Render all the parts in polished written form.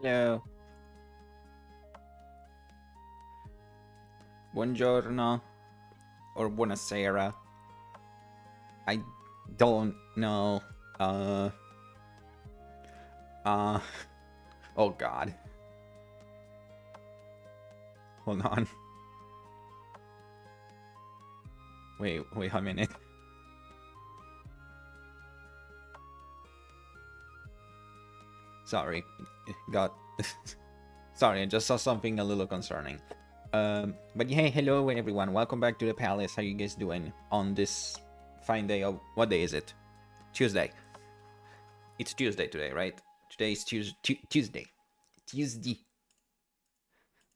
Hello. Buongiorno or buonasera. I don't know. Uh uh oh god. Hold on. Wait a minute. Sorry. Got Sorry, I just saw something a little concerning. But hey, hello everyone. Welcome back to the palace. How you guys doing on this fine day of what day is it? Tuesday. It's Tuesday today, right? Today is Tuesday. Tuesday.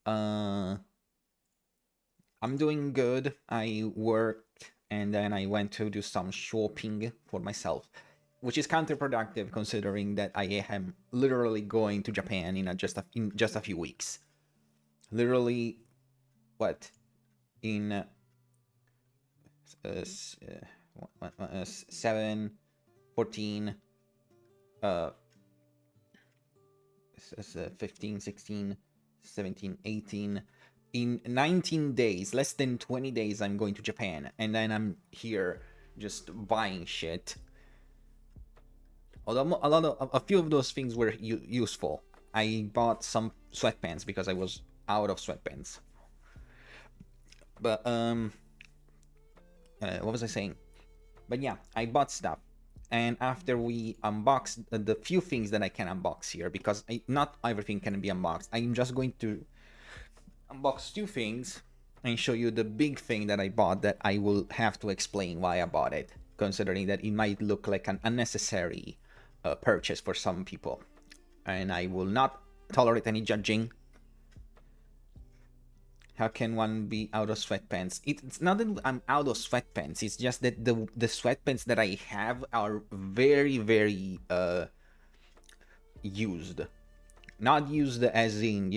I'm doing good. I worked and then I went to do some shopping for myself, which is counterproductive considering that I am literally going to Japan in just a few weeks. Literally, what in 7, 14, 15, 16, 17, 18. In 19 days, less than 20 days, I'm going to Japan, and then I'm here just buying shit. Although a few of those things were useful. I bought some sweatpants because I was out of sweatpants. But what was I saying? But yeah, I bought stuff, and after we unbox the few things that I can unbox here, because not everything can be unboxed, I'm just going to unbox two things and show you the big thing that I bought that I will have to explain why I bought it, considering that it might look like an unnecessary purchase for some people, and I will not tolerate any judging. How can one be out of sweatpants? It's not that I'm out of sweatpants. It's just that the sweatpants that I have are very, very used. Not used as in,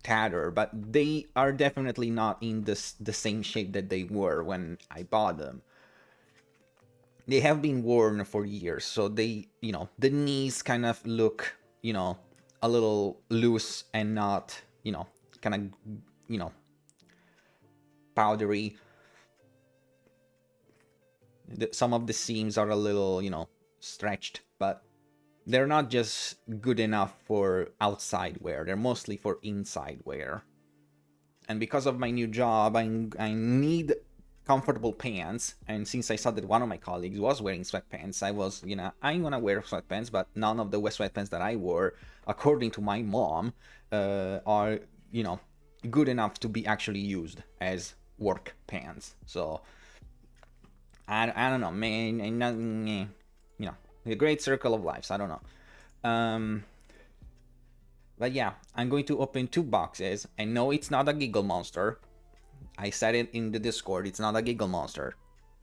tatter, but they are definitely not in the same shape that they were when I bought them. They have been worn for years, so they, the knees kind of look, a little loose and not, kind of, powdery. Some of the seams are a little, stretched, but they're not just good enough for outside wear. They're mostly for inside wear. And because of my new job, I need comfortable pants. And since I saw that one of my colleagues was wearing sweatpants, I was, I'm gonna wear sweatpants, but none of the sweatpants that I wore, according to my mom, are, good enough to be actually used as work pants. So I don't know, man. The great circle of lives. I don't know. But yeah, I'm going to open two boxes. I know it's not a giggle monster. I said it in the Discord. It's not a giggle monster.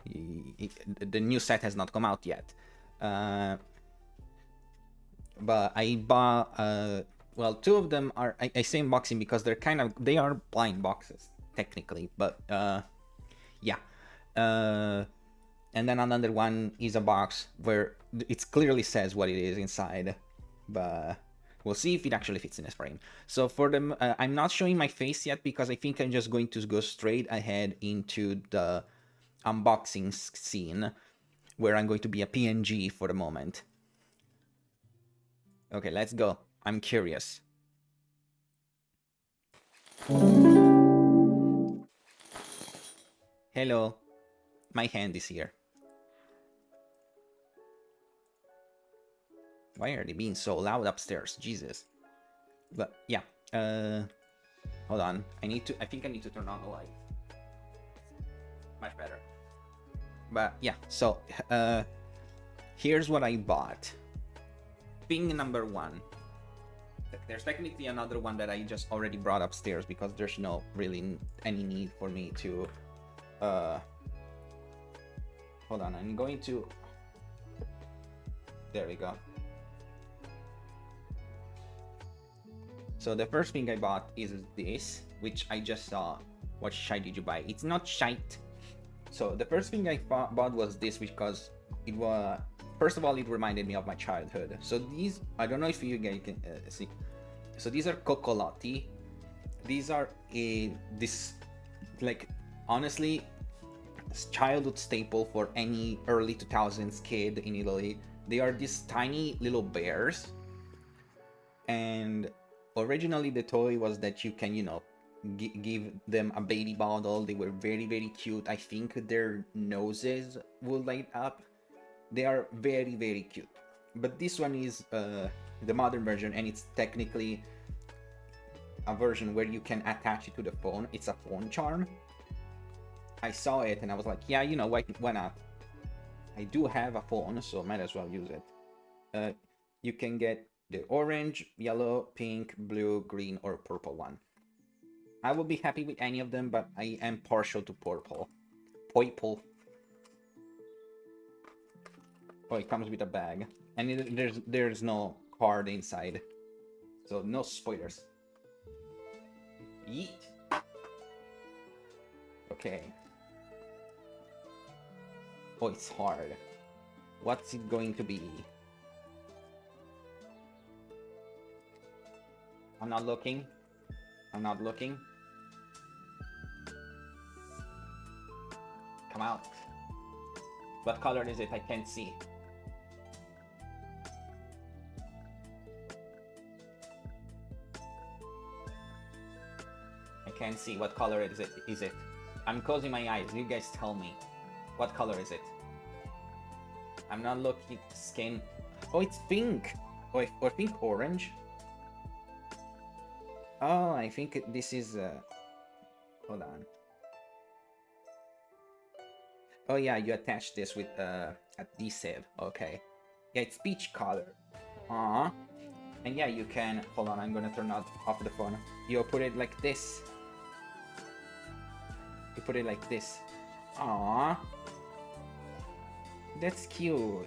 The new set has not come out yet. But I bought. Well, two of them are. I say unboxing because they are blind boxes technically. But yeah. And then another one is a box where it clearly says what it is inside, but we'll see if it actually fits in this frame. So for them, I'm not showing my face yet because I think I'm just going to go straight ahead into the unboxing scene where I'm going to be a PNG for the moment. Okay, let's go. I'm curious. Hello, my hand is here. Why are they being so loud upstairs? Jesus. But yeah, hold on. I think I need to turn on the light. Much better. But yeah, so here's what I bought. Thing number one. There's technically another one that I just already brought upstairs because there's no really any need for me to hold on, I'm going to, there we go. So the first thing I bought is this, which I just saw. What shite did you buy? It's not shite. So the first thing I bought was this because it was first of all, it reminded me of my childhood. So these, I don't know if you guys can see. So these are coccolotti. These are this, like, honestly, childhood staple for any early 2000s kid in Italy. They are these tiny little bears, and originally the toy was that you can, give them a baby bottle. They were very, very cute. I think their noses will light up. They are very, very cute. But this one is the modern version, and it's technically a version where you can attach it to the phone. It's a phone charm. I saw it and I was like, yeah, why not? I do have a phone, so might as well use it. You can get the orange, yellow, pink, blue, green, or purple one. I will be happy with any of them, but I am partial to purple. Purple. Oh, it comes with a bag, and there's no card inside, so no spoilers. Yeet. Okay. Oh, it's hard. What's it going to be? I'm not looking. I'm not looking. Come out. What color is it? I can't see. I can't see. What color is it? I'm closing my eyes. You guys tell me. What color is it? I'm not looking. Skin. Oh, it's pink. Or pink orange. Oh, I think this is... hold on. Oh yeah, you attach this with adhesive. Okay. Yeah, it's peach color. Aww. And yeah, you can... Hold on, I'm gonna turn off the phone. You put it like this. You put it like this. Aww. That's cute.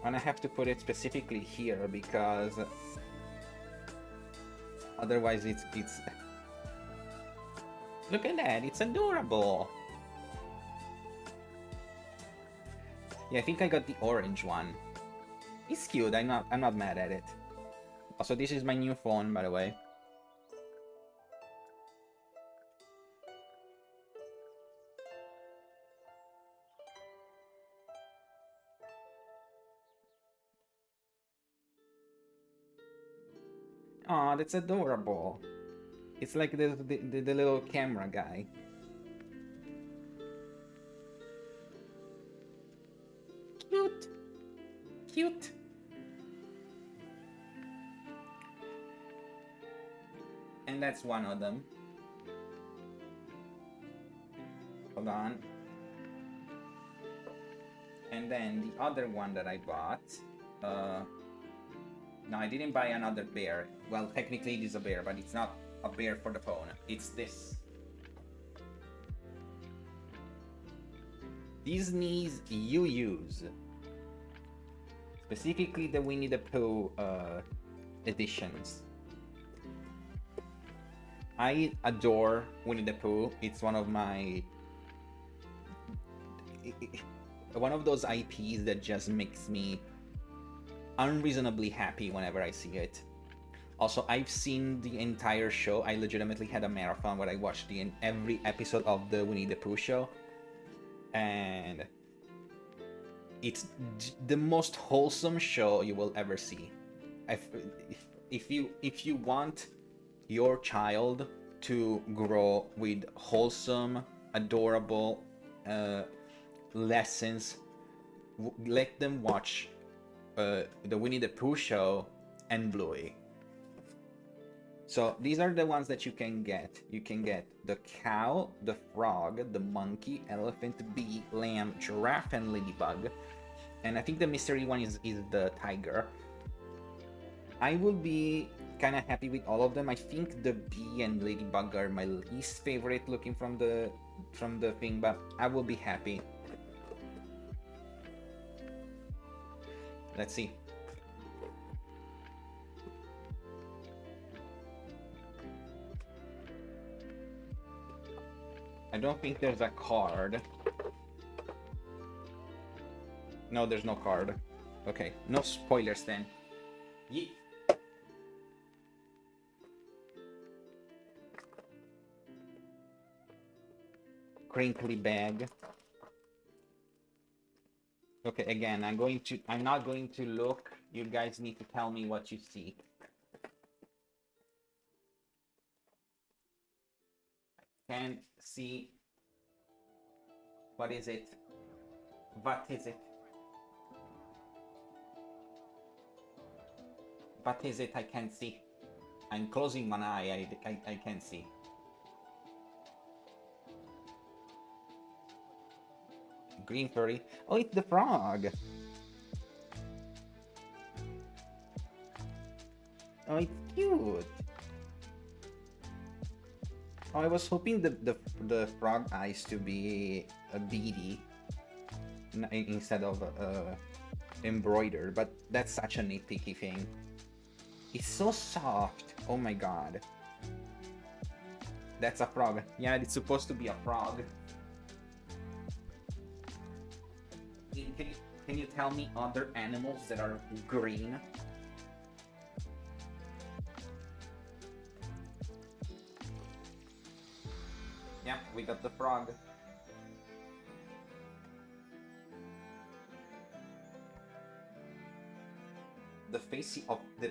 And I have to put it specifically here because otherwise it's look at that, it's adorable. Yeah, I think I got the orange one. It's cute. I'm not mad at it. Also, this is my new phone, by the way. Aw, that's adorable. It's like the little camera guy. Cute. Cute. And that's one of them. Hold on. And then the other one that I bought, no, I didn't buy another bear. Well, technically it is a bear, but it's not a bear for the phone. It's this. Disney's You Use. Specifically the Winnie the Pooh editions. I adore Winnie the Pooh. It's one of my... one of those IPs that just makes me unreasonably happy whenever I see it. Also, I've seen the entire show. I legitimately had a marathon where I watched every episode of the Winnie the Pooh show. And it's the most wholesome show you will ever see. If you want your child to grow with wholesome, adorable lessons, let them watch the Winnie the Pooh show and Bluey. So these are the ones that you can get. You can get the cow, the frog, the monkey, elephant, bee, lamb, giraffe, and ladybug. And I think the mystery one is the tiger. I will be kind of happy with all of them. I think the bee and ladybug are my least favorite looking from the thing, but I will be happy. Let's see. I don't think there's a card. No, there's no card. Okay, no spoilers then. Ye Crinkly bag. Okay, again, I'm not going to look. You guys need to tell me what you see. Can't see. What is it? What is it? What is it? I can't see. I'm closing one eye. I can't see. Green furry. Oh, it's the frog. Oh, it's cute. Oh, I was hoping the frog eyes to be beady instead of embroidered, but that's such a nitpicky thing. It's so soft. Oh my god. That's a frog. Yeah, it's supposed to be a frog. Can you tell me other animals that are green? Yeah, we got the frog. The face of the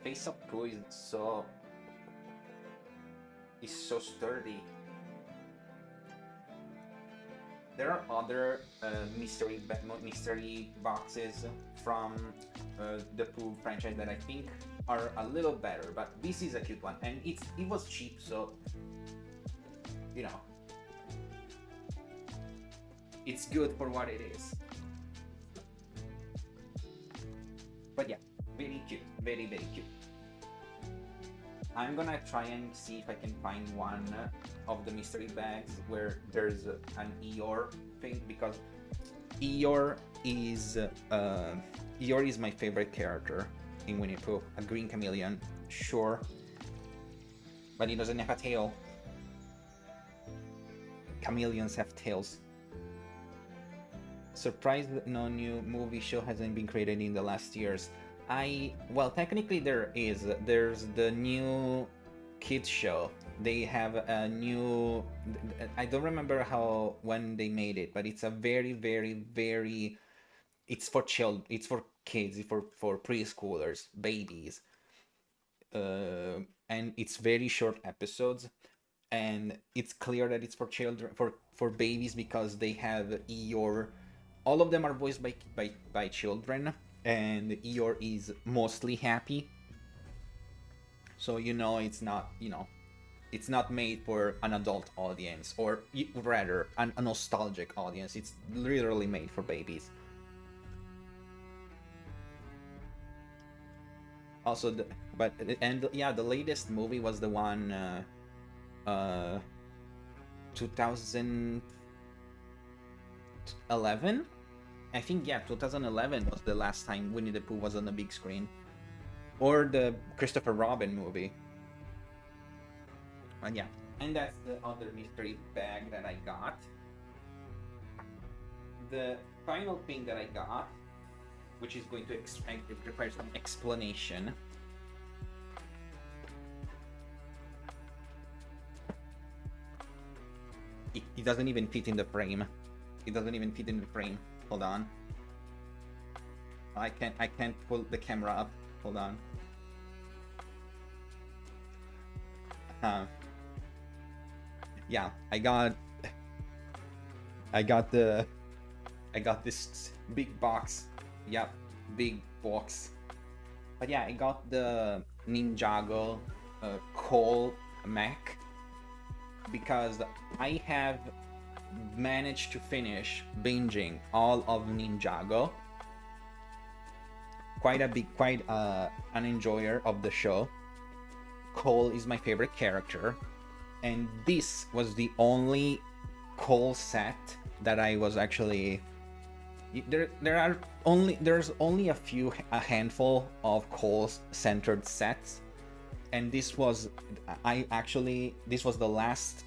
face of Pooh is so sturdy. There are other mystery boxes from the Pooh franchise that I think are a little better, but this is a cute one, and it was cheap, so you know, it's good for what it is. But yeah, very cute, very cute. I'm gonna try and see if I can find one of the mystery bags where there's an Eeyore thing, because Eeyore is my favorite character in Winnie Pooh. A green chameleon, sure, but he doesn't have a tail. Chameleons have tails. Surprised that no new movie show hasn't been created in the last years. Well, technically there's the new kids show. They have a new, I don't remember when they made it, but it's a very, it's for it's for kids, for preschoolers, babies, and it's very short episodes, and it's clear that it's for children, for babies, because they have Eeyore. All of them are voiced by children, and Eeyore is mostly happy. So it's not it's not made for an adult audience, or rather a nostalgic audience. It's literally made for babies. Also, the latest movie was the one 2011. I think, yeah, 2011 was the last time Winnie the Pooh was on the big screen. Or the Christopher Robin movie. And yeah, and that's the other mystery bag that I got. The final thing that I got, which is going to require some explanation. It doesn't even fit in the frame. It doesn't even fit in the frame. Hold on. I can't pull the camera up. Hold on. Yeah, I got this big box. Yep, big box. But yeah, I got the Ninjago Cole mech, because I have managed to finish binging all of Ninjago. Quite an enjoyer of the show. Cole is my favorite character, and this was the only Cole set that I was actually. There's only a handful of Cole centered sets, and this was the last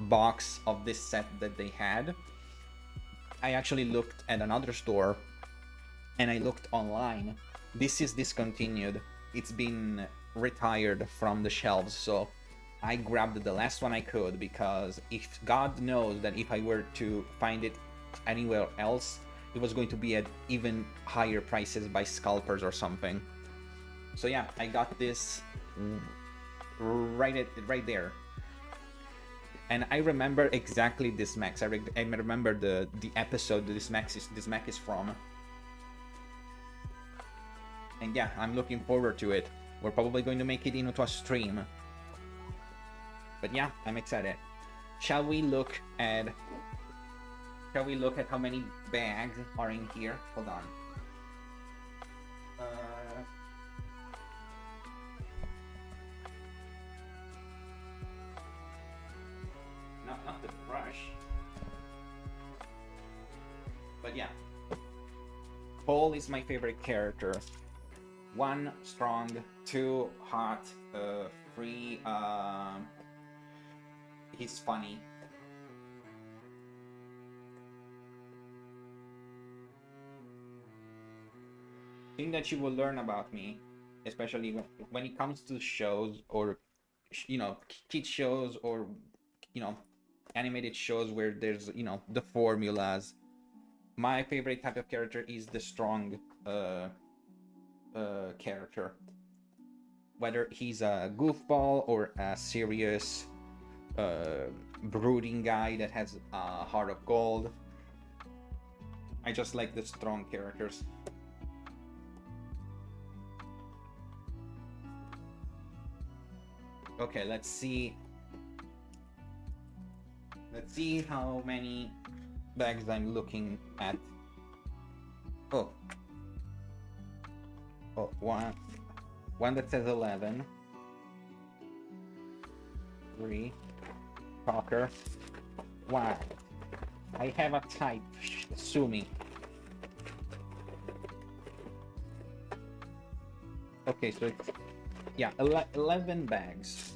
box of this set that they had. I actually looked at another store and I looked online. This is discontinued. It's been retired from the shelves, so I grabbed the last one I could, because if God knows that if I were to find it anywhere else, it was going to be at even higher prices by scalpers or something. So yeah, I got this right there. And I remember exactly this mech. I remember the episode this mech is from. And yeah, I'm looking forward to it. We're probably going to make it into a stream. But yeah, I'm excited. Shall we look at how many bags are in here? Hold on. Not the brush. But yeah. Paul is my favorite character. 1, strong. 2, hot. 3, he's funny. Thing that you will learn about me, especially when it comes to shows, or kids shows, or animated shows where there's the formulas. My favorite type of character is the strong character, whether he's a goofball or a serious brooding guy that has a heart of gold. I just like the strong characters. Okay, let's see how many bags I'm looking at. Oh, one that says 11. 3. Talker. 1. I have a type. Sue me. Okay, so it's 11 bags.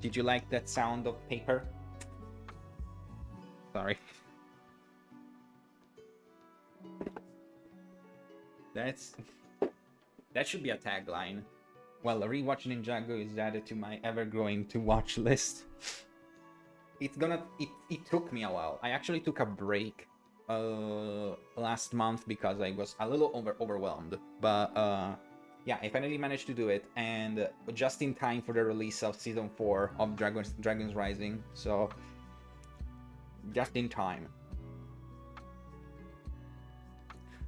Did you like that sound of paper? Sorry. That should be a tagline. Well, rewatch Ninjago is added to my ever-growing to-watch list. It took me a while. I actually took a break last month because I was a little overwhelmed. But yeah, I finally managed to do it, and just in time for the release of season 4 of Dragons Rising. So just in time.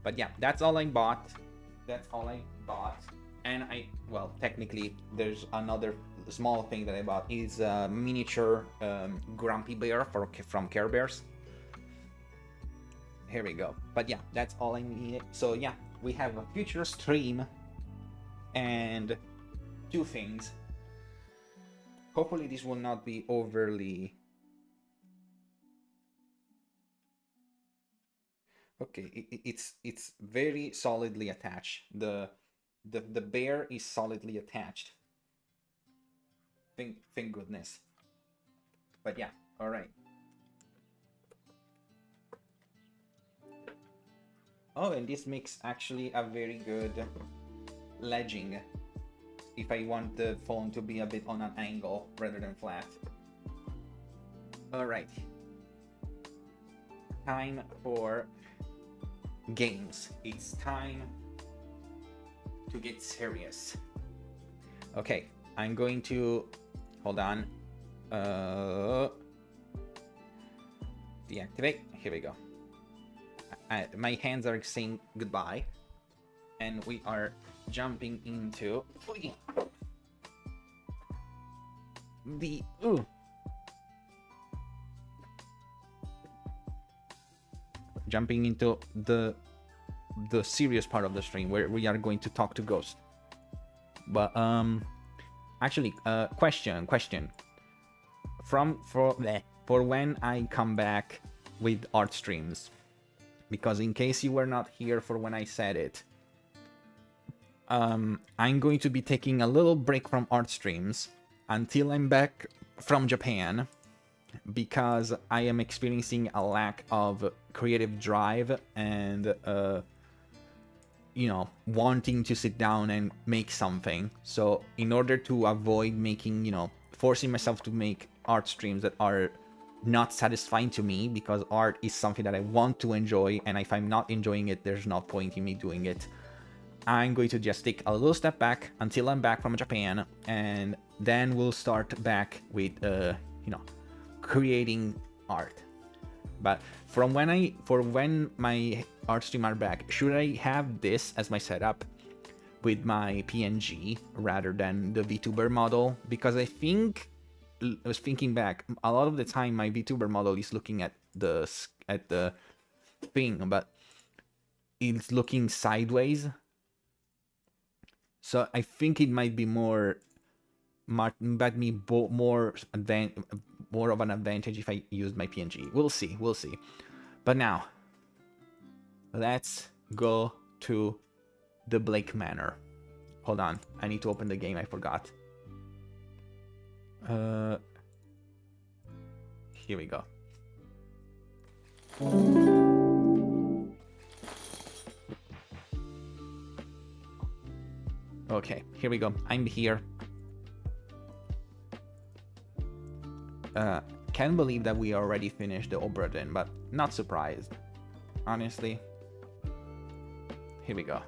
But yeah, that's all I bought. And technically, there's another small thing that I bought. Is a miniature Grumpy Bear from Care Bears. Here we go. But yeah, that's all I needed. So yeah, we have a future stream and 2 things. Hopefully this will not be overly... Okay, it's very solidly attached. The bear is solidly attached. Thank goodness. But yeah, all right. Oh, and this makes actually a very good ledging if I want the phone to be a bit on an angle rather than flat. All right. Time for games. It's time to get serious. Okay, I'm going to hold on. Deactivate. Here we go. My hands are saying goodbye, and we are jumping into the jumping into the serious part of the stream where we are going to talk to Ghost. But actually, question for when I come back with art streams, because in case you were not here for when I said it, I'm going to be taking a little break from art streams until I'm back from Japan, because I am experiencing a lack of creative drive and wanting to sit down and make something. So in order to avoid making, forcing myself to make art streams that are not satisfying to me, because art is something that I want to enjoy, and if I'm not enjoying it, there's no point in me doing it. I'm going to just take a little step back until I'm back from Japan, and then we'll start back with, creating art. But for when my art stream are back, should I have this as my setup with my PNG rather than the VTuber model? Because I was thinking back, a lot of the time my VTuber model is looking at the thing, but it's looking sideways. So I think it might be more of an advantage if I used my PNG. We'll see. But now, let's go to the Blake Manor. Hold on, I need to open the game, I forgot. Here we go. Okay, here we go. I'm here. Can't believe that we already finished the Obradin, but not surprised. Honestly. Here we go.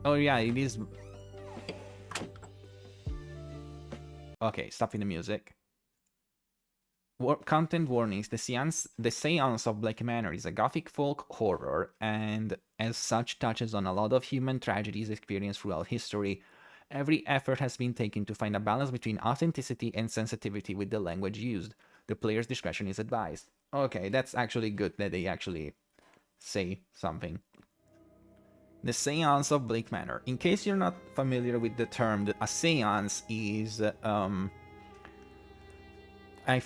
Oh yeah, it is. Okay, stopping the music. Content warnings. The Séance of Blake Manor is a gothic folk horror, and as such touches on a lot of human tragedies experienced throughout history. Every effort has been taken to find a balance between authenticity and sensitivity with the language used. The player's discretion is advised. Okay, that's actually good that they actually say something. The Séance of Blake Manor. In case you're not familiar with the term, a séance is I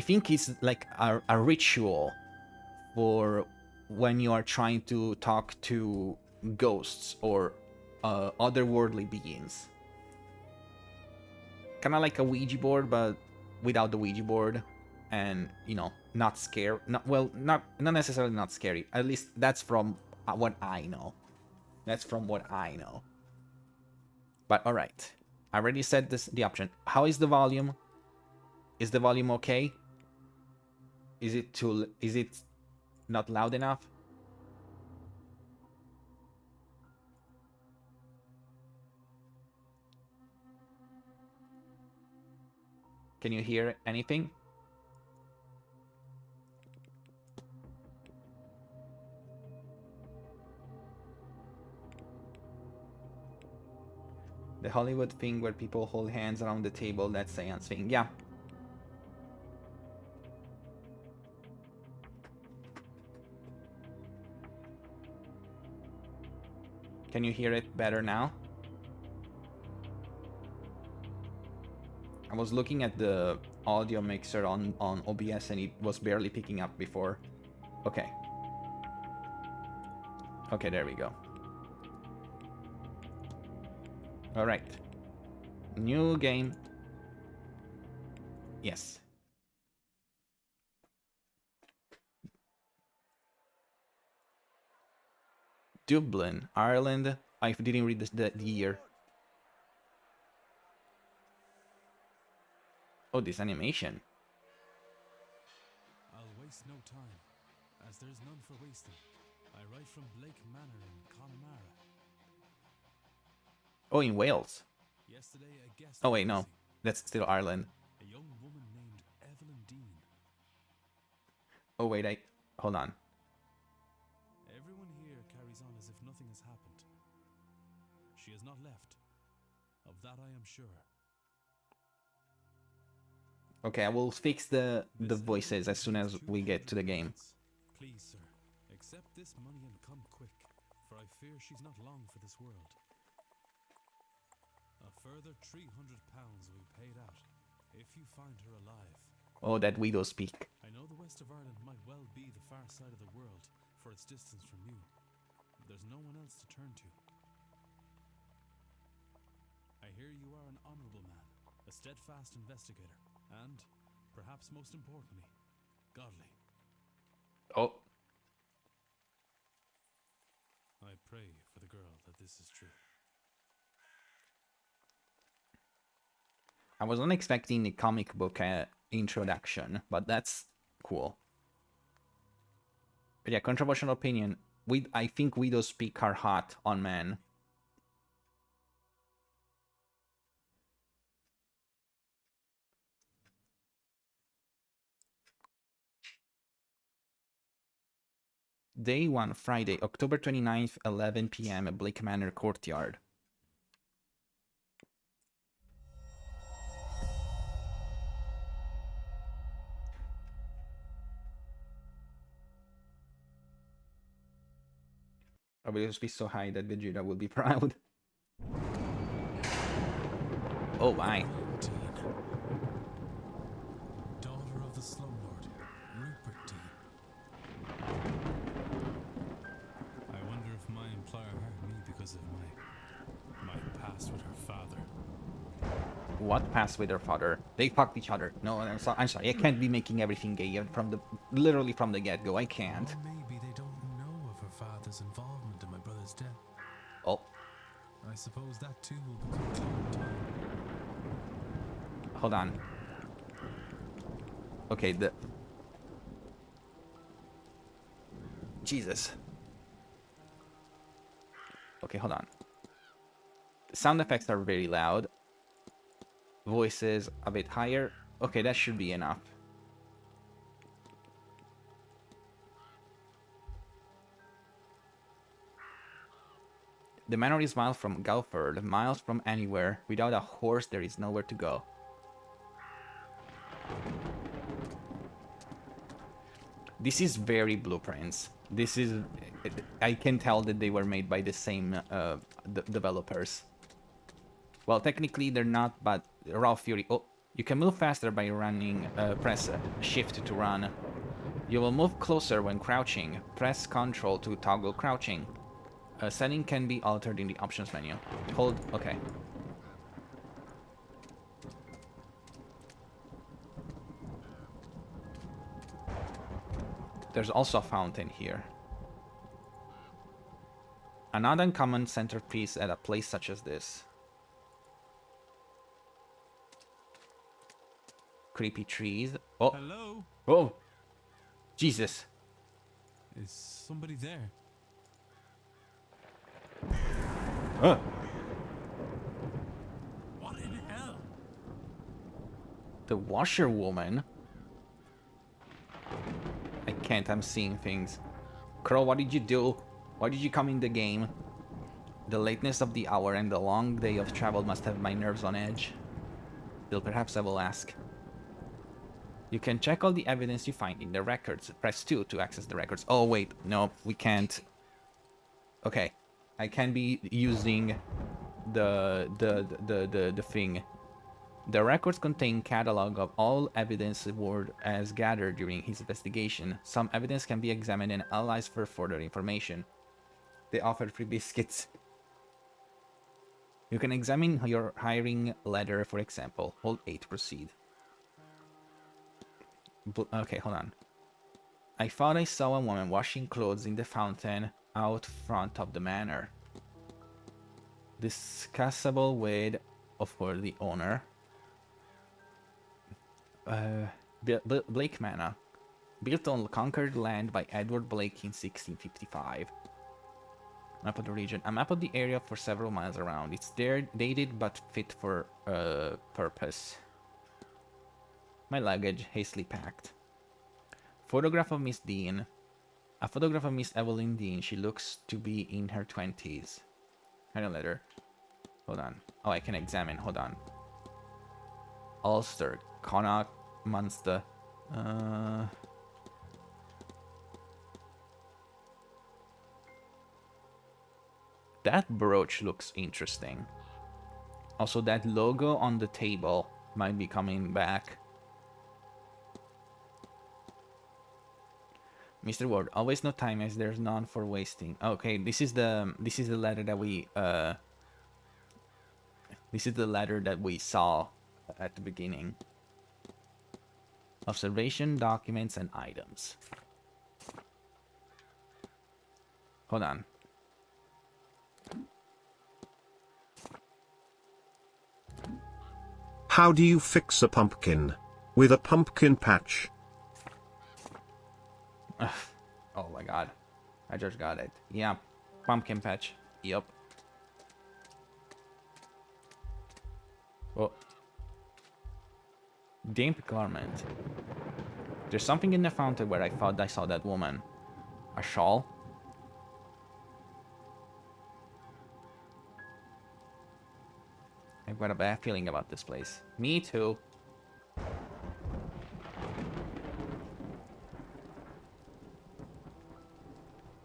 think it's like a ritual for when you are trying to talk to ghosts or otherworldly beings. Kind of like a Ouija board, but without the Ouija board, and not scary. Not necessarily not scary. At least that's from what I know. But all right, I already said the option. How is the volume? Is the volume okay? Is it not loud enough? Can you hear anything? The Hollywood thing where people hold hands around the table, that seance thing. Yeah. Can you hear it better now? I was looking at the audio mixer on OBS and it was barely picking up before. Okay. Okay, there we go. Alright. New game. Yes. Dublin, Ireland. I didn't read the year. Oh, this animation. I'll waste no time, as there's none for wasting. I write from Blake Manor in Connemara. Oh, in Wales. Yesterday, a guest. Oh wait, no, that's still Ireland. A young woman named Evelyn Dean. Oh wait, hold on. Everyone here carries on as if nothing has happened. She has not left. Of that I am sure. Okay, I will fix the voices as soon as we get to the game. Please, sir, accept this money and come quick, for I fear she's not long for this world. A further £300 will be paid out if you find her alive. Oh, that widow speak. I know the west of Ireland might well be the far side of the world for its distance from you. there's no one else to turn to. I hear you are an honorable man, a steadfast investigator, and, perhaps most importantly, godly. Oh. I pray for the girl that this is true. I wasn't expecting the comic book introduction, but that's cool. But yeah, controversial opinion. I think widows speak are hot on men. Day 1, Friday, October 29th, 11 p.m. at Blake Manor Courtyard. I will just be so high that Vegeta will be proud. Oh my. Daughter of the slumlord, Rupert Dean. I wonder if my employer hired me because of my past with her father. What past with her father? They fucked each other. No, I'm sorry. I can't be making everything gay literally from the get-go. I can't. Or maybe they don't know of her father's involvement in my brother's death. Oh. I suppose that too will become clear in time. Hold on. Okay, Jesus. Okay, hold on. The sound effects are very loud. Voices a bit higher. Okay, that should be enough. The manor is miles from Galford, miles from anywhere. Without a horse, there is nowhere to go. This is very Blueprints. This is... I can tell that they were made by the same developers. Well, technically they're not, but Raw Fury... Oh, you can move faster by running... press shift to run. You will move closer when crouching. Press Ctrl to toggle crouching. A setting can be altered in the options menu. Hold... Okay. There's also a fountain here. An odd uncommon centerpiece at a place such as this. Creepy trees. Oh. Hello? Oh. Jesus. Is somebody there? Huh. What in hell? The washerwoman? I can't, I'm seeing things. Crow, what did you do? Why did you come in the game? The lateness of the hour and the long day of travel must have my nerves on edge. Still, perhaps I will ask. You can check all the evidence you find in the records. Press 2 to access the records. Oh, wait. No, we can't. Okay. I can be using the thing. The records contain catalog of all evidence Ward has gathered during his investigation. Some evidence can be examined and analyzed for further information. They offer free biscuits. You can examine your hiring letter, for example. Hold A to proceed. Okay, hold on. I thought I saw a woman washing clothes in the fountain out front of the manor. Discussable with, of course, the owner. Blake Manor. Built on conquered land by Edward Blake in 1655. Map of the region. A map of the area for several miles around. It's dated but fit for purpose. My luggage, hastily packed. Photograph of Miss Dean. A photograph of Miss Evelyn Dean. She looks to be in her 20s. Kind of letter. Hold on. Oh, I can examine. Hold on. Ulster. Connacht. Munster. That brooch looks interesting. Also, that logo on the table might be coming back. Mr. Ward, always no time as there's none for wasting. Okay, this is the letter that we saw at the beginning. Observation, documents, and items. Hold on. How do you fix a pumpkin? With a pumpkin patch. Oh my god. I just got it. Yeah. Pumpkin patch. Yup. Oh. Damp garment. There's something in the fountain where I thought I saw that woman. A shawl? I've got a bad feeling about this place. Me too.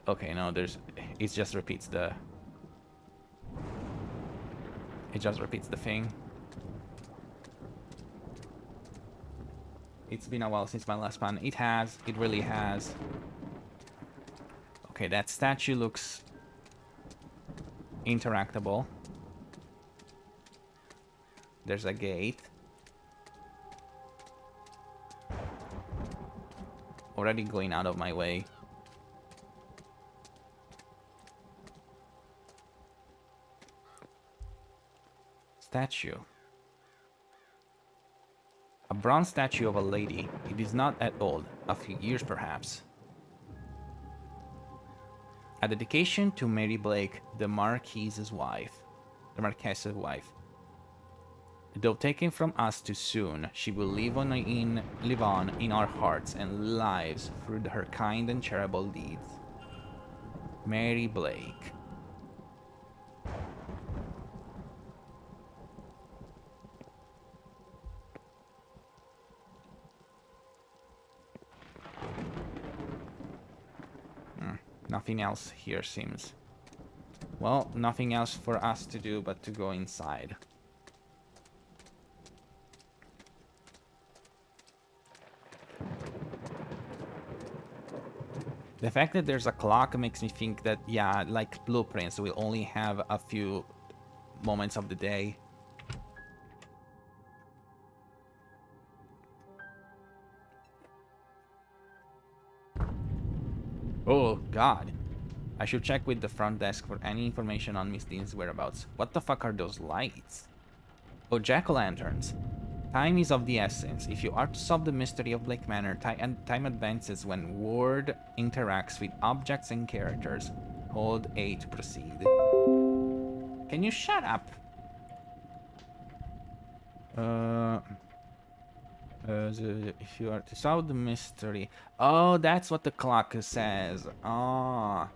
Okay, no, it just repeats the thing. It's been a while since my last pan. It really has. Okay, that statue looks interactable. There's a gate. Already going out of my way. Statue. A bronze statue of a lady. It is not that old. A few years perhaps. A dedication to Mary Blake, the Marquise's wife. Though taken from us too soon, she will live on in our hearts and lives through her kind and charitable deeds. Mary Blake. Nothing else here seems. Well, nothing else for us to do but to go inside. The fact that there's a clock makes me think that, yeah, like blueprints, we'll only have a few moments of the day. Oh, God. I should check with the front desk for any information on Miss Dean's whereabouts. What the fuck are those lights? Oh, jack-o'-lanterns. Time is of the essence. If you are to solve the mystery of Blake Manor, time advances when Ward interacts with objects and characters. Hold A to proceed. Can you shut up? If you are to solve the mystery... Oh, that's what the clock says. Ah,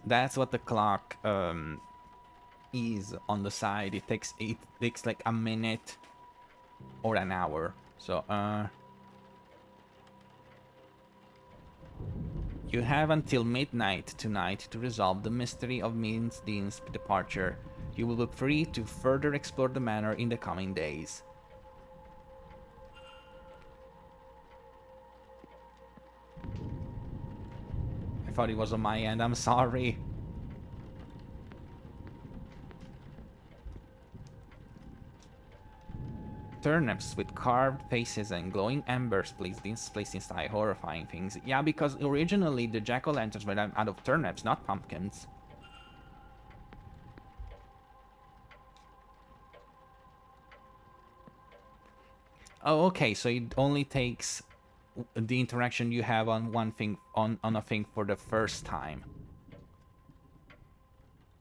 that's what the clock is on the side. It takes like a minute or an hour. So you have until midnight tonight to resolve the mystery of Miss Dean's departure. You will be free to further explore the manor in the coming days. I thought it was on my end. I'm sorry. Turnips with carved faces and glowing embers placed inside horrifying things. Yeah, because originally the jack-o'-lanterns were out of turnips, not pumpkins. Oh, okay, so it only takes the interaction you have on one thing, on a thing for the first time.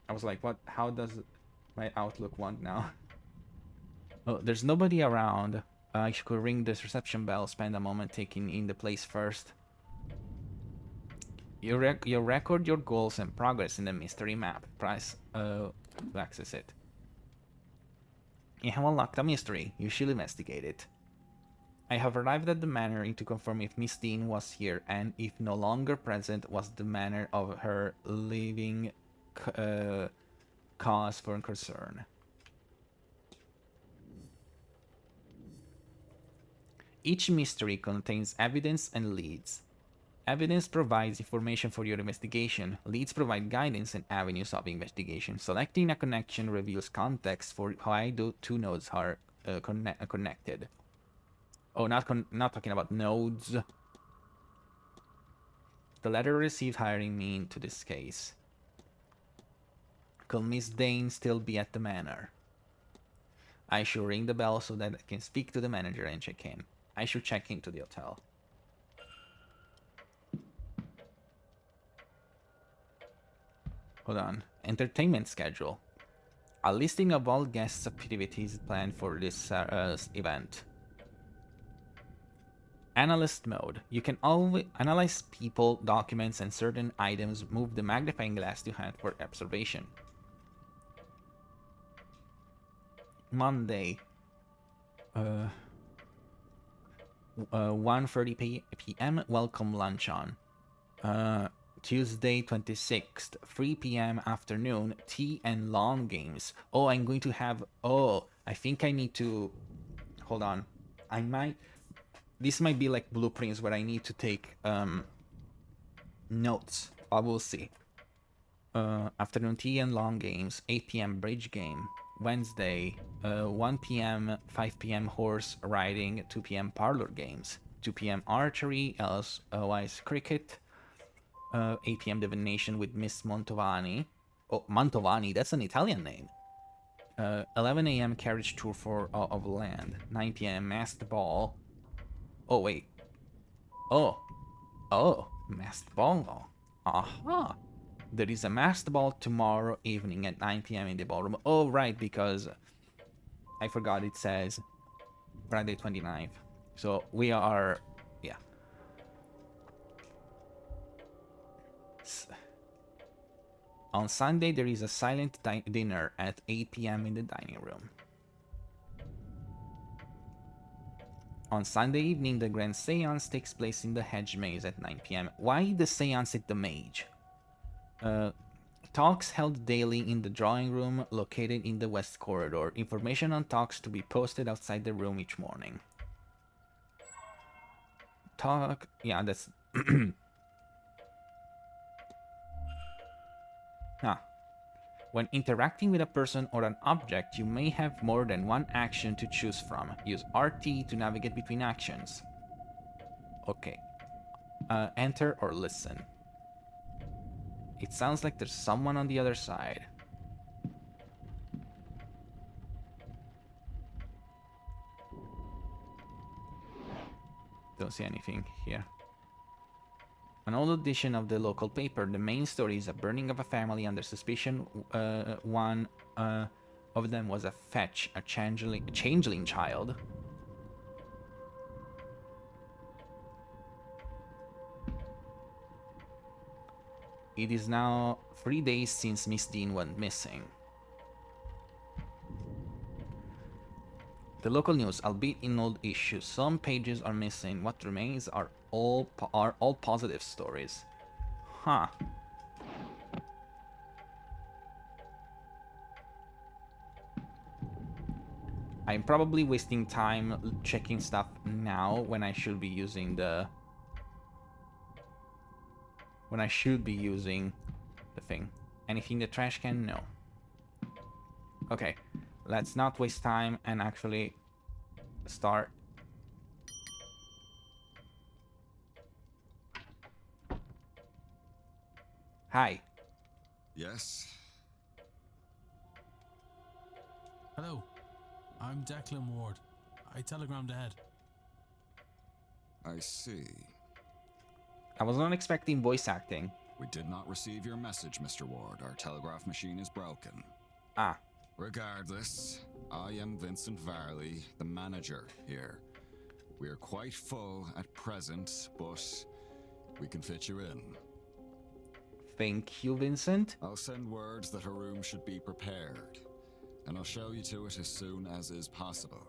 I was like, what? How does my Outlook want now? Oh, there's nobody around. I could ring this reception bell, spend a moment taking in the place first. You record your goals and progress in the mystery map. Press to access it. You have unlocked a mystery. You should investigate it. I have arrived at the manor to confirm if Miss Dean was here, and if no longer present, was the manner of her living cause for concern. Each mystery contains evidence and leads. Evidence provides information for your investigation. Leads provide guidance and avenues of investigation. Selecting a connection reveals context for why the two nodes are connected. Oh, not talking about nodes. The letter received hiring me into this case. Could Miss Dane still be at the manor? I should ring the bell so that I can speak to the manager and check in. I should check into the hotel. Hold on. Entertainment schedule. A listing of all guests' activities planned for this event. Analyst mode. You can always analyze people, documents, and certain items. Move the magnifying glass to hand for observation. Monday. 1:30 p.m. Welcome lunch on. Tuesday 26th, 3 p.m. afternoon, tea and lawn games. Oh, I'm going to have... Oh, I think I need to... Hold on. I might... This might be like blueprints where I need to take notes. I will see. Afternoon tea and lawn games, 8 p.m. bridge game. Wednesday, 1 p.m., 5 p.m. horse riding, 2 p.m. parlor games. 2 p.m. archery, otherwise cricket. 8 p.m. divination with Miss Montovani. Oh, Mantovani, that's an Italian name. 11 a.m. carriage tour of land. 9 p.m. masked ball. Oh, wait. Oh, masked ball. Aha. There is a masked ball tomorrow evening at 9 p.m. in the ballroom. Oh, right, because I forgot it says Friday 29th. So we are, yeah. On Sunday, there is a silent dinner at 8 p.m. in the dining room. On Sunday evening, the grand seance takes place in the hedge maze at 9 p.m. Why the seance at the mage? Talks held daily in the drawing room located in the west corridor. Information on talks to be posted outside the room each morning. Talk... Yeah, that's... When interacting with a person or an object, you may have more than one action to choose from. Use RT to navigate between actions. Okay. Enter or listen. It sounds like there's someone on the other side. Don't see anything here. An old edition of the local paper, the main story is a burning of a family under suspicion. One of them was a fetch, a changeling child. It is now 3 days since Miss Dean went missing. The local news, albeit in old issues, some pages are missing. What remains are all positive stories. Huh. I'm probably wasting time checking stuff now when I should be using the... When I should be using the thing. Anything in the trash can? No. Okay. Let's not waste time and actually start. Hi. Yes? Hello, I'm Declan Ward. I telegrammed ahead. I see. I was not expecting voice acting. We did not receive your message, Mr. Ward. Our telegraph machine is broken. Ah. Regardless, I am Vincent Varley, the manager here. We are quite full at present, but we can fit you in. Thank you, Vincent. I'll send words that her room should be prepared, and I'll show you to it as soon as is possible.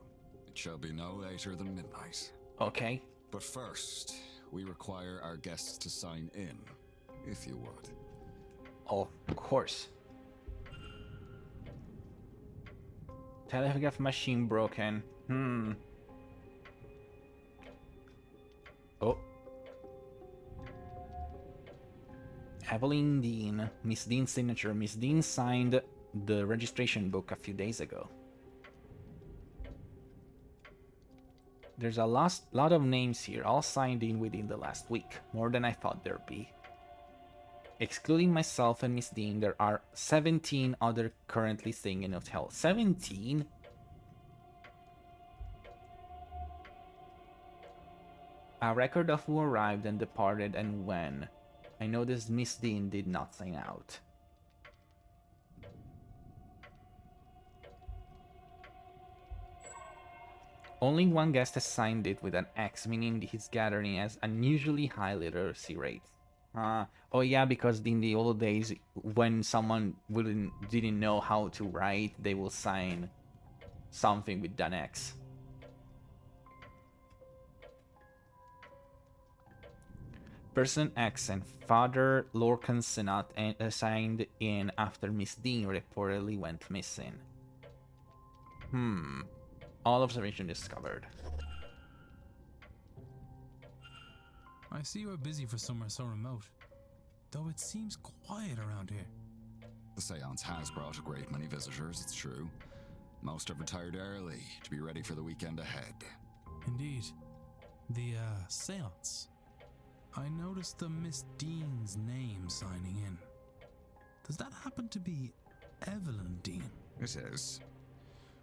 It shall be no later than midnight. Okay. But first, we require our guests to sign in, if you would. Of course. Telegraph machine broken. Oh. Evelyn Dean, Miss Dean's signature. Miss Dean signed the registration book a few days ago. There's a lot of names here, all signed in within the last week, more than I thought there'd be. Excluding myself and Miss Dean, there are 17 other currently staying in hotel. 17? A record of who arrived and departed and when. I noticed Miss Dean did not sign out. Only one guest has signed it with an X, meaning his gathering has unusually high literacy rates. Oh yeah, because in the old days, when someone didn't know how to write, they will sign something with an X. Person X and Father Lorcan Senat signed in after Miss Dean reportedly went missing. All observation discovered. I see you are busy for somewhere so remote, though it seems quiet around here. The Séance has brought a great many visitors, it's true. Most have retired early to be ready for the weekend ahead. Indeed. The, Séance. I noticed the Miss Dean's name signing in. Does that happen to be Evelyn Dean? It is.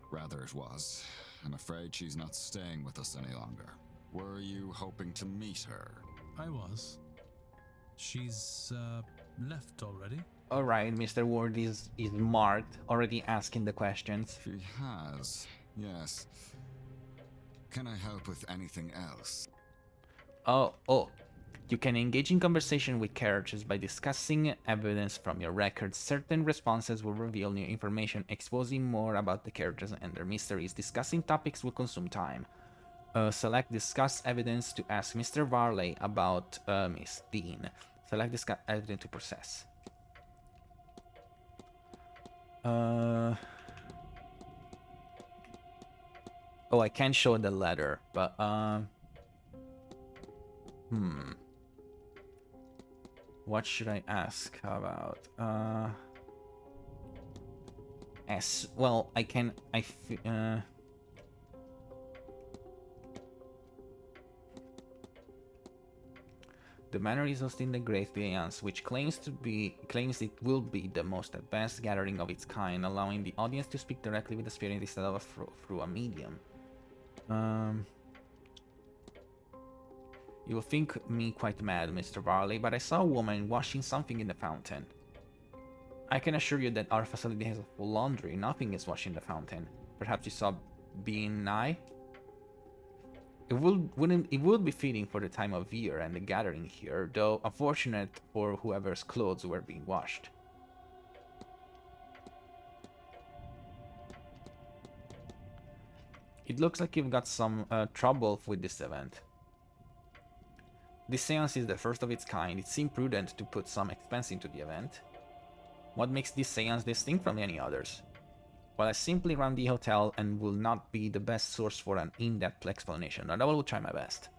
Rather it was. I'm afraid she's not staying with us any longer. Were you hoping to meet her? I was. She's, left already? Alright, Mr. Ward is marked, already asking the questions. She has, yes. Can I help with anything else? Oh. You can engage in conversation with characters by discussing evidence from your records. Certain responses will reveal new information, exposing more about the characters and their mysteries. Discussing topics will consume time. Select Discuss Evidence to ask Mr. Varley about Miss Dean. Select Discuss Evidence to process. Oh, I can't show the letter, but what should I ask about? Well, I can. The Manor is hosting the Great Séance, which claims it will be the most advanced gathering of its kind, allowing the audience to speak directly with the spirit instead of through a medium. You will think me quite mad, Mr. Varley, but I saw a woman washing something in the fountain. I can assure you that our facility has a full laundry. Nothing is washed in the fountain. Perhaps you saw being nigh? It would be fitting for the time of year and the gathering here, though unfortunate for whoever's clothes were being washed. It looks like you've got some trouble with this event. This seance is the first of its kind. It seemed prudent to put some expense into the event. What makes this seance distinct from any others? Well, I simply run the hotel and will not be the best source for an in-depth explanation, but I will try my best.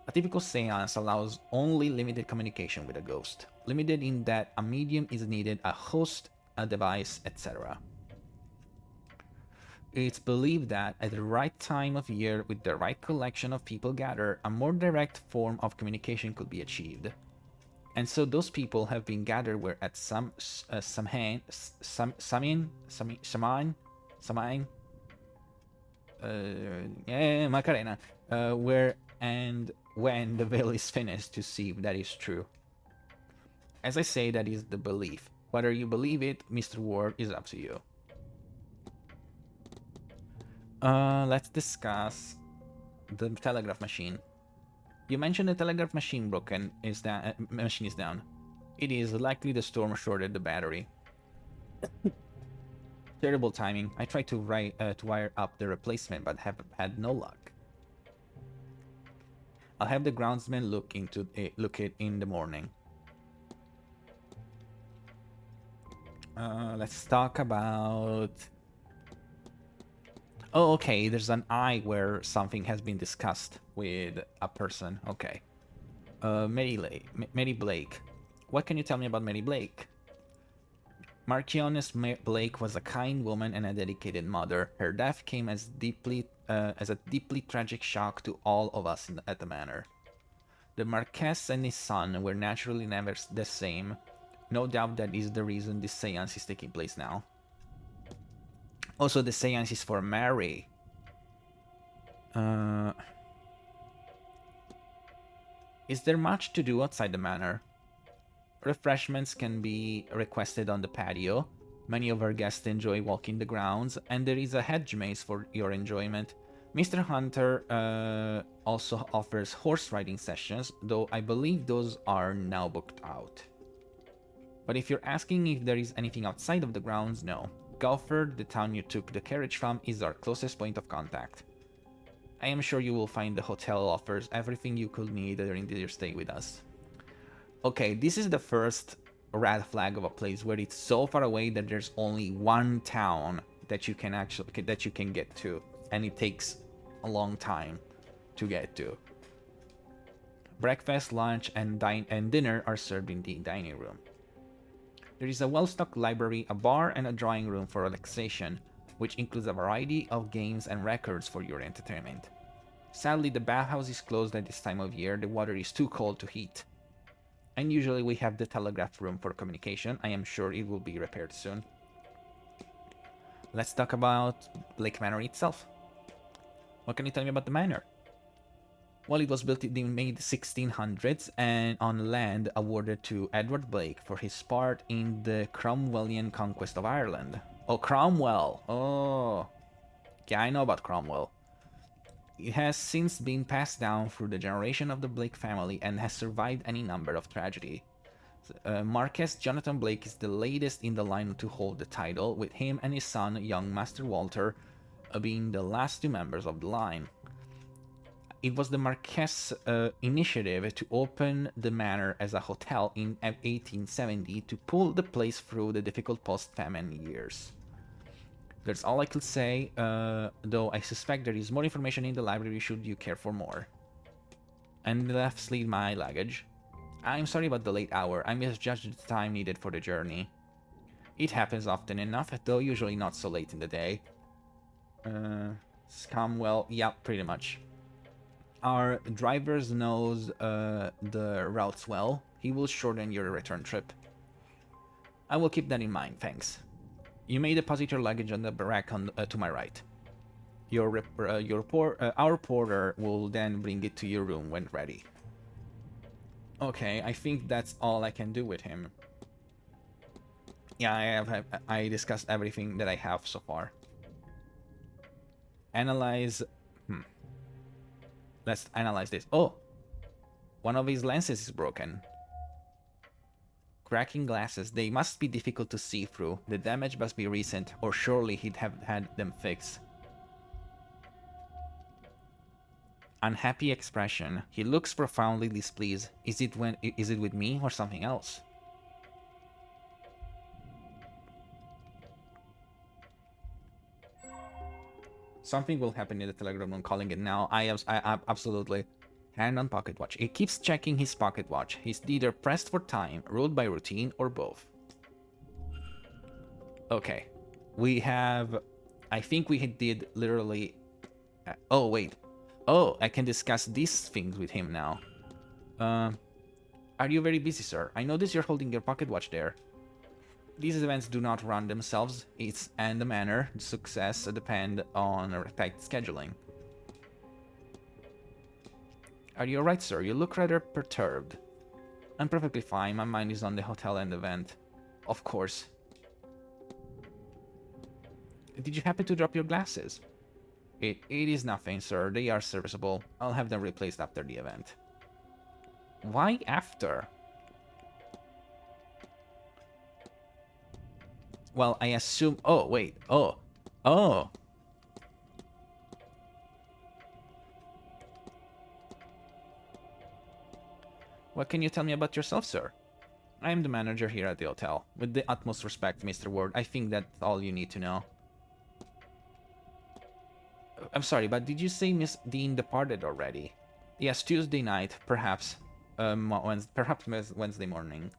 A typical seance allows only limited communication with a ghost, limited in that a medium is needed, a host, a device, etc. It's believed that at the right time of year, with the right collection of people gathered, a more direct form of communication could be achieved. And so those people have been gathered where at Macarena, where and when the veil is finished to see if that is true. As I say, that is the belief. Whether you believe it, Mr. Ward, is up to you. Let's discuss the telegraph machine. You mentioned the telegraph machine machine is down. It is likely the storm shorted the battery. Terrible timing. I tried to wire up the replacement, but have had no luck. I'll have the groundsman look it in the morning. Let's talk about. Oh, okay, there's an eye where something has been discussed with a person. Okay. Mary Blake. What can you tell me about Mary Blake? Marchioness Blake was a kind woman and a dedicated mother. Her death came as a deeply tragic shock to all of us at the manor. The Marquess and his son were naturally never the same. No doubt that is the reason this seance is taking place now. Also, the seance is for Mary. Is there much to do outside the manor? Refreshments can be requested on the patio. Many of our guests enjoy walking the grounds, and there is a hedge maze for your enjoyment. Mr. Hunter also offers horse riding sessions, though I believe those are now booked out. But if you're asking if there is anything outside of the grounds, no. Gulford, the town you took the carriage from, is our closest point of contact. I am sure you will find the hotel offers everything you could need during your stay with us. Okay, this is the first red flag of a place where it's so far away that there's only one town that you can get to, and it takes a long time to get to. Breakfast, lunch, and dinner are served in the dining room. There is a well-stocked library, a bar, and a drawing room for relaxation, which includes a variety of games and records for your entertainment. Sadly, the bathhouse is closed at this time of year. The water is too cold to heat. And usually we have the telegraph room for communication. I am sure it will be repaired soon. Let's talk about Blake Manor itself. What can you tell me about the manor? Well, it was built in the mid-1600s and on land awarded to Edward Blake for his part in the Cromwellian conquest of Ireland. Oh, Cromwell! Oh, yeah, I know about Cromwell. It has since been passed down through the generation of the Blake family and has survived any number of tragedy. Marquess Jonathan Blake is the latest in the line to hold the title, with him and his son, young Master Walter, being the last two members of the line. It was the Marquess' initiative to open the manor as a hotel in 1870 to pull the place through the difficult post-famine years. That's all I could say, though I suspect there is more information in the library should you care for more. And lastly, my luggage. I'm sorry about the late hour. I misjudged the time needed for the journey. It happens often enough, though usually not so late in the day. Scamwell, yeah, pretty much. Our driver knows the routes well. He will shorten your return trip. I will keep that in mind, thanks. You may deposit your luggage on the rack to my right. Our porter will then bring it to your room when ready. Okay, I think that's all I can do with him. Yeah, I discussed everything that I have so far. Analyze. Let's analyze this. Oh, one of his lenses is broken. Cracking glasses, they must be difficult to see through. The damage must be recent, or surely he'd have had them fixed. Unhappy expression. He looks profoundly displeased. Is it with me or something else? Something will happen in the telegram room, calling it now. I absolutely. Hand on pocket watch. He keeps checking his pocket watch. He's either pressed for time, ruled by routine, or both. Okay. We have... I think we did literally... oh, wait. Oh, I can discuss these things with him now. Are you very busy, sir? I notice you're holding your pocket watch there. These events do not run themselves. And the manner, success depend on a tight scheduling. Are you alright, sir? You look rather perturbed. I'm perfectly fine. My mind is on the hotel and event. Of course. Did you happen to drop your glasses? It is nothing, sir. They are serviceable. I'll have them replaced after the event. Why after? Well, I assume... oh, wait. Oh. Oh. What can you tell me about yourself, sir? I am the manager here at the hotel. With the utmost respect, Mr. Ward, I think that's all you need to know. I'm sorry, but did you say Miss Dean departed already? Yes, Tuesday night, perhaps. Perhaps Wednesday morning.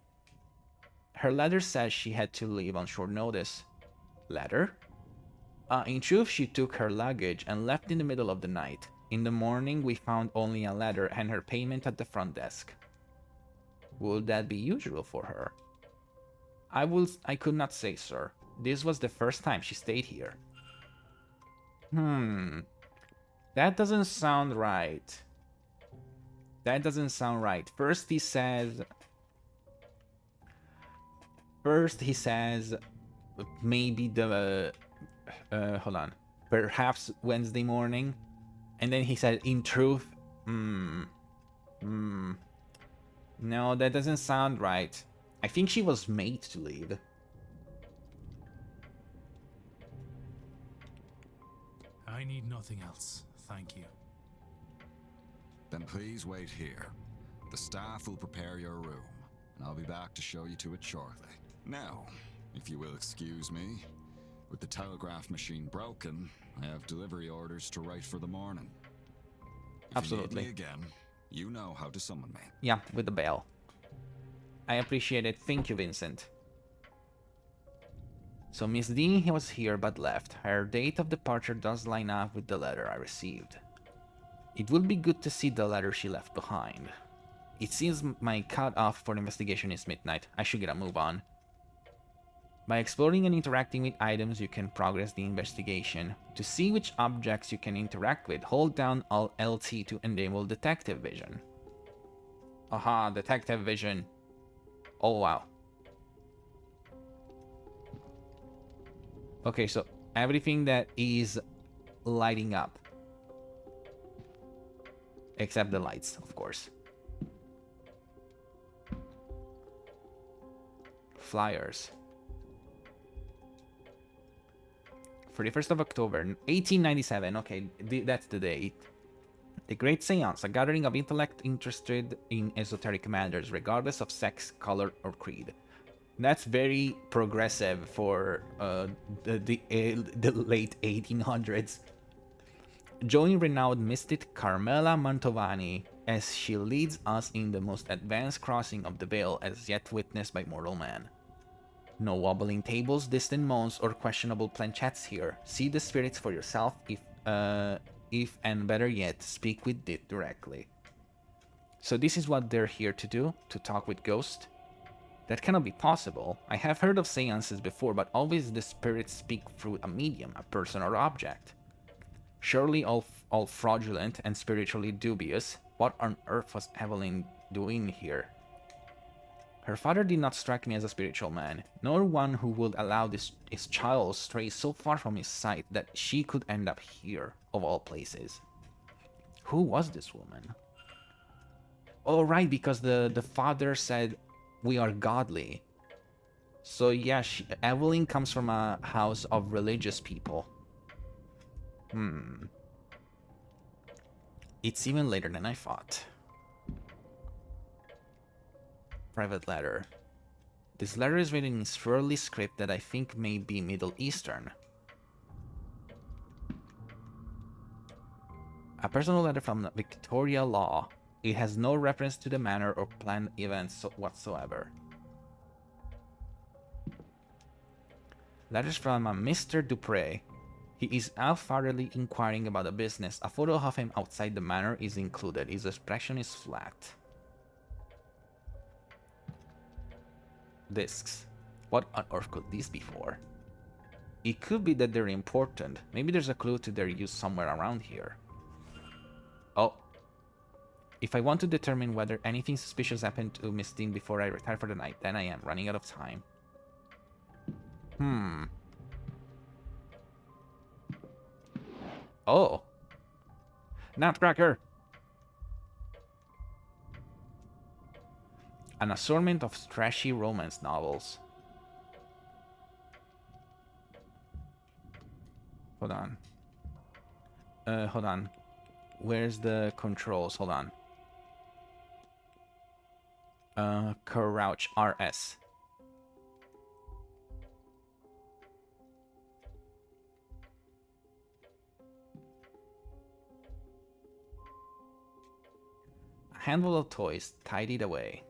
Her letter says she had to leave on short notice. Letter? In truth, she took her luggage and left in the middle of the night. In the morning, we found only a letter and her payment at the front desk. Would that be usual for her? I could not say, sir. This was the first time she stayed here. That doesn't sound right. That doesn't sound right. First he says maybe the hold on, perhaps Wednesday morning, and then he said in truth. No, that doesn't sound right. I think she was made to leave. I need nothing else, thank you. Then please wait here. The staff will prepare your room, and I'll be back to show you to it shortly. Now, if you will excuse me, with the telegraph machine broken, I have delivery orders to write for the morning. If Absolutely. you need me again, you know how to summon me. Yeah, with the bell. I appreciate it. Thank you, Vincent. So Miss Dean was here but left. Her date of departure does line up with the letter I received. It would be good to see the letter she left behind. It seems my cut-off for the investigation is midnight. I should get a move on. By exploring and interacting with items, you can progress the investigation. To see which objects you can interact with, hold down Alt LT to enable detective vision. Aha, detective vision. Oh wow. Okay, so everything that is lighting up. Except the lights, of course. Flyers. 31st of October, 1897. Okay, that's the date. The Great Séance, a gathering of intellect interested in esoteric matters, regardless of sex, color, or creed. That's very progressive for the late 1800s. Join renowned mystic Carmela Mantovani as she leads us in the most advanced crossing of the veil as yet witnessed by mortal man. No wobbling tables, distant moans, or questionable planchettes here. See the spirits for yourself if and better yet, speak with it directly. So this is what they're here to do, to talk with ghosts? That cannot be possible. I have heard of seances before, but always the spirits speak through a medium, a person or object. Surely all fraudulent and spiritually dubious. What on earth was Evelyn doing here? Her father did not strike me as a spiritual man, nor one who would allow his child stray so far from his sight that she could end up here, of all places. Who was this woman? Oh, right, because the father said, we are godly. So yeah, Evelyn comes from a house of religious people. It's even later than I thought. Private letter. This letter is written in swirly script that I think may be Middle Eastern. A personal letter from Victoria Law. It has no reference to the manor or planned events whatsoever. Letters from a Mr. Dupre. He is half-heartedly inquiring about a business. A photo of him outside the manor is included. His expression is flat. Discs. What on earth could these be for? It could be that they're important. Maybe there's a clue to their use somewhere around here. Oh. If I want to determine whether anything suspicious happened to Miss Dean before I retire for the night, then I am running out of time. Oh. Nutcracker! An assortment of trashy romance novels. Hold on. Hold on. Where's the controls? Hold on. Crouch RS. A handful of toys tidied away.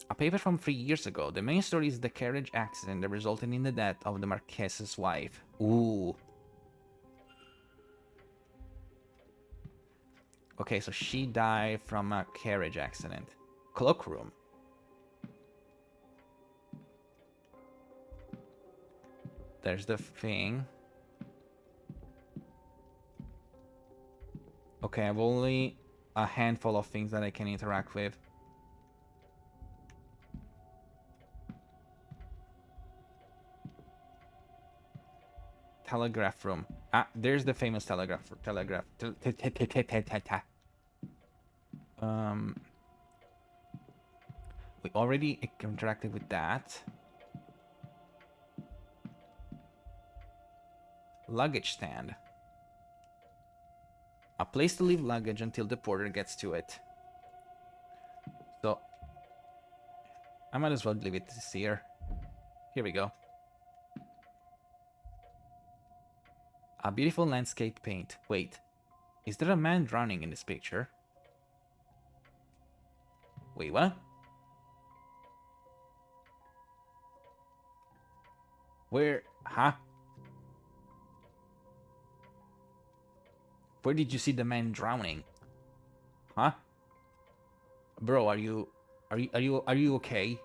A paper from 3 years ago. The main story is the carriage accident that resulted in the death of the Marques's wife. Ooh. Okay, so she died from a carriage accident. Cloakroom. There's the thing. Okay, I have only a handful of things that I can interact with. Telegraph room. Ah, there's the famous telegraph. We already interacted with that. Luggage stand. A place to leave luggage until the porter gets to it. So, I might as well leave it here. Here we go. A beautiful landscape paint. Wait, is there a man drowning in this picture? Wait, what? Where? Huh? Where did you see the man drowning? Huh? Bro, are you okay?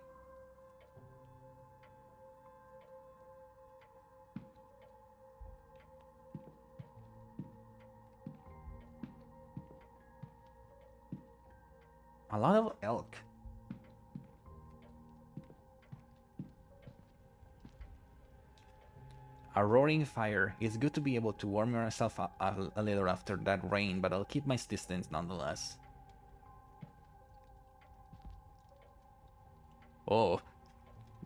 A lot of elk. A roaring fire. It's good to be able to warm yourself up a little after that rain, but I'll keep my distance nonetheless. Oh,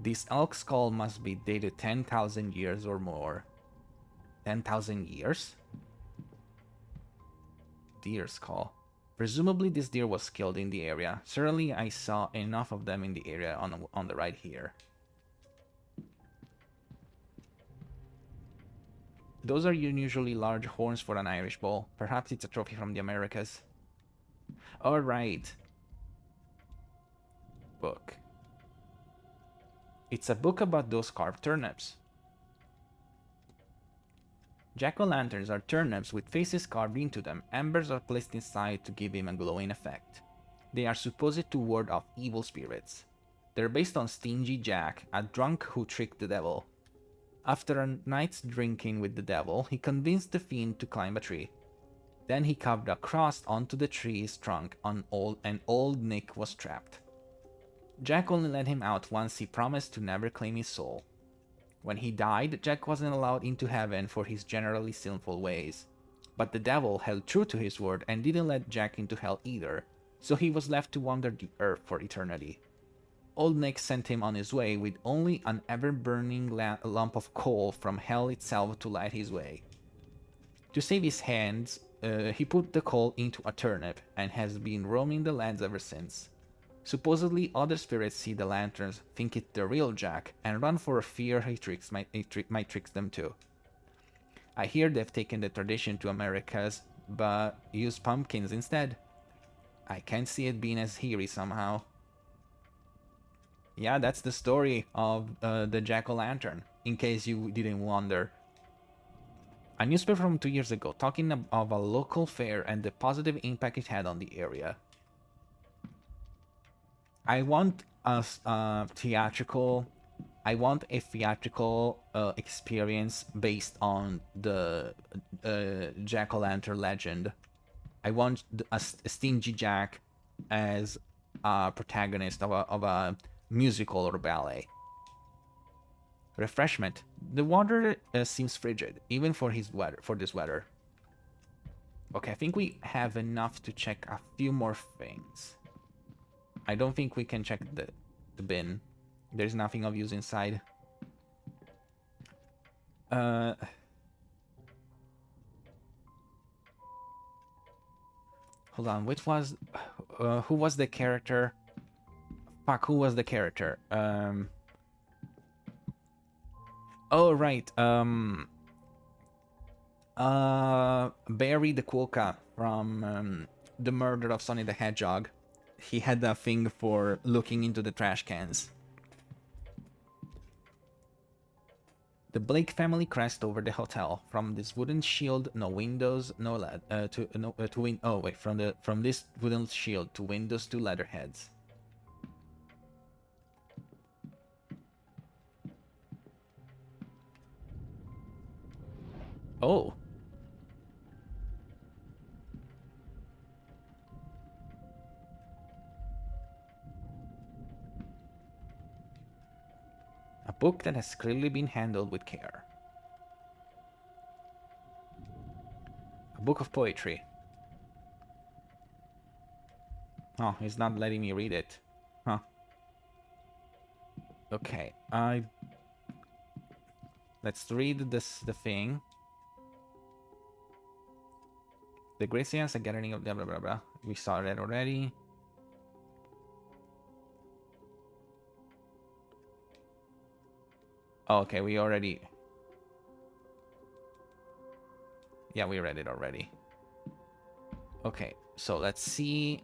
this elk skull must be dated 10,000 years or more. 10,000 years? Deer skull. Presumably this deer was killed in the area. Certainly I saw enough of them in the area on the right here. Those are unusually large horns for an Irish bull. Perhaps it's a trophy from the Americas. Alright. Book. It's a book about those carved turnips. Jack-o'-lanterns are turnips with faces carved into them. Embers are placed inside to give him a glowing effect. They are supposed to ward off evil spirits. They're based on Stingy Jack, a drunk who tricked the devil. After a night's drinking with the devil, he convinced the fiend to climb a tree. Then he carved a cross onto the tree's trunk and old Nick was trapped. Jack only let him out once he promised to never claim his soul. When he died, Jack wasn't allowed into heaven for his generally sinful ways. But the devil held true to his word and didn't let Jack into hell either, so he was left to wander the earth for eternity. Old Nick sent him on his way with only an ever-burning lump of coal from hell itself to light his way. To save his hands, he put the coal into a turnip and has been roaming the lands ever since. Supposedly, other spirits see the lanterns, think it's the real Jack, and run for fear he might trick them too. I hear they've taken the tradition to Americas, but use pumpkins instead. I can't see it being as eerie somehow. Yeah, that's the story of the jack-o'-lantern, in case you didn't wonder. A newspaper from 2 years ago talking of a local fair and the positive impact it had on the area. I want a theatrical experience based on the jack-o'-lantern legend. I want a Stingy Jack as a protagonist of a musical or ballet. Refreshment. The water seems frigid, even for this weather. Okay, I think we have enough to check a few more things. I don't think we can check the bin. There's nothing of use inside. Hold on, which was... who was the character? Fuck, who was the character? Oh, right. Barry the Quokka from The Murder of Sonny the Hedgehog. he had a thing for looking into the trash cans. The Blake family crest over the hotel. From this wooden shield, no windows, no from this wooden shield to windows to leatherheads. Oh. A book that has clearly been handled with care. A book of poetry. Oh, he's not letting me read it. Huh. Okay, let's read the thing. The Great Séance, a gathering of blah blah blah blah. We saw that already. Oh, okay, we already... Yeah, we read it already. Okay, so let's see.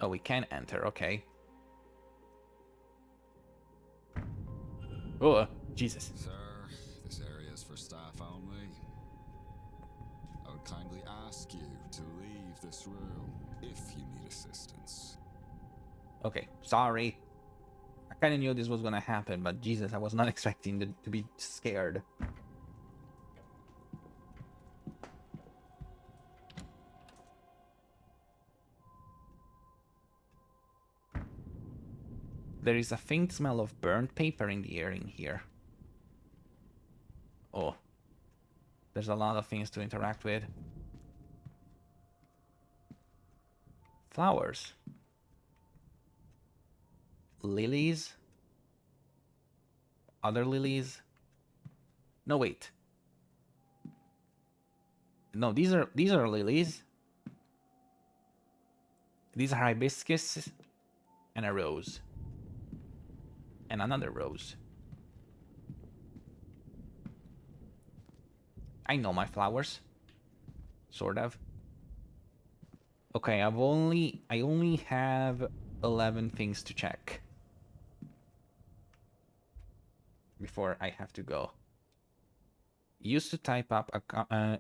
Oh, we can enter, okay. Oh, Jesus. Sir, this area is for staff only. I would kindly ask you to leave this room if you need assistance. Okay, sorry. I kind of knew this was gonna happen, but Jesus, I was not expecting to be scared. There is a faint smell of burnt paper in the air in here. Oh. There's a lot of things to interact with. Flowers. Lilies. Other lilies. No, wait. No, these are lilies. These are hibiscus and a rose. And another rose. I know my flowers. Sort of. Okay, I only have 11 things to check before I have to go. Used to type up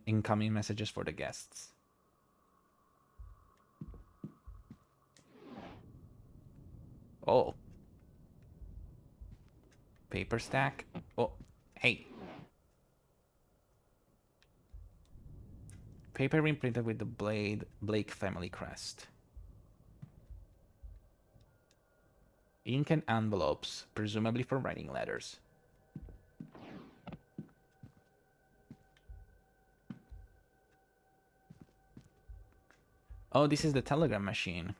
incoming messages for the guests. Oh. Paper stack. Oh, hey. Paper imprinted with the Blake family crest. Ink and envelopes, presumably for writing letters. Oh, this is the telegram machine.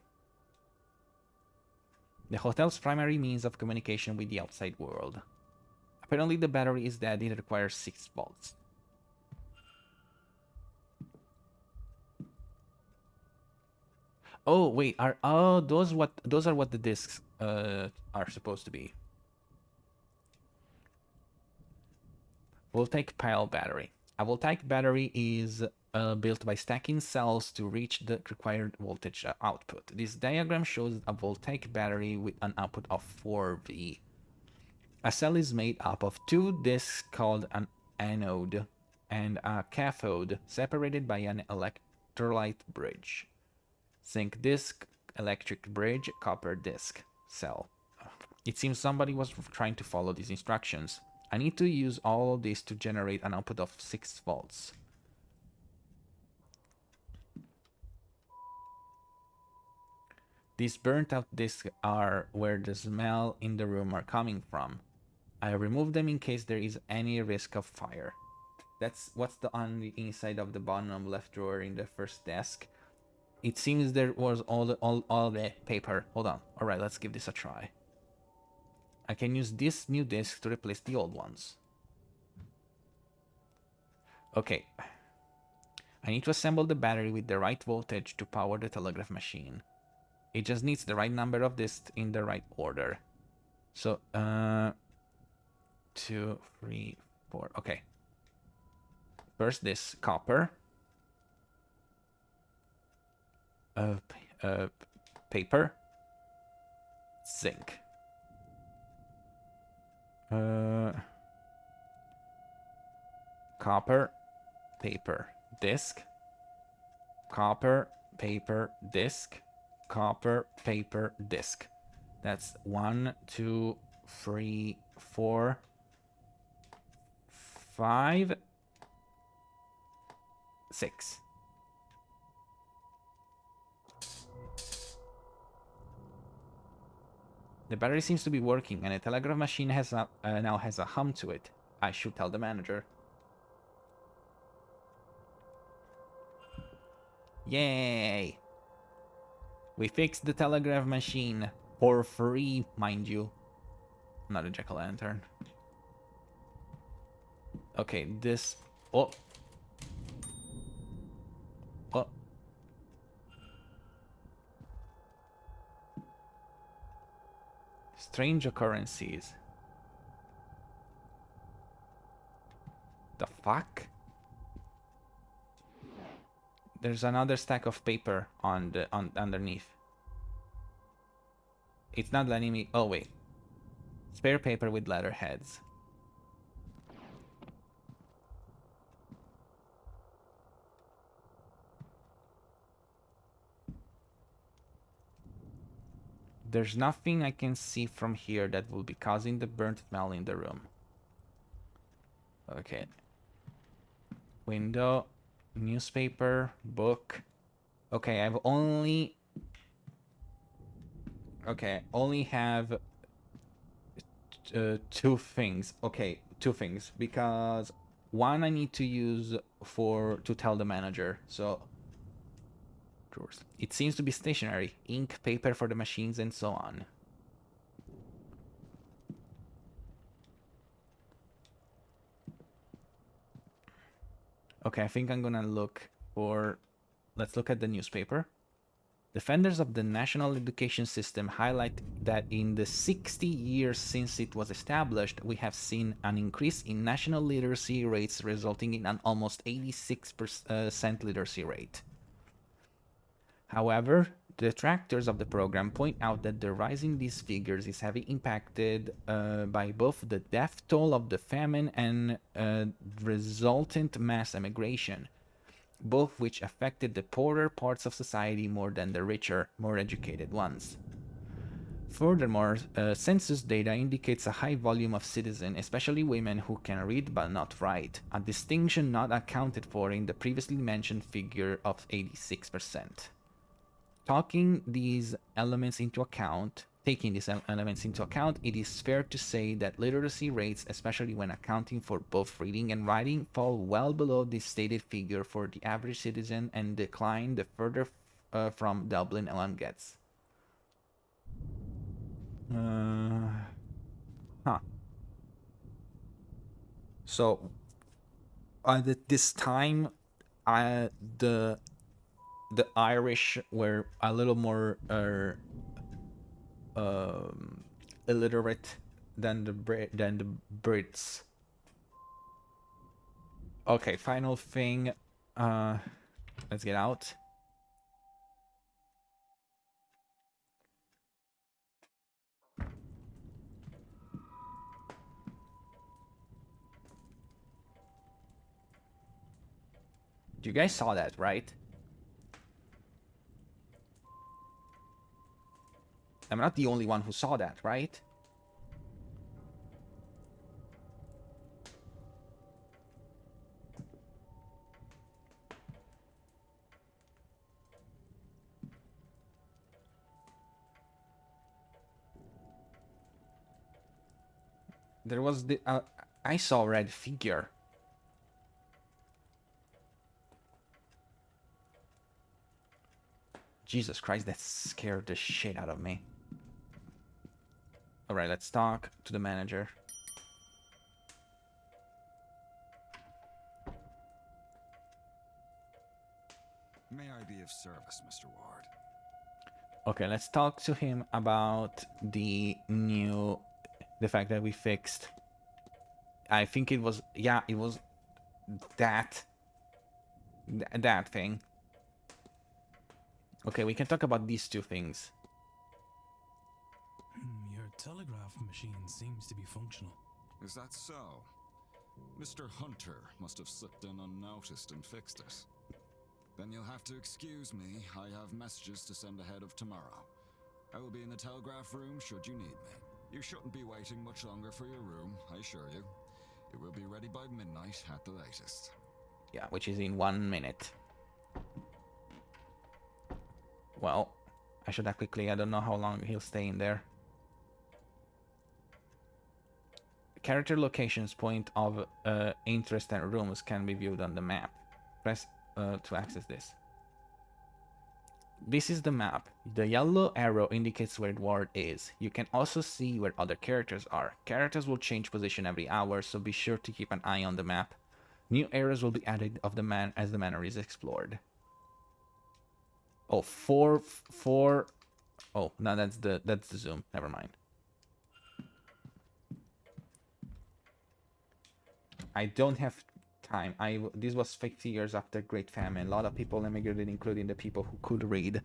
The hotel's primary means of communication with the outside world. Apparently the battery is dead. It requires 6 volts. Oh wait, those are what the discs are supposed to be. Voltaic pile battery. A voltaic battery is built by stacking cells to reach the required voltage output. This diagram shows a voltaic battery with an output of 4V. A cell is made up of 2 discs called an anode and a cathode, separated by an electrolyte bridge. Zinc disc, electric bridge, copper disc, cell. It seems somebody was trying to follow these instructions. I need to use all of this to generate an output of 6 volts. These burnt out discs are where the smell in the room are coming from. I remove them in case there is any risk of fire. That's what's on the inside of the bottom left drawer in the first desk. It seems there was all the paper. Hold on. All right, let's give this a try. I can use this new disc to replace the old ones. Okay. I need to assemble the battery with the right voltage to power the telegraph machine. It just needs the right number of discs in the right order. So, 2, 3, 4. Okay. First this copper. Paper. Zinc. Copper. Paper. Disc. Copper. Paper. Disc. Copper. Paper. Disc. That's 1, 2, 3, 4, 5, 6. The battery seems to be working, and the telegraph machine has now has a hum to it. I should tell the manager. Yay! We fixed the telegraph machine for free, mind you. Not a jack-o'-lantern. Okay, this... Oh! Oh! Strange occurrences. The fuck? There's another stack of paper on the underneath. It's not letting me... Oh, wait. Spare paper with letterheads. There's nothing I can see from here that will be causing the burnt smell in the room. Okay. Window, newspaper, book. Okay, I've only... Okay, only have two things. Okay, two things. Because one I need to use to tell the manager. So... Drawers. It seems to be stationary. Ink, paper for the machines, and so on. Okay, I think I'm gonna look for... Let's look at the newspaper. Defenders of the national education system highlight that in the 60 years since it was established, we have seen an increase in national literacy rates, resulting in an almost 86% literacy rate. However, detractors of the program point out that the rise in these figures is heavily impacted by both the death toll of the famine and resultant mass emigration, both which affected the poorer parts of society more than the richer, more educated ones. Furthermore, census data indicates a high volume of citizens, especially women who can read but not write, a distinction not accounted for in the previously mentioned figure of 86%. Taking these elements into account, it is fair to say that literacy rates, especially when accounting for both reading and writing, fall well below the stated figure for the average citizen and decline the further from Dublin one gets. So, at this time, the Irish were a little more illiterate than the Brits. Okay, final thing. Let's get out. You guys saw that, right? I'm not the only one who saw that, right? There was the... I saw a red figure. Jesus Christ, that scared the shit out of me. Alright, let's talk to the manager. May I be of service, Mr. Ward? Okay, let's talk to him about the fact that we fixed. I think it was, yeah, it was that thing. Okay, we can talk about these two things. Your telegraph machine seems to be functional. Is that so? Mr. Hunter must have slipped in unnoticed and fixed it. Then you'll have to excuse me. I have messages to send ahead of tomorrow. I will be in the telegraph room should you need me. You shouldn't be waiting much longer for your room, I assure you. It will be ready by midnight at the latest. Yeah, which is in 1 minute. Well, I should act quickly. I don't know how long he'll stay in there. Character locations, point of interest and rooms can be viewed on the map. Press to access this. This is the map. The yellow arrow indicates where the ward is. You can also see where other characters are. Characters will change position every hour, so be sure to keep an eye on the map. New areas will be added of the man as the manor is explored. Oh, four. Oh, no, that's the zoom. Never mind. I don't have time. This was 50 years after Great Famine. A lot of people immigrated, including the people who could read.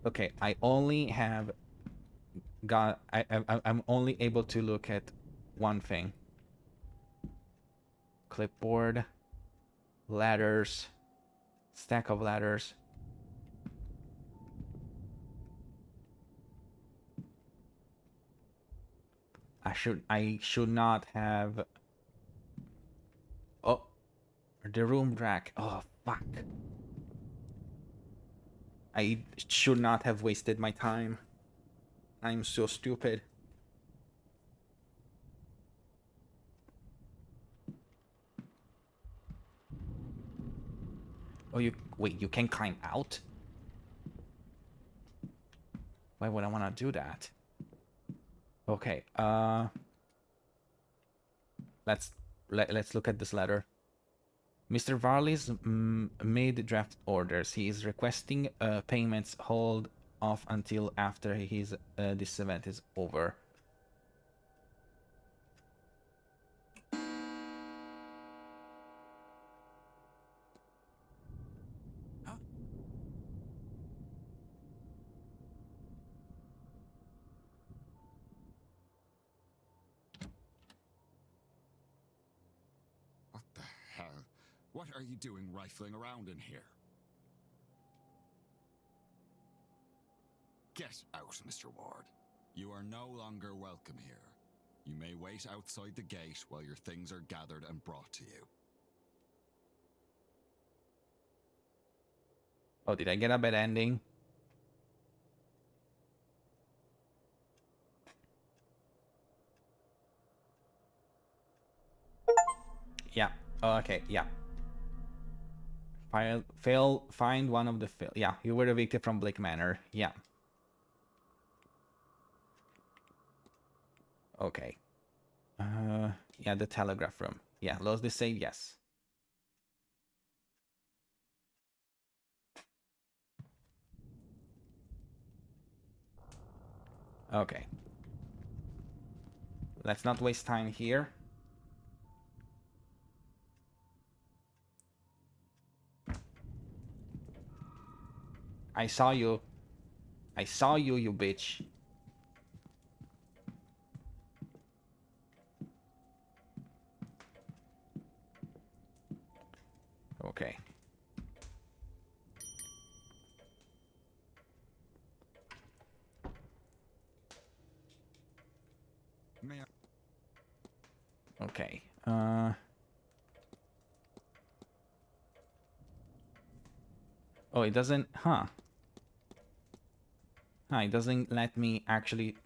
Okay, I only have got. I'm only able to look at one thing. Clipboard, ladders, stack of ladders. I should not have. Oh, the room rack. Oh, fuck. I should not have wasted my time. I'm so stupid. Oh, wait, you can climb out? Why would I want to do that? Okay, let's look at this letter. Mr. Varley's made draft orders. He is requesting payments hold off until after this event is over. What the hell? What are you doing rifling around in here? Get out, Mr. Ward. You are no longer welcome here. You may wait outside the gate while your things are gathered and brought to you. Oh, did I get a bad ending? Yeah. Oh, okay, yeah. Find one of the yeah, you were evicted from Blake Manor. Yeah. Okay. Yeah, the telegraph room. Yeah, lost the save, yes. Okay. Let's not waste time here. I saw you. I saw you, you bitch. Okay. May I? Okay. Oh, it doesn't. Huh. Huh. It doesn't let me actually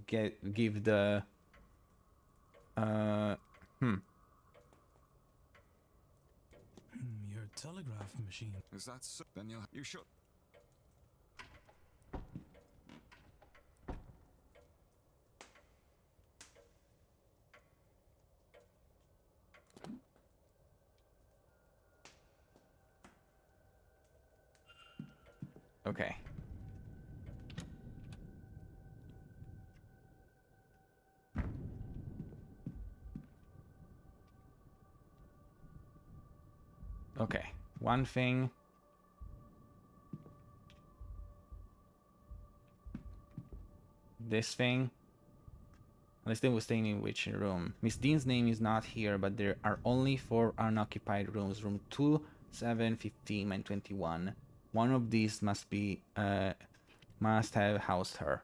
give the. Your telegraph machine. Is that so? Then you should. Okay. Okay. One thing. this thing. Unless they were staying in which room. Miss Dean's name is not here, but there are only 4 unoccupied rooms. Room 2, 7, 15, and 21. One of these must have housed her.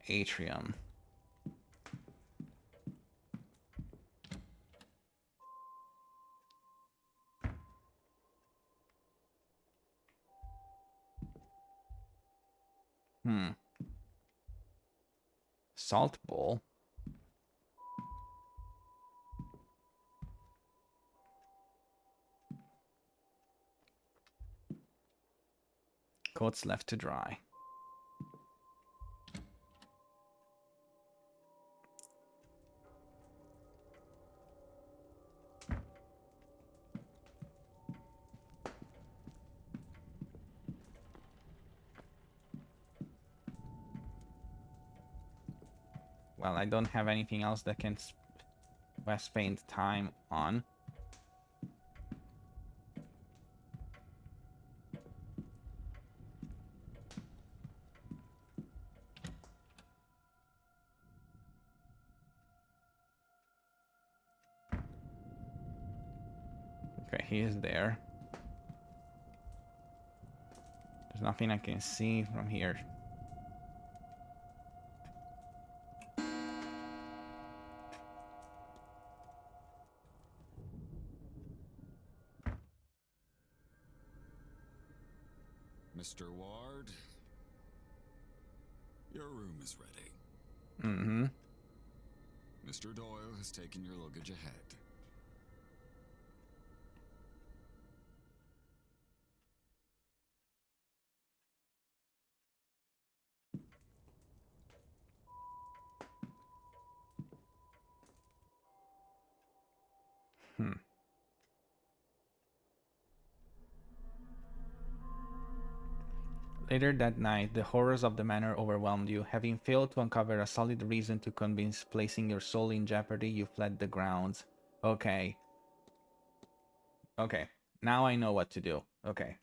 Atrium. Salt bowl. Coats left to dry. Well, I don't have anything else that can spend time on. Okay, he is there. There's nothing I can see from here. Mr. Ward, your room is ready. Mm-hmm. Mr. Doyle has taken your luggage ahead. Later that night, the horrors of the manor overwhelmed you. Having failed to uncover a solid reason to convince placing your soul in jeopardy, you fled the grounds. Okay. Okay. Now I know what to do. Okay.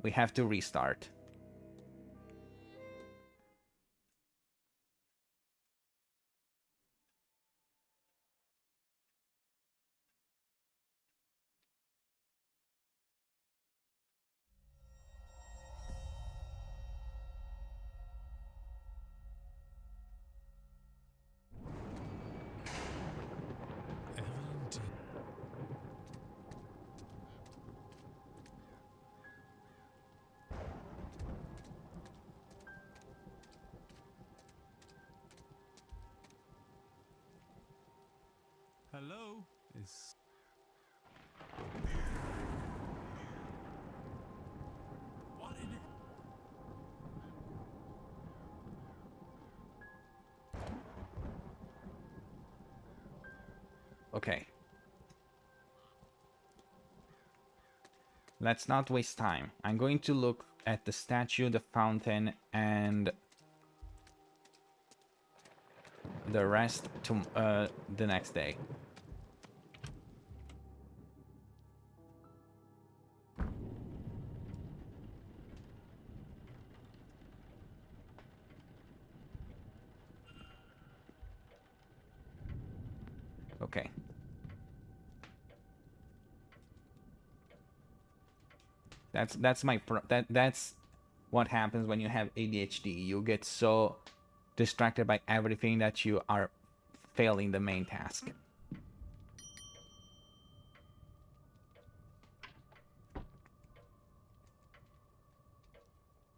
We have to restart. Evelyn Dean. Hello? Is... What in it? Okay. Let's not waste time. I'm going to look at the statue, the fountain, and the rest to the next day. Okay. That's what happens when you have ADHD. You get so distracted by everything that you are failing the main task.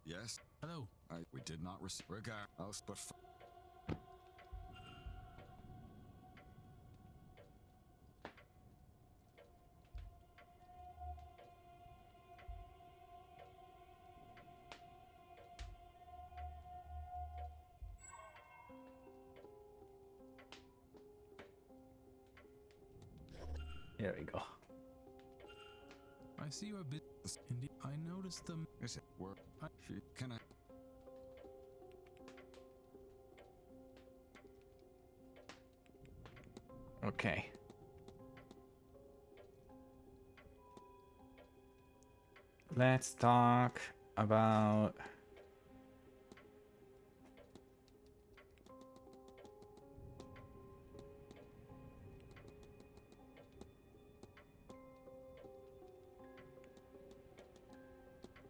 Yes? Hello? We did not receive regard else but Here we go. I see you're a bit... Indeed, I noticed them... Is it work? I... Can I? Okay. Let's talk about...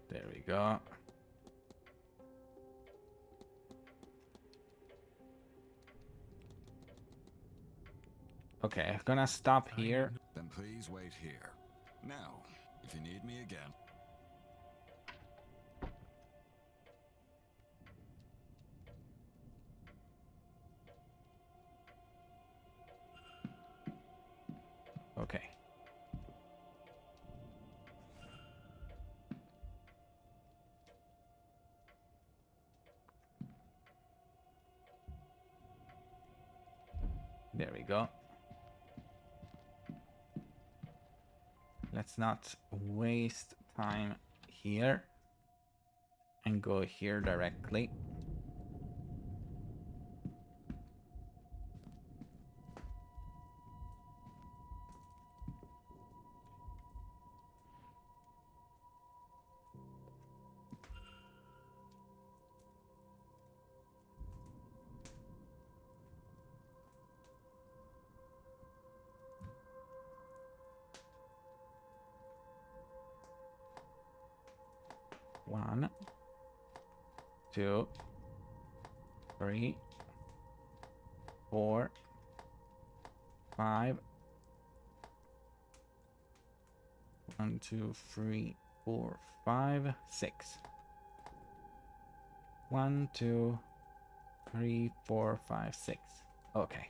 There we go. Okay, I'm gonna stop here. Then please wait here. Now, if you need me again. Okay. There we go. Let's not waste time here and go here directly. One, two, three, 4, 5. 1, 2, 3, 4, 5, 6. 1, 2, 3, 4, 5, 6. Okay.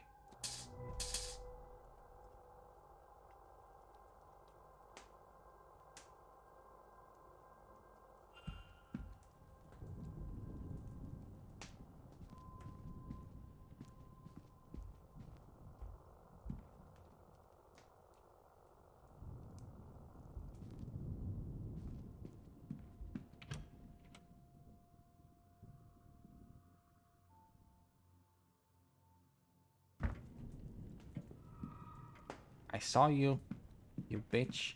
I saw you, you bitch.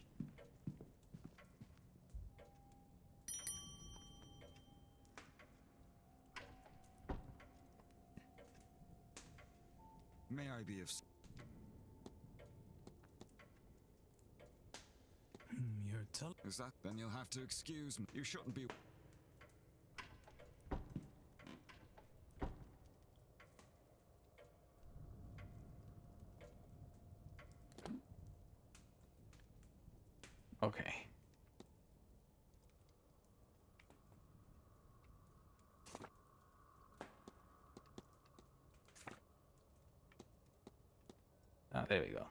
May I be of... You're telling... Is that? Then you'll have to excuse me. You shouldn't be... Okay. Ah, there we go.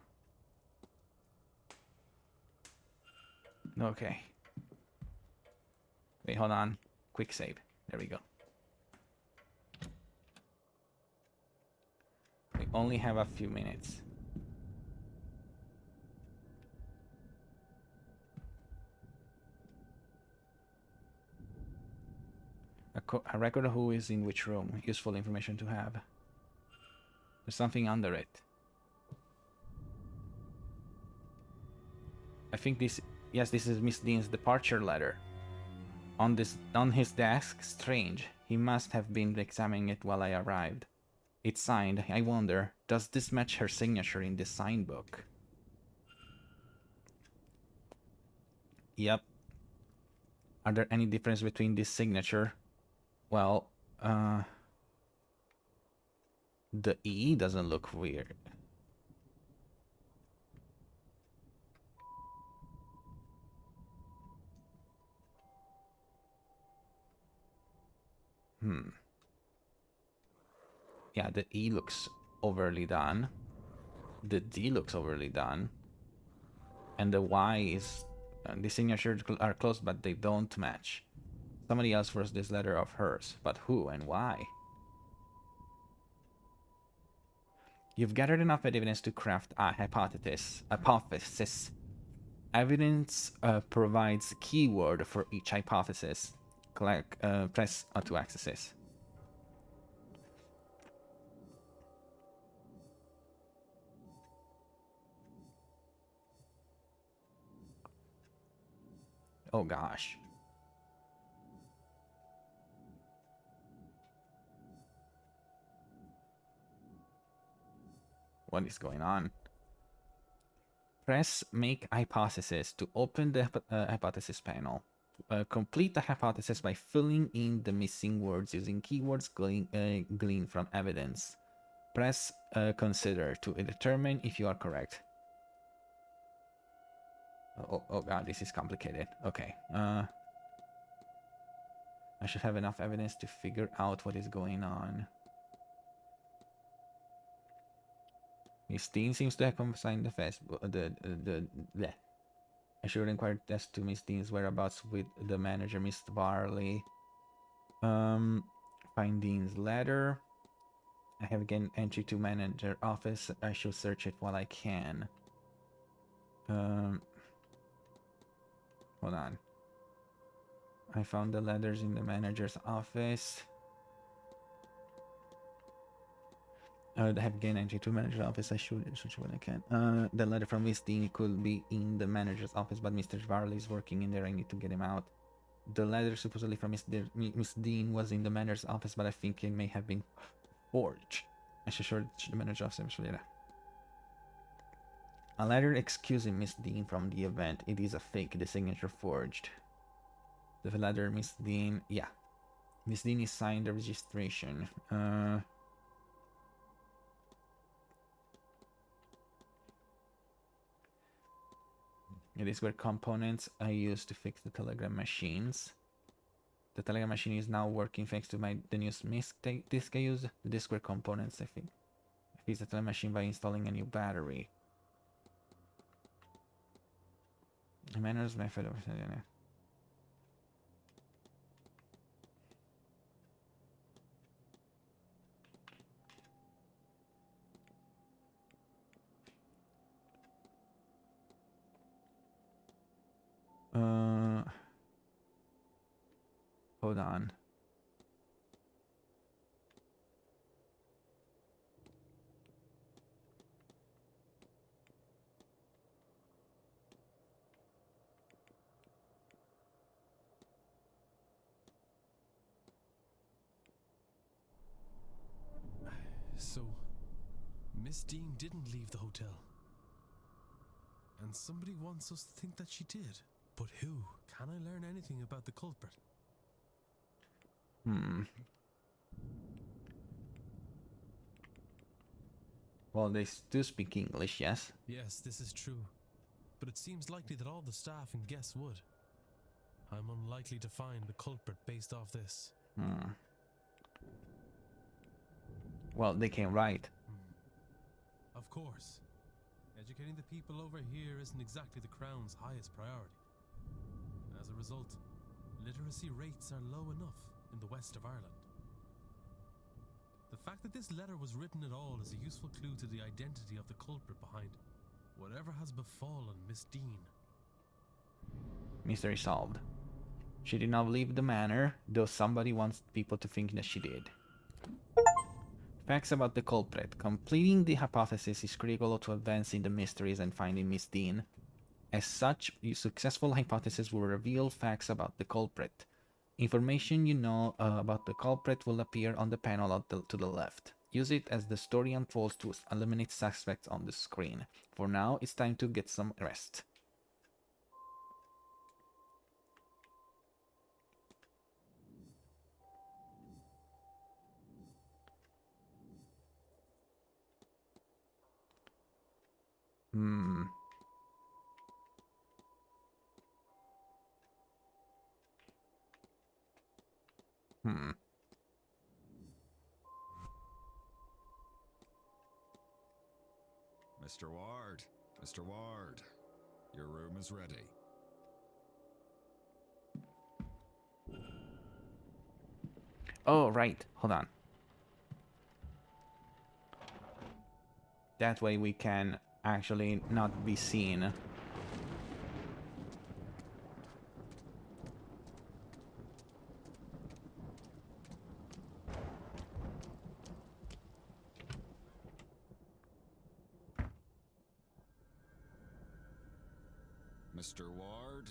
Okay. Wait, hold on. Quick save. There we go. We only have a few minutes. A record of who is in which room. Useful information to have. There's something under it. I think this... Yes, this is Miss Dean's departure letter. On his desk, strange. He must have been examining it while I arrived. It's signed. I wonder, does this match her signature in the sign book? Yep. Are there any difference between this signature? Well, the E doesn't look weird. Yeah, the E looks overly done. The D looks overly done. And the Y is... the signatures are close, but they don't match. Somebody else wrote this letter of hers, but who and why? You've gathered enough evidence to craft a hypothesis. Evidence provides keyword for each hypothesis. Press to access this. Oh gosh. What is going on? Press Make Hypothesis to open the hypothesis panel. Complete the hypothesis by filling in the missing words using keywords gleaned from evidence. Press Consider to determine if you are correct. Oh god, this is complicated. Okay. I should have enough evidence to figure out what is going on. Miss Dean seems to have consigned the Facebook. Bleh. I should inquire as to Miss Dean's whereabouts with the manager, Mr. Barley. Find Dean's letter. I have again entry to manager office. I should search it while I can. Hold on. I found the letters in the manager's office. I have again entry to manager's office. I should search when I can. The letter from Miss Dean could be in the manager's office, but Mr. Varley is working in there. I need to get him out. The letter supposedly from Miss Dean was in the manager's office, but I think it may have been forged. I should search the manager's office later. A letter excusing Miss Dean from the event. It is a fake. The signature forged. The letter, Miss Dean. Yeah, Miss Dean is signed the registration. These were components I used to fix the telegram machines. The telegram machine is now working thanks to the new disk I used. The disk were components I think. I fixed the telegram machine by installing a new battery. Manor's method of hold on. So, Miss Dean didn't leave the hotel. And somebody wants us to think that she did. But who? Can I learn anything about the culprit? Well, they do speak English, yes? Yes, this is true. But it seems likely that all the staff and guests would. I'm unlikely to find the culprit based off this. Well, they can write. Of course. Educating the people over here isn't exactly the Crown's highest priority. As a result, literacy rates are low enough in the west of Ireland. The fact that this letter was written at all is a useful clue to the identity of the culprit behind whatever has befallen Miss Dean. Mystery solved. She did not leave the manor, though somebody wants people to think that she did. Facts about the culprit. Completing the hypothesis is critical to advancing the mysteries and finding Miss Dean. As such, a successful hypothesis will reveal facts about the culprit. Information you know about the culprit will appear on the panel to the left. Use it as the story unfolds to eliminate suspects on the screen. For now, it's time to get some rest. Mr. Ward, Mr. Ward, your room is ready. Oh, right. Hold on. That way we can actually not be seen. Mr. Ward,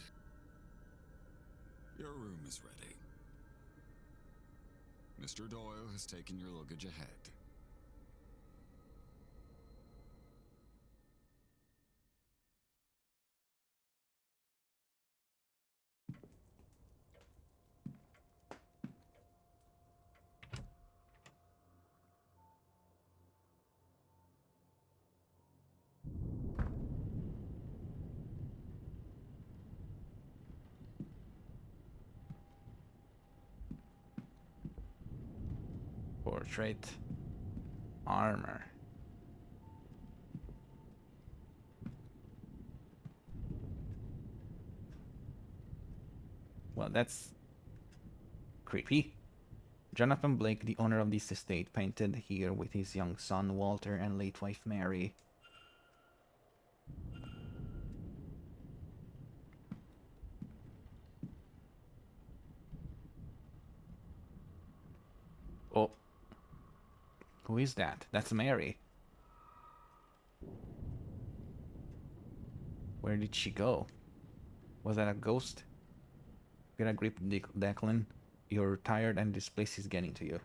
Your room is ready. Mr. Doyle has taken your luggage ahead. Portrait. Armor. Well, that's creepy. Jonathan Blake, the owner of this estate, painted here with his young son Walter and late wife Mary. Oh. Who is that? That's Mary. Where did she go? Was that a ghost? Get a grip, Declan. You're tired and this place is getting to you.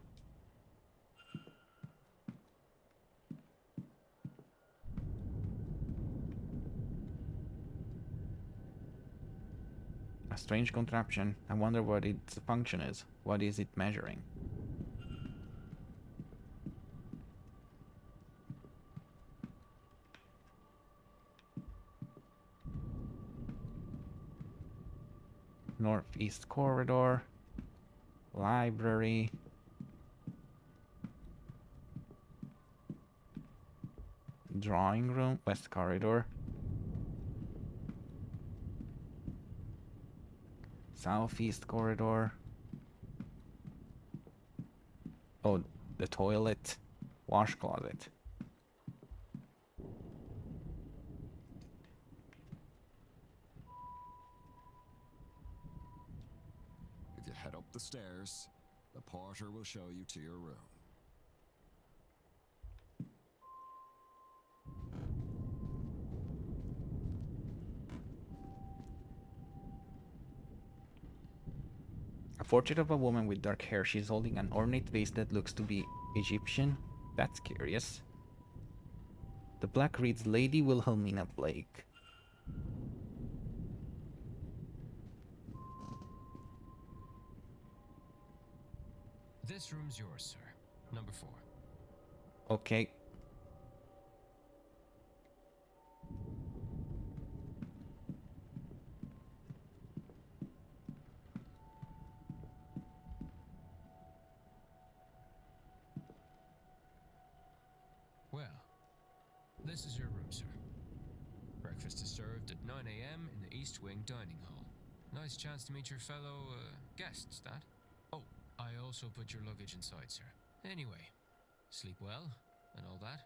A strange contraption. I wonder what its function is. What is it measuring? Northeast corridor. Library. Drawing room. West corridor. Southeast corridor. Oh, the toilet. Wash closet. If you head up the stairs, the porter will show you to your room. A portrait of a woman with dark hair. She's holding an ornate vase that looks to be Egyptian. That's curious. The plaque reads Lady Wilhelmina Blake. This room's yours, sir. Number 4. Okay. Well, this is your room, sir. Breakfast is served at 9 a.m. in the East Wing dining hall. Nice chance to meet your fellow guests, that. Oh, I also put your luggage inside, sir. Anyway, sleep well and all that.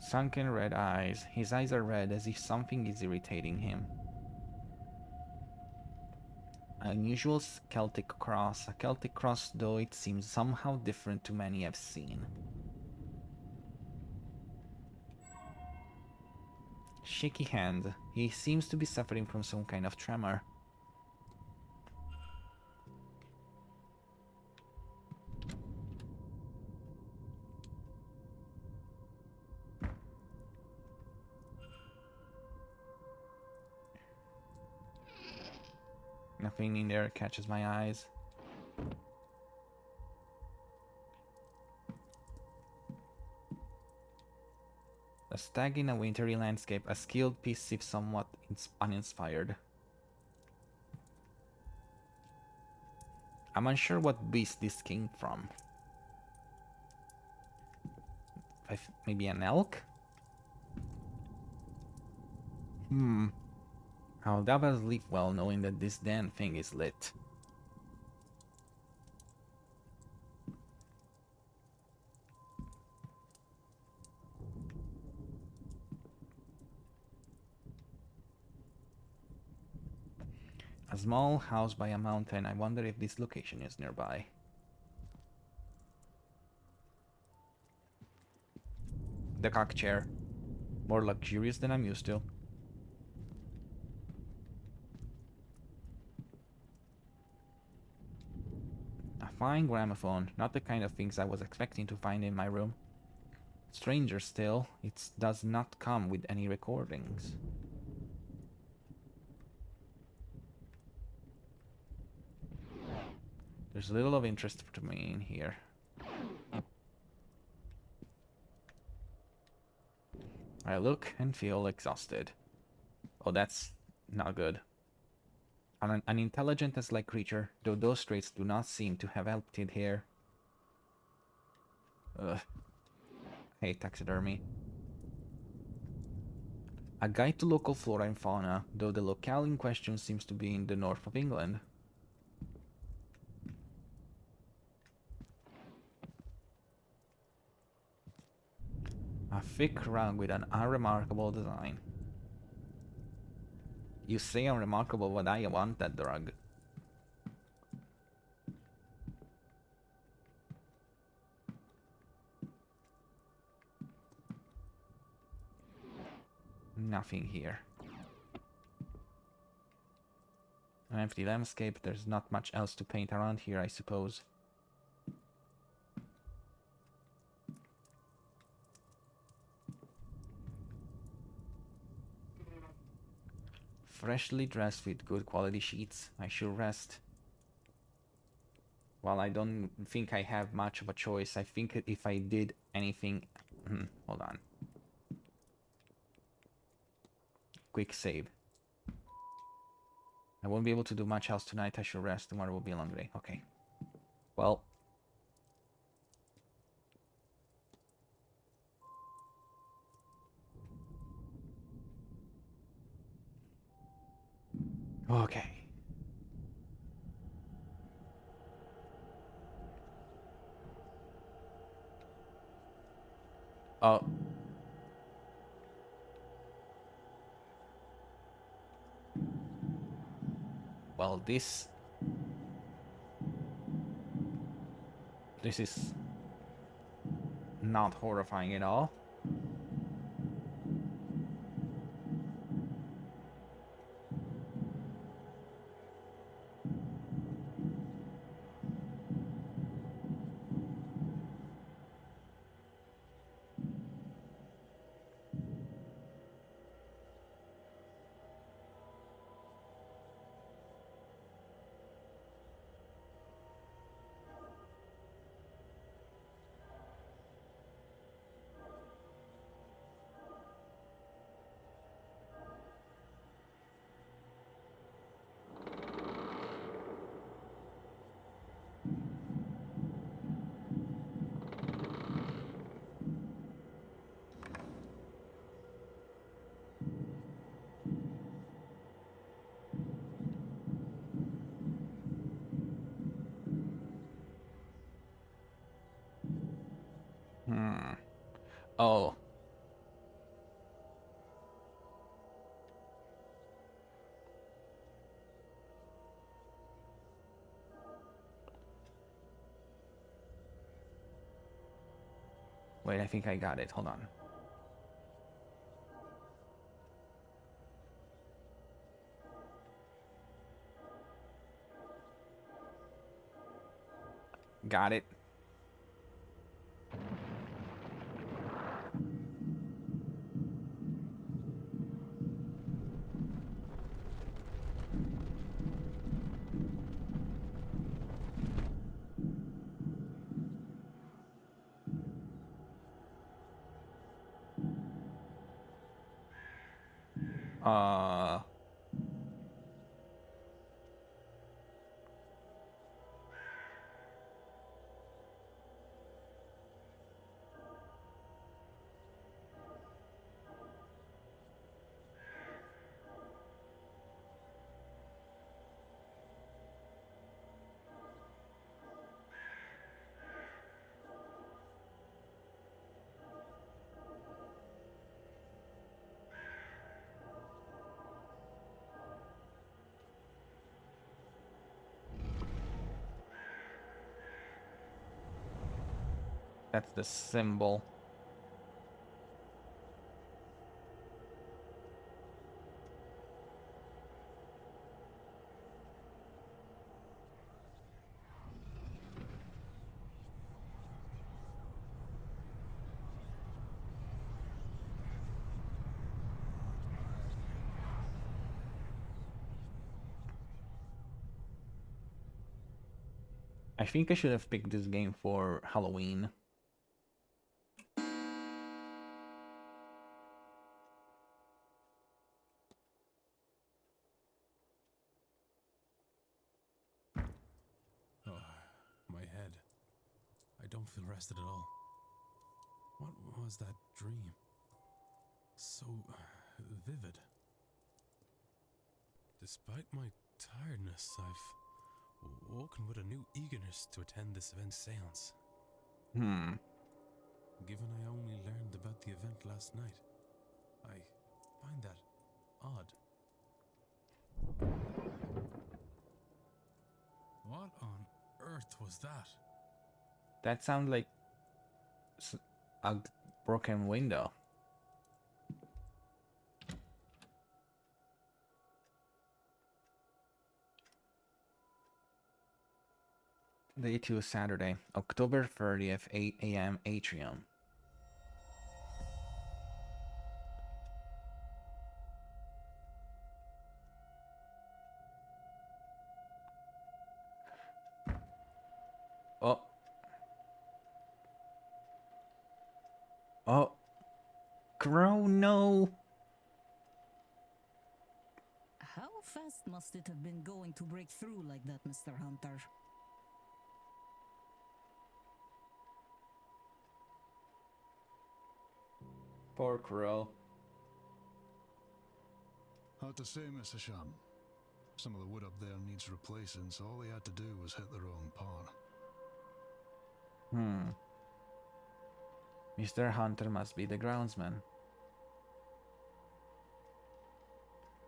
Sunken red eyes. His eyes are red as if something is irritating him. Unusual Celtic cross. A Celtic cross, though it seems somehow different to many I've seen. Shaky hand. He seems to be suffering from some kind of tremor. Nothing in there catches my eyes. A stag in a wintry landscape, a skilled piece if somewhat uninspired. I'm unsure what beast this came from. Maybe an elk? I'll double sleep well knowing that this damn thing is lit. A small house by a mountain. I wonder if this location is nearby. The cock chair. More luxurious than I'm used to. A fine gramophone, not the kind of things I was expecting to find in my room. Stranger still, it does not come with any recordings. There's little of interest to me in here. I look and feel exhausted. Oh, that's not good. An intelligent and slight creature, though those traits do not seem to have helped it here. Ugh. I hate taxidermy. A guide to local flora and fauna, though the locale in question seems to be in the north of England. A thick rug with an unremarkable design. You say unremarkable, but I want that rug. Nothing here. An empty landscape, there's not much else to paint around here, I suppose. Freshly dressed with good quality sheets, I should rest. Well, I don't think I have much of a choice. I think if I did anything... hold on. Quick save. I won't be able to do much else tonight. I should rest. Tomorrow will be a long day. Okay. Well. Okay. Oh. Well, this is not horrifying at all. Oh. Wait, I think I got it. Hold on. Got it. Uh... That's the symbol. I think I should have picked this game for Halloween. Oh, my head. I don't feel rested at all. What was that dream? So vivid. Despite my tiredness, I've woken with a new eagerness to attend this event Séance. Given I only learned about the event last night, I find that odd. What on earth was that? That sounds like a broken window. Day 2, Saturday, October 30th, 8 a.m. Atrium. Oh. Oh. Crow, no! How fast must it have been going to break through like that, Mr. Hunter? Poor Crow. Hard to say, Mr. Sham. Some of the wood up there needs replacing, so all they had to do was hit the wrong part. Mr. Hunter must be the groundsman.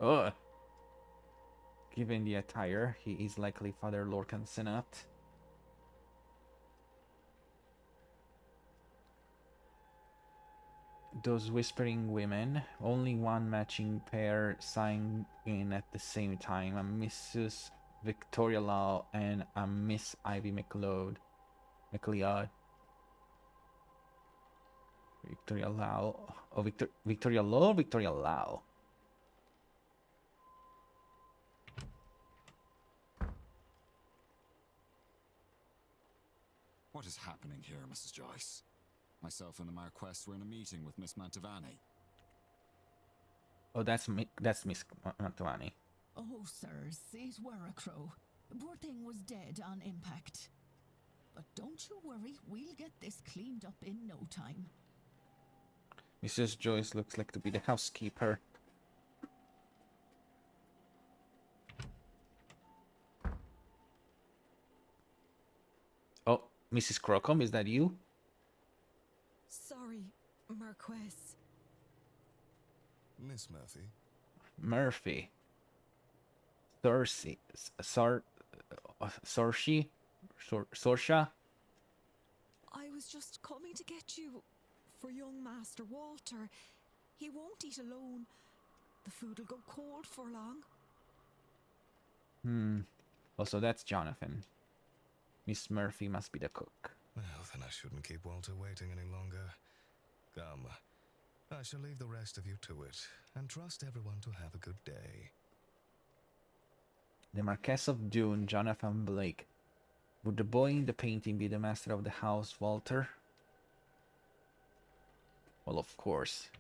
Oh! Given the attire, he is likely Father Lorcan Sinnott. Those whispering women, only one matching pair signed in at the same time, a Mrs. Victoria Law and a Miss Ivy McLeod. Victoria Lau. Oh, Victoria Law, Victoria Lau. What is happening here, Mrs. Joyce? Myself and the Marquess were in a meeting with Miss Mantovani. Oh, that's Miss Mantovani. Oh, sirs, it were a crow. Poor thing was dead on impact. But don't you worry, we'll get this cleaned up in no time. Mrs. Joyce looks like to be the housekeeper. Oh, Mrs. Crocombe, is that you? Sorry, Marquess. Miss Murphy. Murphy. Sorsha? I was just coming to get you for young Master Walter. He won't eat alone. The food'll go cold for long. Also, that's Jonathan. Miss Murphy must be the cook. Well, then I shouldn't keep Walter waiting any longer. Come, I shall leave the rest of you to it, and trust everyone to have a good day. The Marquess of Doon, Jonathan Blake. Would the boy in the painting be the master of the house, Walter? Well, of course.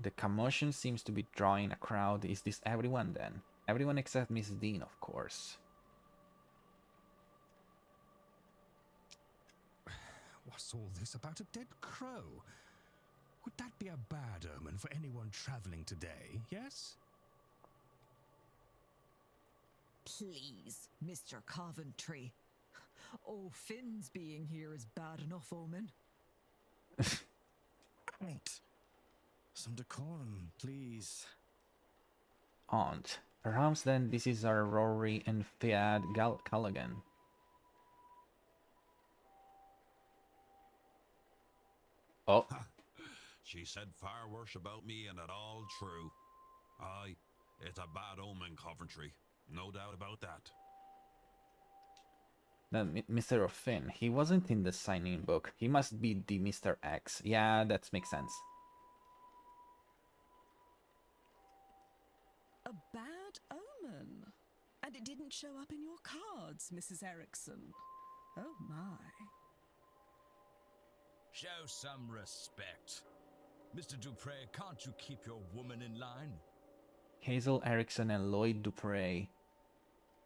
The commotion seems to be drawing a crowd. Is this everyone then? Everyone except Miss Dean, of course. What's all this about a dead crow? Would that be a bad omen for anyone traveling today, yes? Please, Mr. Coventry. Oh, Finn's being here is bad enough omen. Aunt, some decorum, please. Aunt. Perhaps then this is our Rory and Fiad Callaghan. Oh. She said far worse about me, and it all true. Aye, it's a bad omen, Coventry. No doubt about that. No, Mr. O'Finn, he wasn't in the sign-in book. He must be the Mr. X. Yeah, that makes sense. A bad omen? it didn't show up in your cards, Mrs. Erickson. Oh my. Show some respect. Mr. Dupre, can't you keep your woman in line? Hazel Erickson and Lloyd Dupre.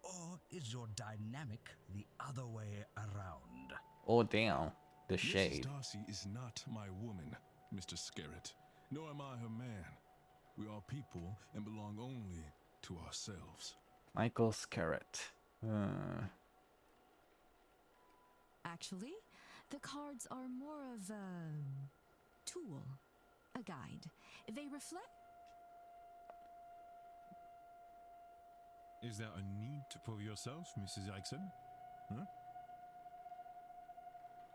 Or is your dynamic the other way around? Oh, damn. The shade. Mrs. Darcy is not my woman, Mr. Scarrett, nor am I her man. We are people and belong only to ourselves. Michael Scarrett. Actually, the cards are more of a tool, a guide. They reflect. Is there a need to prove yourself, Mrs. Erickson? Huh?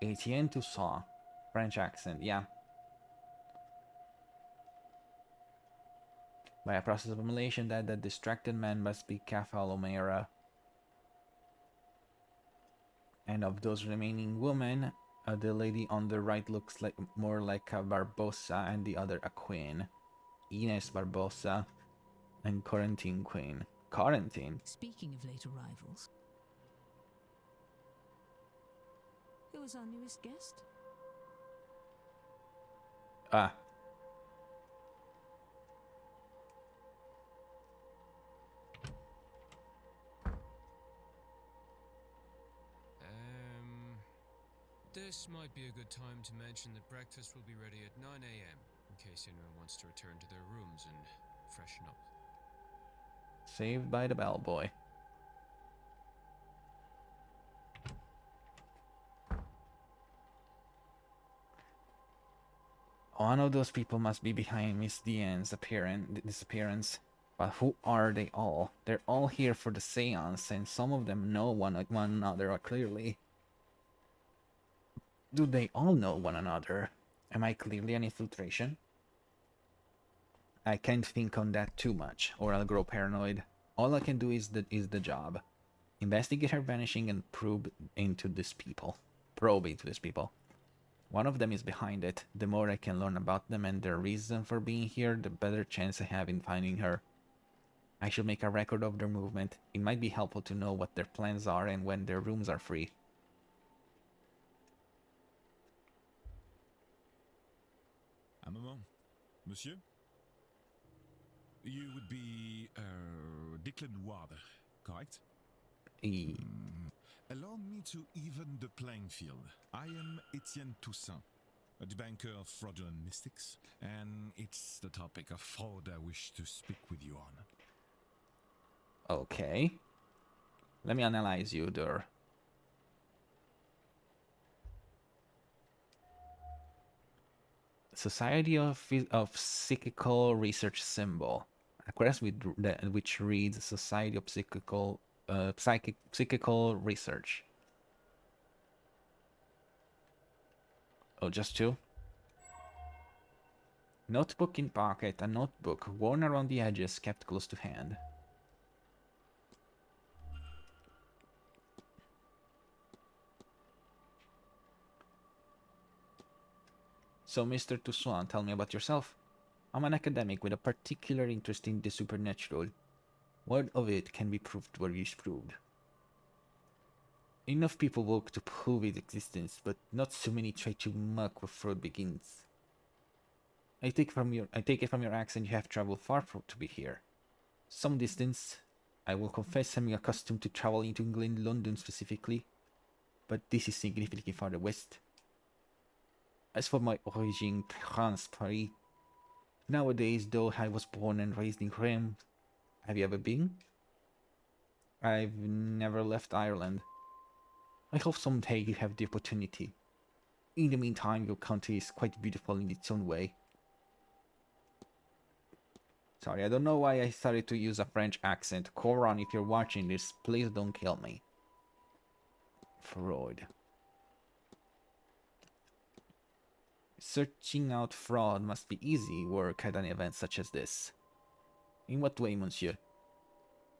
Etienne Toussaint. French accent, yeah. By a process of elimination that the distracted man must be Cathal O'Meara. And of those remaining women, the lady on the right looks like more like a Barbossa and the other a queen. Ines Barbossa and Quarantine Queen. Quarantine? Speaking of late arrivals, who was our newest guest? Ah. This might be a good time to mention that breakfast will be ready at 9 a.m. in case anyone wants to return to their rooms and freshen up. Saved by the bellboy. One of those people must be behind Miss Diane's disappearance. But who are they all? They're all here for the seance, and some of them know one another clearly. Do they all know one another? Am I clearly an infiltration? I can't think on that too much, or I'll grow paranoid. All I can do is the job. Investigate her vanishing and probe into these people. One of them is behind it. The more I can learn about them and their reason for being here, the better chance I have in finding her. I should make a record of their movement. It might be helpful to know what their plans are and when their rooms are free. Un moment. Monsieur? You would be, Declan Ward, correct? Allow me to even the playing field. I am Etienne Toussaint, a debunker of fraudulent mystics, and it's the topic of fraud I wish to speak with you on. Okay. Let me analyze you, Dur. Society of Psychical Research Symbol. A crest which reads Society of Psychical Research. Oh, just two? Notebook in pocket, a notebook worn around the edges, kept close to hand. So, Mr. Toussaint, tell me about yourself. I'm an academic with a particular interest in the supernatural. What of it can be proved where is proved? Enough people work to prove its existence, but not so many try to muck where fraud begins. I take it from your accent you have traveled far to be here. Some distance. I will confess I'm accustomed to traveling to England, London specifically, but this is significantly farther west. As for my origin, France, Paris. Nowadays, though I was born and raised in Reims, have you ever been? I've never left Ireland. I hope someday you have the opportunity. In the meantime, your country is quite beautiful in its own way. Sorry, I don't know why I started to use a French accent. Coron, if you're watching this, please don't kill me. Fraud. Searching out fraud must be easy work at an event such as this. In what way, monsieur?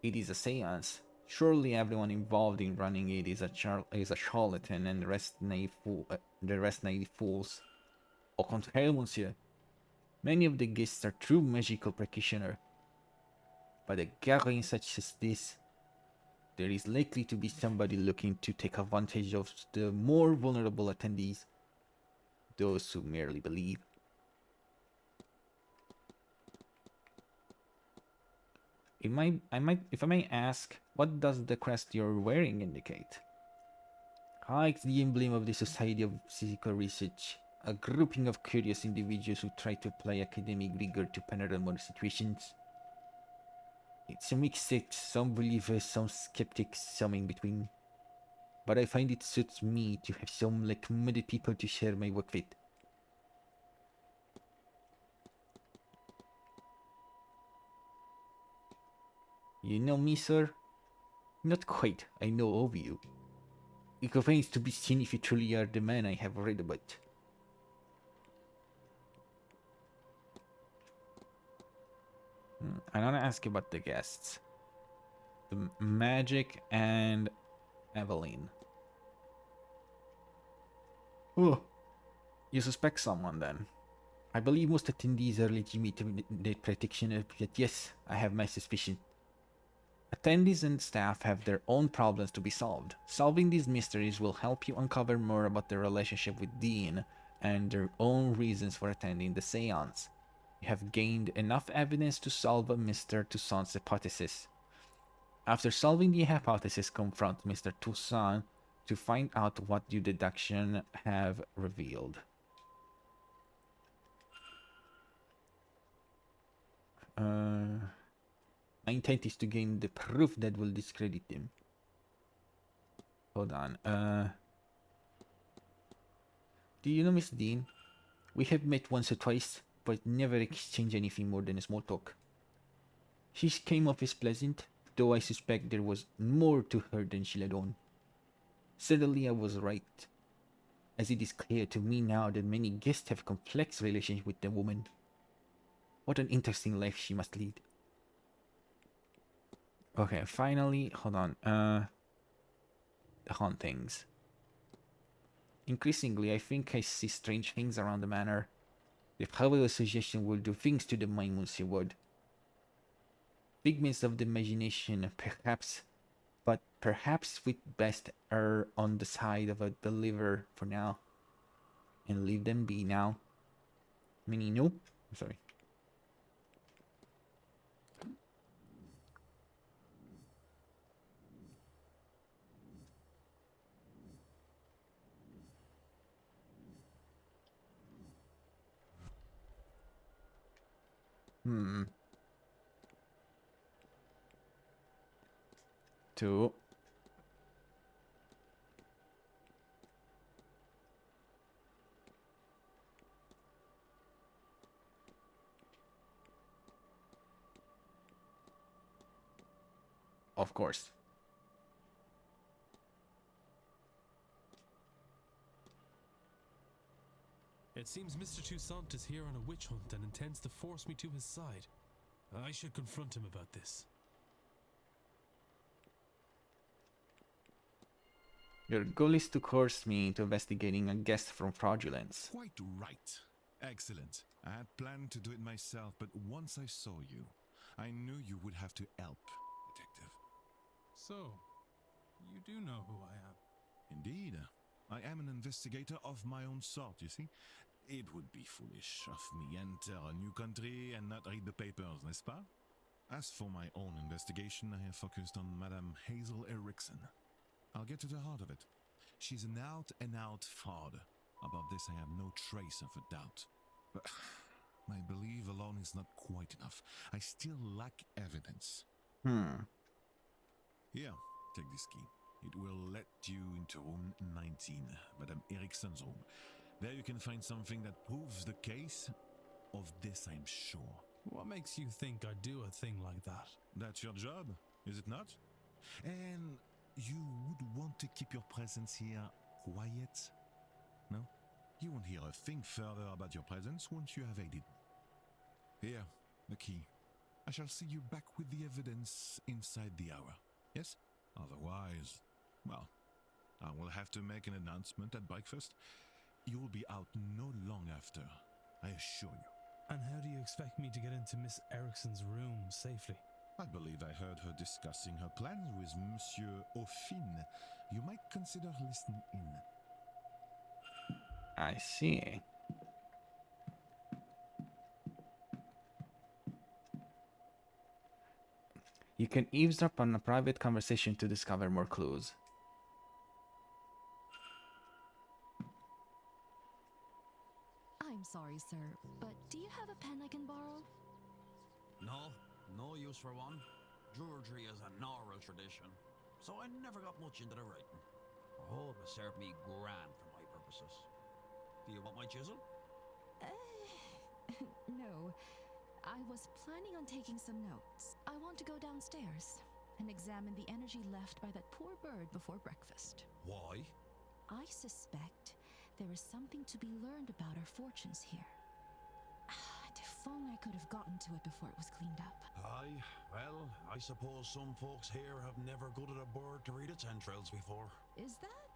It is a séance. Surely everyone involved in running it is a charlatan and the rest naive fools. Au contraire, monsieur. Many of the guests are true magical practitioners. But a gathering such as this, there is likely to be somebody looking to take advantage of the more vulnerable attendees, those who merely believe. If I may ask, what does the crest you're wearing indicate? It's the emblem of the Society of Physical Research, a grouping of curious individuals who try to apply academic rigor to paranormal situations. It's a mixed sect, some believers, some skeptics, some in between. But I find it suits me to have some like-minded people to share my work with. You know me, sir? Not quite, I know of you. It remains to be seen if you truly are the man I have read about. I want to ask you about the guests. The Magic and Evelyn. Oh, you suspect someone then? I believe most attendees are legitimate practitioners, but yes, I have my suspicion. Attendees and staff have their own problems to be solved. Solving these mysteries will help you uncover more about their relationship with Dean and their own reasons for attending the seance. You have gained enough evidence to solve a Mr. Toussaint's hypothesis. After solving the hypothesis, confront Mr. Toussaint to find out what your deduction have revealed. My intent is to gain the proof that will discredit them. Hold on. Do you know Miss Dean? We have met once or twice, but never exchanged anything more than a small talk. She came off as pleasant, though I suspect there was more to her than she let on. Suddenly I was right, as it is clear to me now that many guests have complex relations with the woman. What an interesting life she must lead. Okay, finally, hold on. The hauntings. Increasingly, I think I see strange things around the manor. The power of suggestion will do things to the mind, Monsieur Wood. Figments of the imagination, perhaps, but perhaps we'd best err on the side of a believer for now. And leave them be now. Meaning, no? I'm sorry. Two. Of course. It seems Mr. Toussaint is here on a witch hunt and intends to force me to his side. I should confront him about this. Your goal is to coerce me into investigating a guest from fraudulence. Quite right. Excellent. I had planned to do it myself, but once I saw you, I knew you would have to help, Detective. So, you do know who I am? Indeed. I am an investigator of my own sort, you see. It would be foolish of me enter a new country and not read the papers, n'est-ce pas? As for my own investigation, I have focused on Madame Hazel Erickson. I'll get to the heart of it. She's an out-and-out fraud. About this I have no trace of a doubt. But my belief alone is not quite enough. I still lack evidence. Here, take this key. It will let you into room 19, Madame Erickson's room. There you can find something that proves the case. Of this I'm sure. What makes you think I'd do a thing like that? That's your job, is it not? And you would want to keep your presence here quiet? No? You won't hear a thing further about your presence once you have aided. Here, the key. I shall see you back with the evidence inside the hour. Yes? Otherwise, well, I will have to make an announcement at breakfast. You will be out no long after, I assure you. And how do you expect me to get into Miss Erickson's room safely? I believe I heard her discussing her plans with Monsieur Aufin. You might consider listening in. I see. You can eavesdrop on a private conversation to discover more clues. I'm sorry, sir, but do you have a pen I can borrow? No, no use for one. Druidry is an oral tradition, so I never got much into the writing. I hope it served me grand for my purposes. Do you want my chisel? No. I was planning on taking some notes. I want to go downstairs and examine the energy left by that poor bird before breakfast. Why? I suspect there is something to be learned about our fortunes here. If only I could have gotten to it before it was cleaned up. Aye, well, I suppose some folks here have never gutted a bird to read its entrails before. Is that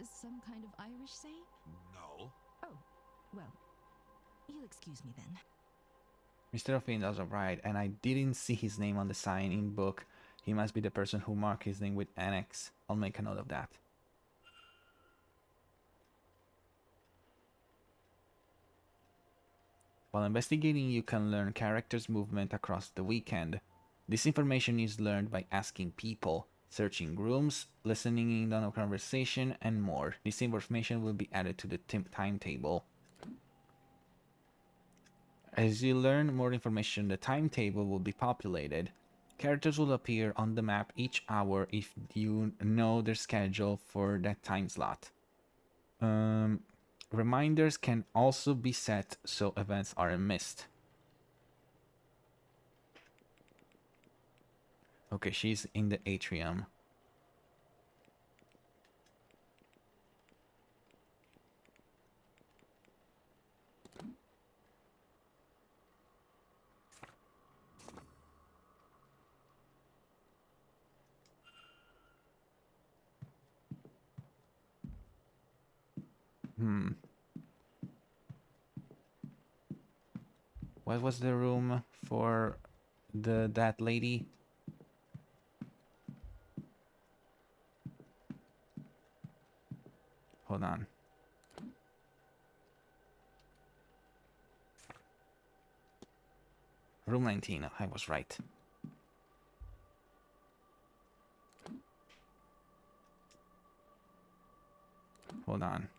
some kind of Irish saying? No. Oh, well, you'll excuse me then. Mr. O'Finn does alright, and I didn't see his name on the sign-in book. He must be the person who marked his name with NX. I'll make a note of that. While investigating, you can learn characters' movement across the weekend. This information is learned by asking people, searching rooms, listening in on a conversation, and more. This information will be added to the timetable. As you learn more information, the timetable will be populated. Characters will appear on the map each hour if you know their schedule for that time slot. Reminders can also be set so events aren't missed. Okay, she's in the atrium. What was the room for that lady? Hold on. Room 19, I was right. Hold on.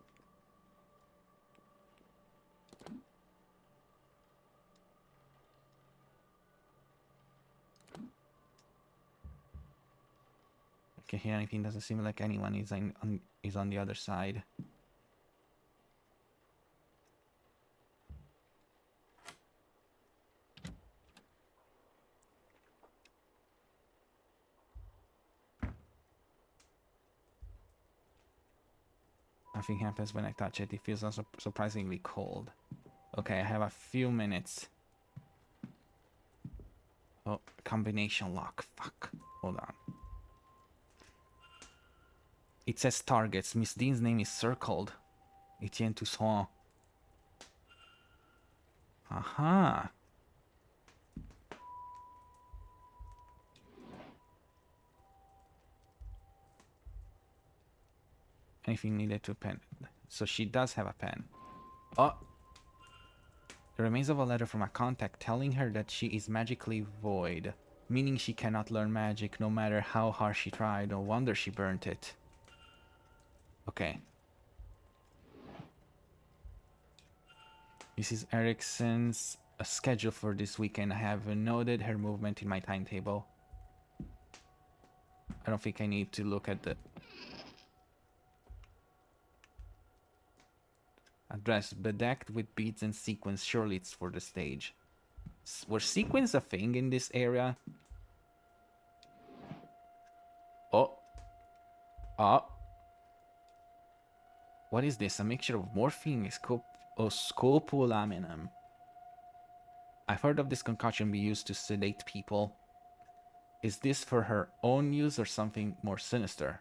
Okay, here anything doesn't seem like anyone is on the other side. Nothing happens when I touch it. It feels surprisingly cold. Okay, I have a few minutes. Oh, combination lock. Fuck. Hold on. It says targets. Miss Dean's name is circled. Etienne Toussaint. Aha. Anything needed to pen. So she does have a pen. Oh! The remains of a letter from a contact telling her that she is magically void, meaning she cannot learn magic no matter how hard she tried. No wonder she burnt it. Okay. Mrs. Erickson's schedule for this weekend. I have noted her movement in my timetable. I don't think I need to look at the address. Bedecked with beads and sequins. Surely it's for the stage. Were sequins a thing in this area? Oh. Oh. What is this? A mixture of morphine and scopolaminum. I've heard of this concoction be used to sedate people. Is this for her own use or something more sinister?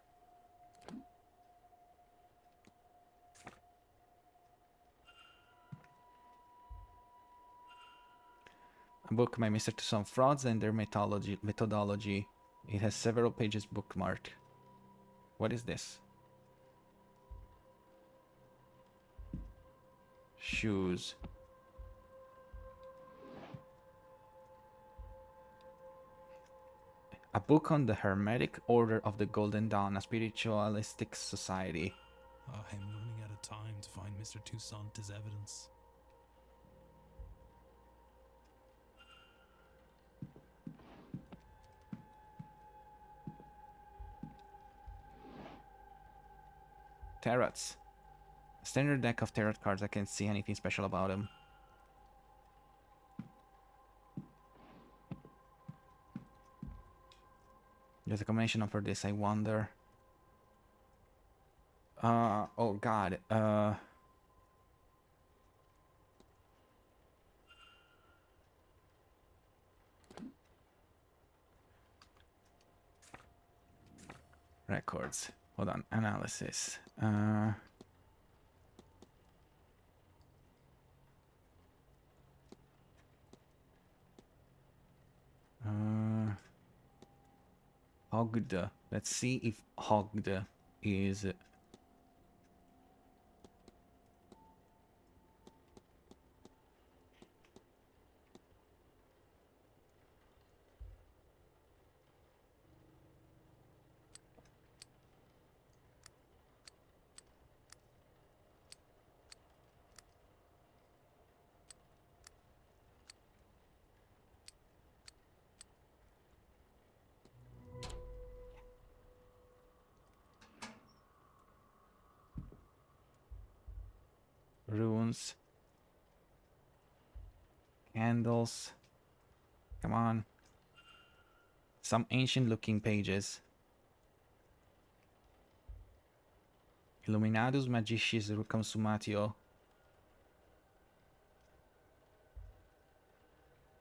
A book by Mr. Toussaint, Frauds and Their Methodology. It has several pages bookmarked. What is this? Shoes. A book on the Hermetic Order of the Golden Dawn, a spiritualistic society. I'm running out of time to find Mr. Toussaint as evidence. Tarots. A standard deck of tarot cards. I can't see anything special about them. There's a combination for this, I wonder. Oh god. Records. Hold on. Analysis. Hogged. Let's see if Hogged is... runes. Candles. Come on. Some ancient looking pages. Illuminatus Magicis Consumatio.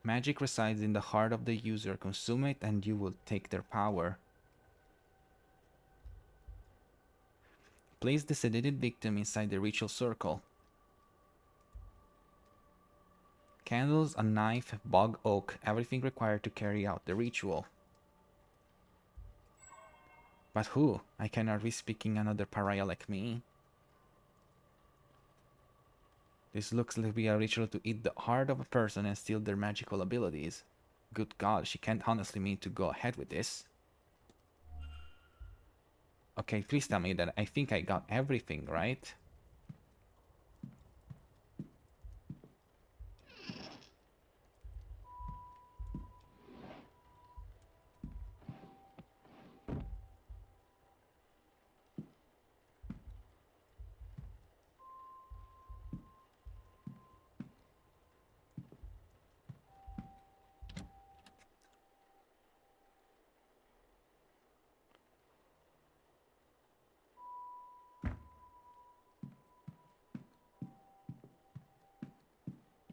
Magic resides in the heart of the user. Consume it and you will take their power. Place the sedated victim inside the ritual circle. Candles, a knife, bog oak, everything required to carry out the ritual. But who? I cannot risk picking another pariah like me. This looks like a ritual to eat the heart of a person and steal their magical abilities. Good God, she can't honestly mean to go ahead with this. Okay, please tell me that I think I got everything right.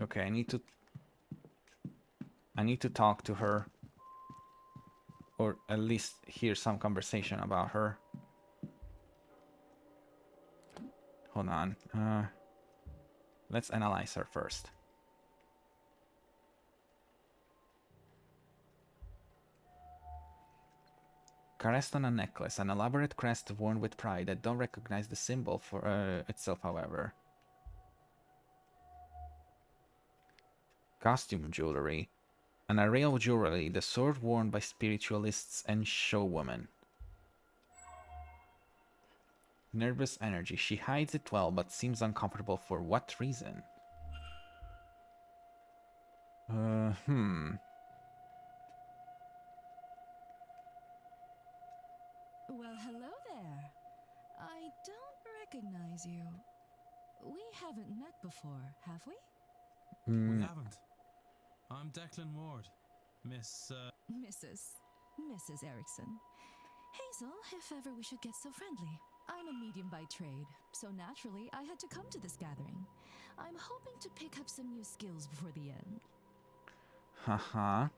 Okay, I need to talk to her. Or at least hear some conversation about her. Hold on. Let's analyze her first. Crest on a necklace. An elaborate crest worn with pride. I don't recognize the symbol for itself, however. Costume jewelry. An array of jewelry. The sort worn by spiritualists and showwomen. Nervous energy. She hides it well, but seems uncomfortable for what reason? Well, hello there. I don't recognize you. We haven't met before, have we? We haven't. I'm Declan Ward, Mrs. Erickson. Hazel, if ever we should get so friendly. I'm a medium by trade, so naturally I had to come to this gathering. I'm hoping to pick up some new skills before the end. Haha.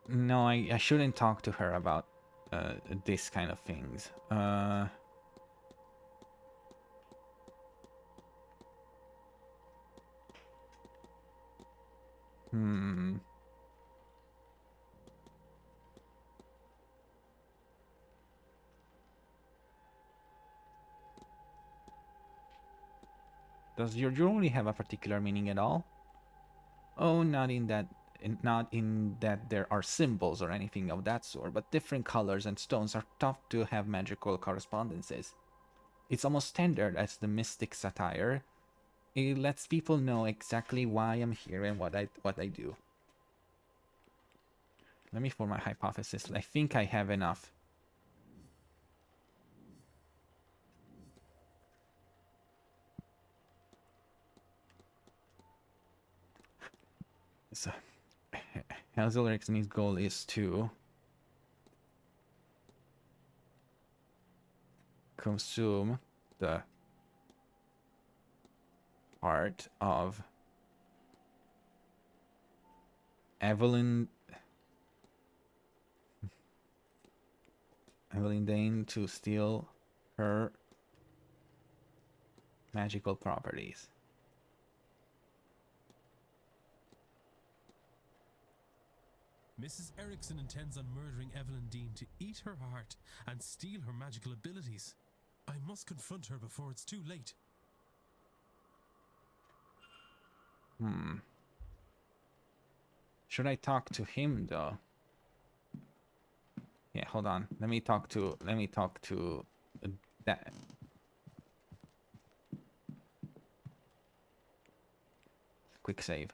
No, I shouldn't talk to her about this kind of things. Hmm. Does your jewelry have a particular meaning at all? Oh, not in that there are symbols or anything of that sort, but different colors and stones are thought to have magical correspondences. It's almost standard as the mystic satire. It lets people know exactly why I'm here and what I do. Let me form my hypothesis. I think I have enough. So, Hazel Erickson's goal is to consume the heart of Evelyn Dane to steal her magical properties. Mrs. Erickson intends on murdering Evelyn Dean to eat her heart and steal her magical abilities. I must confront her before it's too late. Should I talk to him though? Yeah, hold on. Let me talk to that. Quick save.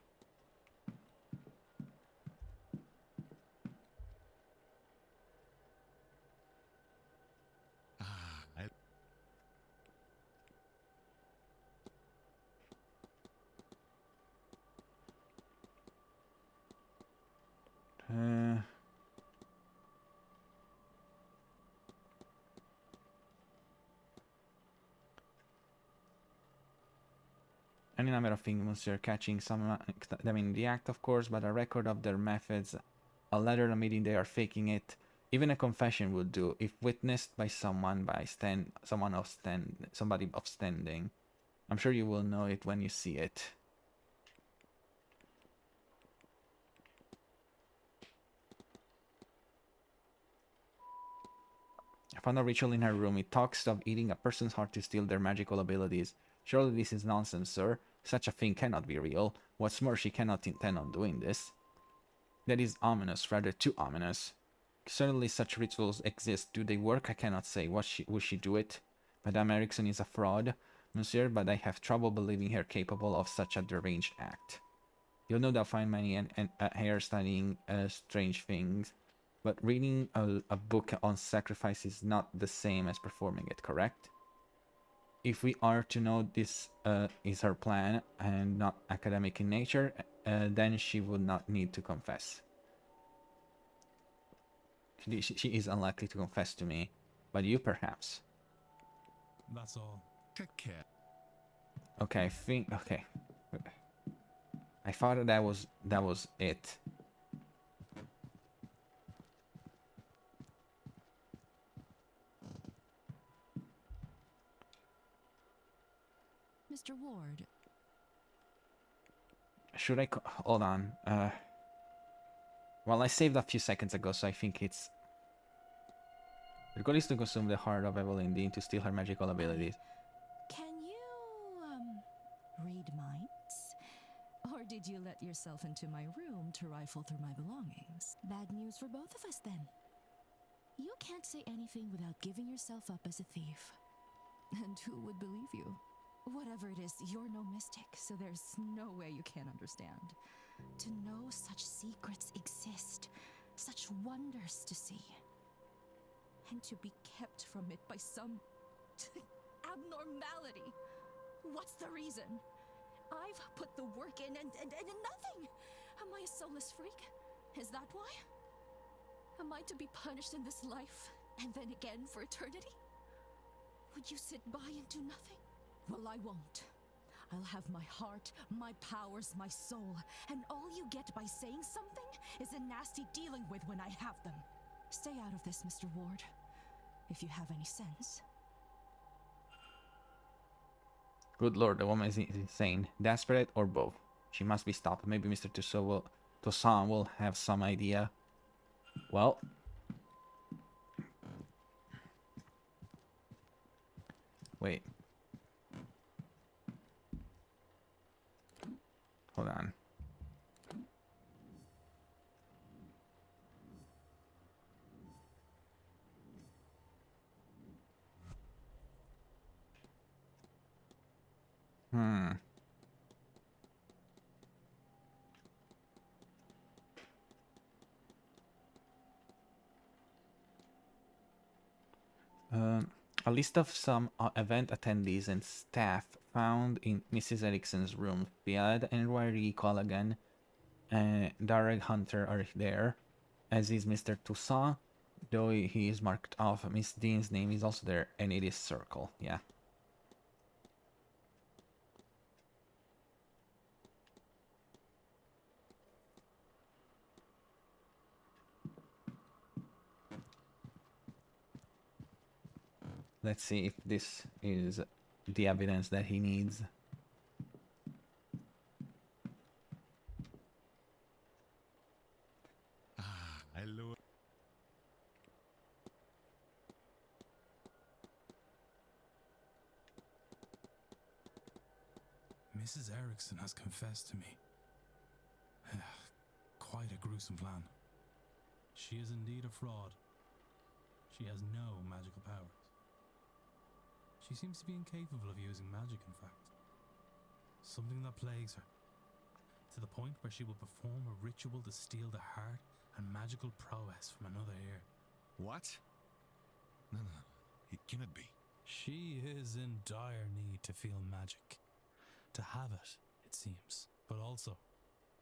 Any number of things, monsieur, catching some them in the act, of course, but a record of their methods, a letter admitting they are faking it, even a confession would do, if witnessed by somebody of standing. I'm sure you will know it when you see it. I found a ritual in her room. It talks of eating a person's heart to steal their magical abilities. Surely this is nonsense, sir. Such a thing cannot be real. What's more, she cannot intend on doing this. That is ominous, rather too ominous. Certainly such rituals exist. Do they work? I cannot say. Would she do it? Madame Erickson is a fraud, monsieur, but I have trouble believing her capable of such a deranged act. You'll no doubt find many here studying strange things, but reading a book on sacrifice is not the same as performing it, correct? If we are to know this is her plan and not academic in nature, then she would not need to confess. She is unlikely to confess to me, but you perhaps. That's all. Take care. Okay, okay. I thought that was it. Mr. Ward. Should I hold on? Well, I saved a few seconds ago, so I think it's. The goal is to consume the heart of Evelyn Dean to steal her magical abilities. Can you, read minds? Or did you let yourself into my room to rifle through my belongings? Bad news for both of us, then. You can't say anything without giving yourself up as a thief. And who would believe you? Whatever it is, you're no mystic, so there's no way you can't understand. To know such secrets exist, such wonders to see, and to be kept from it by some abnormality. What's the reason? I've put the work in and nothing. Am I a soulless freak? Is that why? Am I to be punished in this life and then again for eternity? Would you sit by and do nothing? Well, I won't. I'll have my heart, my powers, my soul, and all you get by saying something is a nasty dealing with when I have them. Stay out of this, Mr. Ward, if you have any sense. Good lord, the woman is insane, desperate, or both. She must be stopped. Maybe Mr. Toussaint will have some idea. Well... Wait. Hold on. A list of some event attendees and staff found in Mrs. Erickson's room. Fiad and Ryrie Colligan and Darrell Hunter are there, as is Mr. Toussaint, though he is marked off. Miss Dean's name is also there, and it is Circle, yeah. Let's see if this is the evidence that he needs. Hello. Mrs. Erickson has confessed to me. Quite a gruesome plan. She is indeed a fraud. She has no magical powers. She seems to be incapable of using magic, in fact. Something that plagues her, to the point where she will perform a ritual to steal the heart and magical prowess from another ear. What? No, it cannot be. She is in dire need to feel magic. To have it, it seems. But also,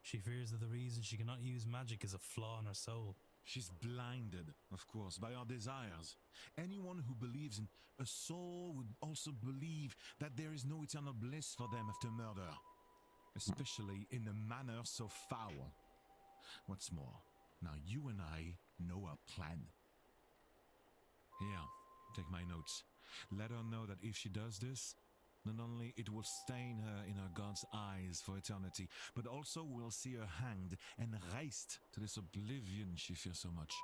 she fears that the reason she cannot use magic is a flaw in her soul. She's blinded, of course, by our desires. Anyone who believes in a soul would also believe that there is no eternal bliss for them after murder. Especially in a manner so foul. What's more, now you and I know our plan. Here, take my notes. Let her know that if she does this, not only it will stain her in her God's eyes for eternity, but also we'll see her hanged and raised to this oblivion she fears so much.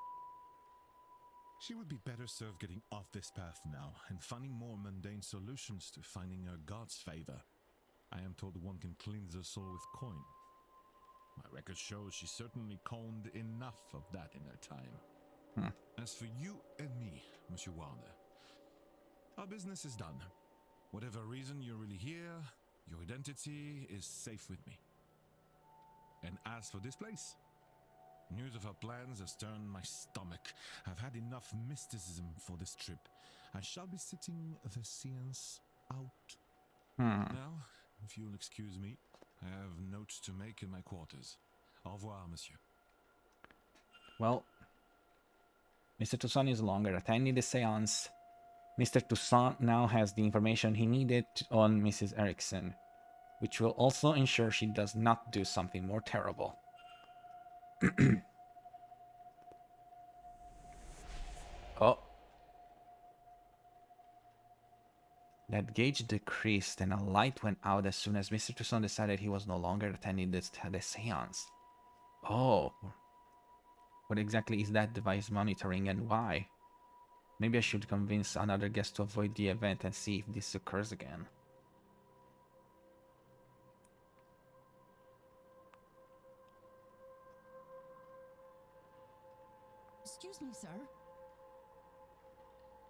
She would be better served getting off this path now and finding more mundane solutions to finding her God's favor. I am told one can cleanse her soul with coin. My record shows she certainly coined enough of that in her time. As for you and me, Monsieur Warner, our business is done. Whatever reason you're really here, your identity is safe with me. And as for this place, news of our plans has turned my stomach. I've had enough mysticism for this trip. I shall be sitting the séance out. Now, if you'll excuse me, I have notes to make in my quarters. Au revoir, monsieur. Well, Mr. Toussaint is longer attending the séance. Mr. Toussaint now has the information he needed on Mrs. Erickson, which will also ensure she does not do something more terrible. Oh. That gauge decreased and a light went out as soon as Mr. Toussaint decided he was no longer attending the séance. Oh. What exactly is that device monitoring and why? Maybe I should convince another guest to avoid the event and see if this occurs again. Excuse me, sir.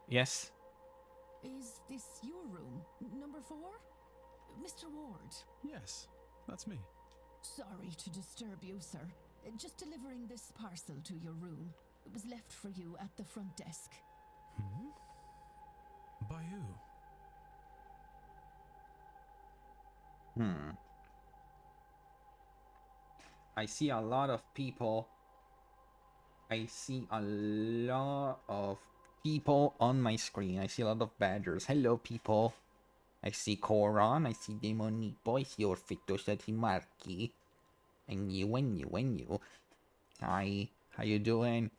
Yes? Is this your room? Number 4? Mr. Ward? Yes, that's me. Sorry to disturb you, sir. Just delivering this parcel to your room. It was left for you at the front desk. By who? I see a lot of people. I see a lot of people on my screen. I see a lot of badgers. Hello, people. I see Coron. I see Demonipo. I see Orfito Setimarchi. And you. Hi. How you doing?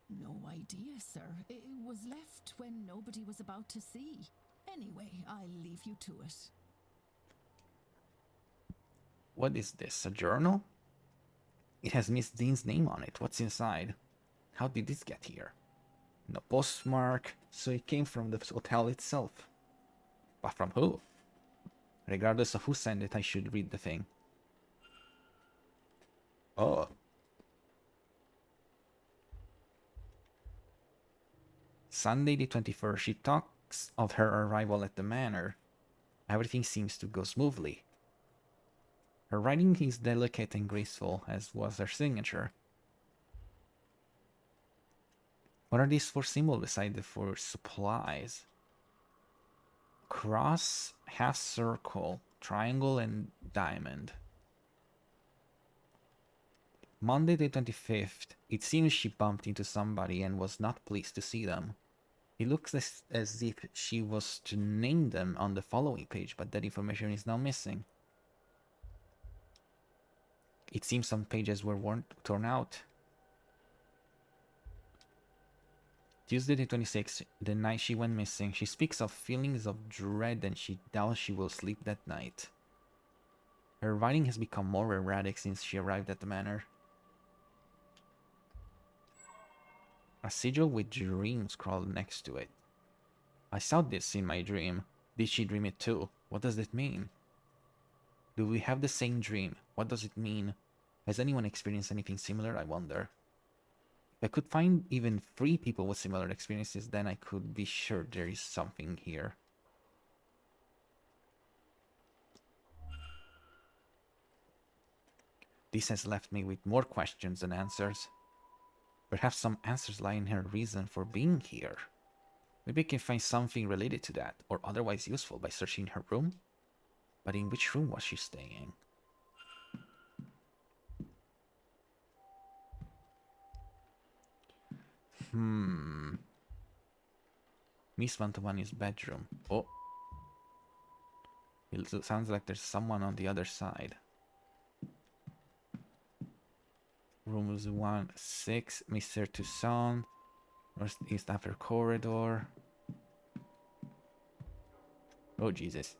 No idea, sir. It was left when nobody was about to see. Anyway, I'll leave you to it. What is this? A journal? It has Miss Dean's name on it. What's inside? How did this get here? No postmark, so it came from the hotel itself. But from who? Regardless of who sent it, I should read the thing. Oh. Sunday the 21st. She talks of her arrival at the manor. Everything seems to go smoothly. Her writing is delicate and graceful, as was her signature. What are these for symbols beside the for supplies? Cross, half circle, triangle, and diamond. Monday the 25th. It seems she bumped into somebody and was not pleased to see them. It looks as if she was to name them on the following page, but that information is now missing. It seems some pages were torn out. Tuesday the 26th, the night she went missing. She speaks of feelings of dread and she doubts she will sleep that night. Her writing has become more erratic since she arrived at the manor. A sigil with dreams scrawled next to it. I saw this in my dream. Did she dream it too? What does it mean? Do we have the same dream? What does it mean? Has anyone experienced anything similar, I wonder? If I could find even 3 people with similar experiences, then I could be sure there is something here. This has left me with more questions than answers. Perhaps some answers lie in her reason for being here. Maybe I can find something related to that, or otherwise useful by searching her room? But in which room was she staying? Miss Mantovani's bedroom. Oh. It sounds like there's someone on the other side. Rooms 1-6, Mr. Toussaint. North East Upper Corridor. Oh, Jesus.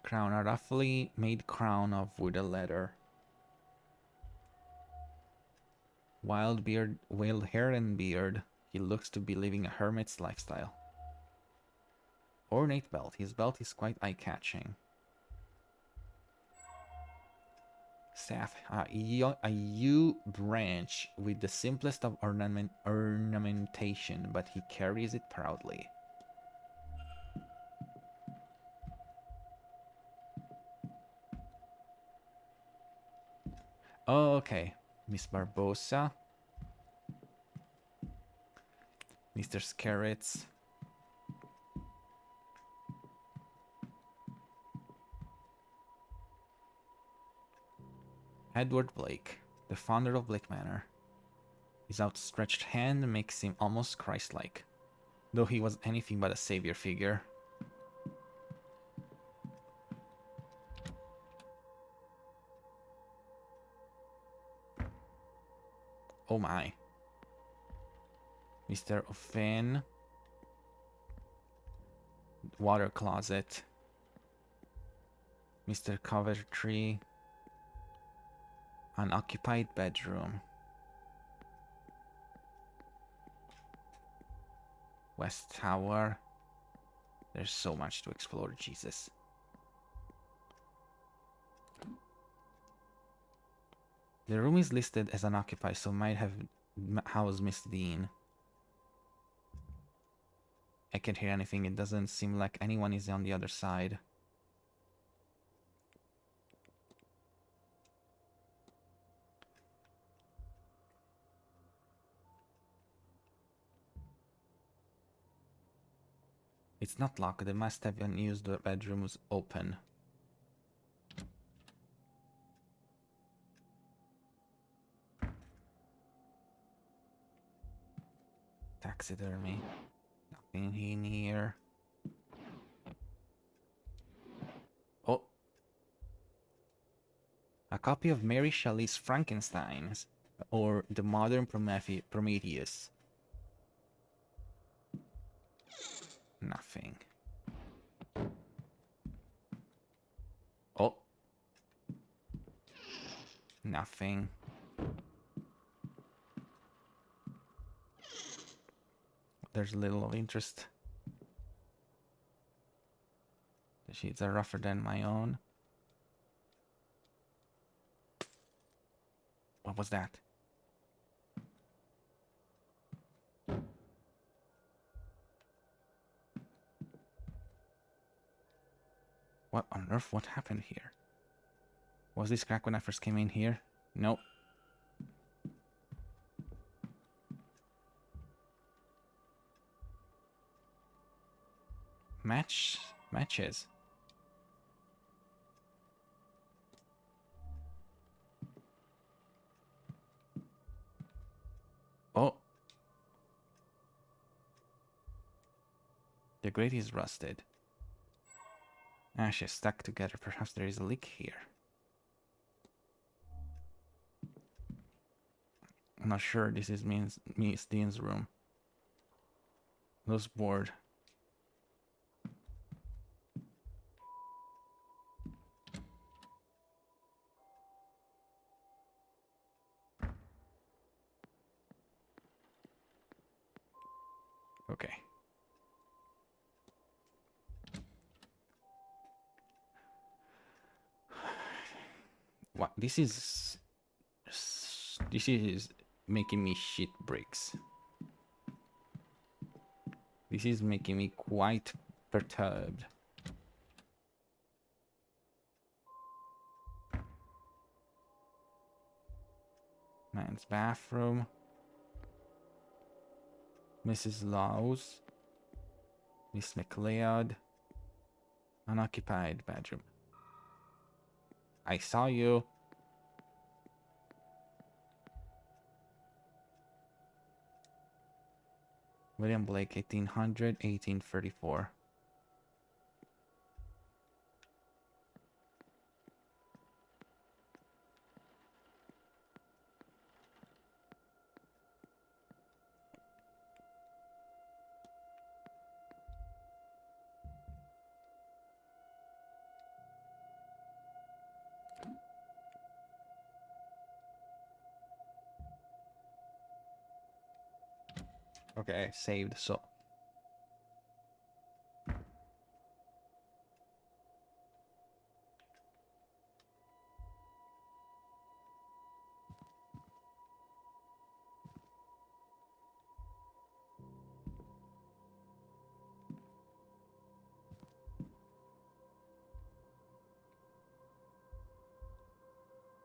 Crown, a roughly made crown of wooden leather. Wild hair and beard. He looks to be living a hermit's lifestyle. Ornate belt. His belt is quite eye-catching. Staff. A yew branch with the simplest of ornamentation, but he carries it proudly. Oh, okay. Miss Barbosa. Mr. Scarrets. Edward Blake, the founder of Blake Manor. His outstretched hand makes him almost Christ-like, though he was anything but a savior figure. Oh my. Mr. O'Finn. Water closet. Mr. Coventry. Unoccupied bedroom. West Tower. There's so much to explore, Jesus. The room is listed as unoccupied, so might have housed Miss Dean. I can't hear anything. It doesn't seem like anyone is on the other side. It's not locked. They must have unused the bedrooms open. Taxidermy. Nothing in here. Oh. A copy of Mary Shelley's Frankenstein or the modern Prometheus. Nothing. Oh. Nothing. There's a little of interest. The sheets are rougher than my own. What was that? What on earth? What happened here? Was this crack when I first came in here? Nope. Matches. Oh. The grate is rusted. Ashes stuck together. Perhaps there is a leak here. I'm not sure this is Miss Dean's room. Those bored. Okay. What? This is making me shit bricks. This is making me quite perturbed. Man's bathroom. Mrs. Laws. Miss McLeod. Unoccupied bedroom. I saw you. William Blake, 1800, 1834. Okay, saved, so.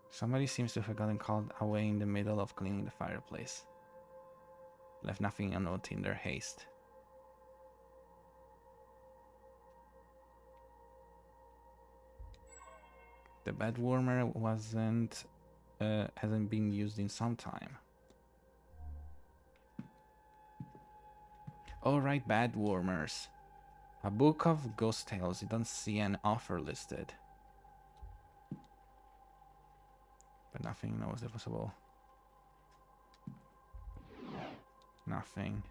Somebody seems to have gotten called away in the middle of cleaning the fireplace. Left nothing unnoted in their haste. The bed warmer hasn't been used in some time. Alright, bed warmers. A book of ghost tales. You don't see an offer listed. But nothing noticeable. Nothing.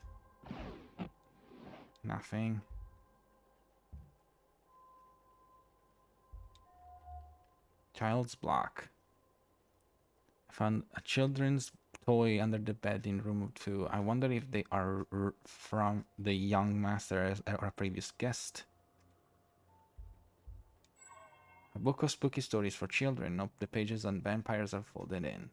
Nothing. Child's block. I found a children's toy under the bed in room 2. I wonder if they are from the young master or a previous guest. A book of spooky stories for children. Nope, the pages on vampires are folded in.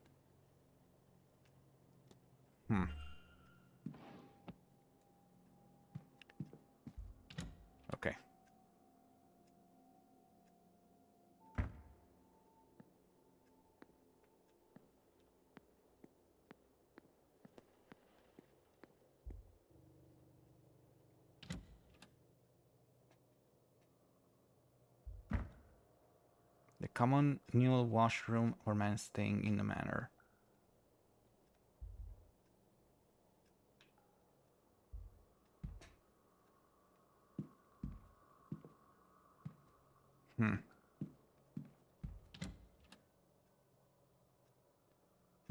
Okay. The common communal washroom for men staying in the manor.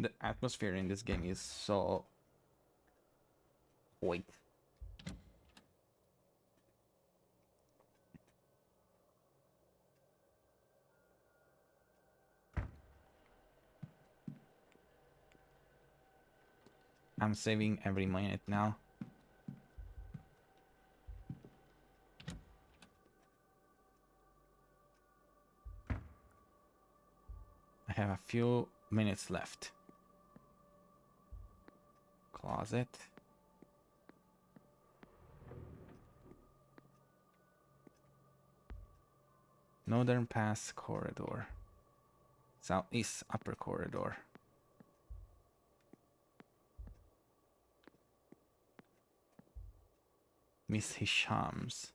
The atmosphere in this game is so... Wait. I'm saving every minute now. I have a few minutes left. Closet. Northern Pass corridor. Southeast upper corridor. Miss Hisham's.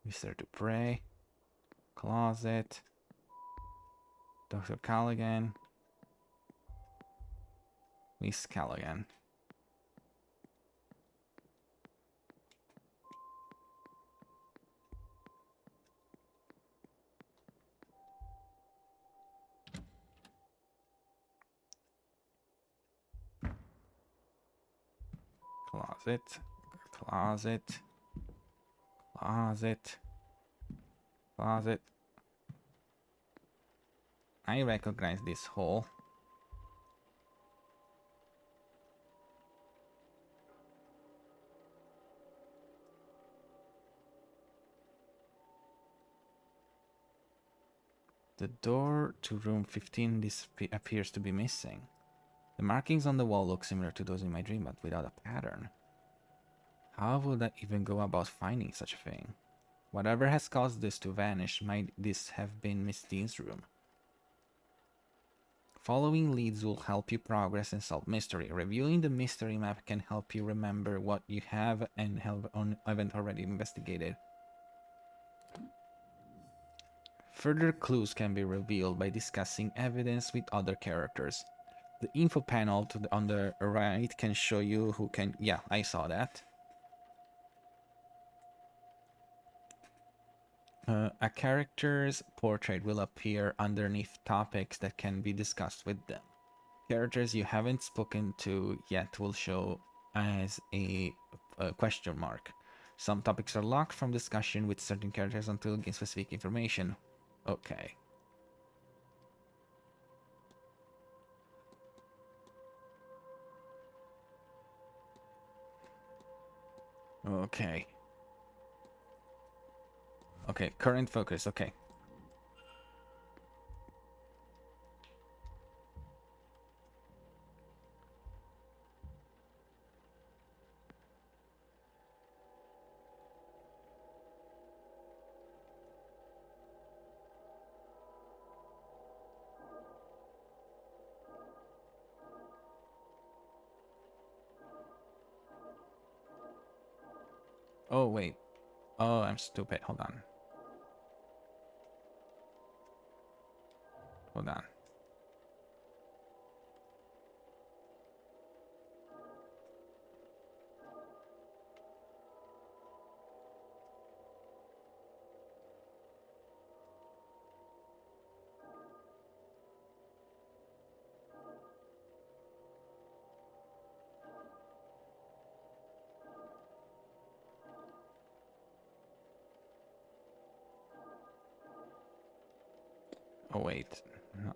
Mr. Dupre. Closet. Dr. Callaghan. Miss Callaghan. Closet. Closet. Closet. Closet. I recognize this hole. The door to room 15 appears to be missing. The markings on the wall look similar to those in my dream, but without a pattern. How would I even go about finding such a thing? Whatever has caused this to vanish, might this have been Miss Dean's room? Following leads will help you progress and solve mystery. Reviewing the mystery map can help you remember what you have and haven't already investigated. Further clues can be revealed by discussing evidence with other characters. The info panel on the right can show you who can... Yeah, I saw that. A character's portrait will appear underneath topics that can be discussed with them. Characters you haven't spoken to yet will show as a question mark. Some topics are locked from discussion with certain characters until gain specific information. Okay. Okay. Okay, current focus, okay. Oh, wait. Oh, I'm stupid. Hold on. Hold on. Oh, wait. No.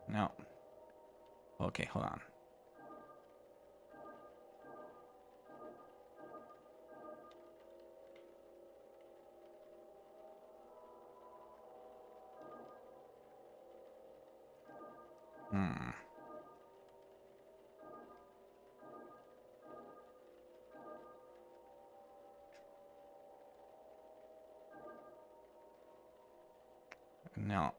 No. Okay, hold on. No.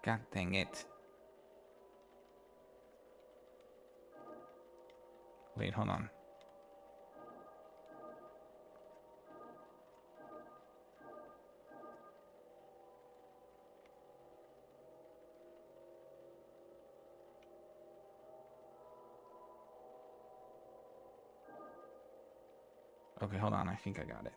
God dang it. Wait, hold on. Okay, hold on. I think I got it.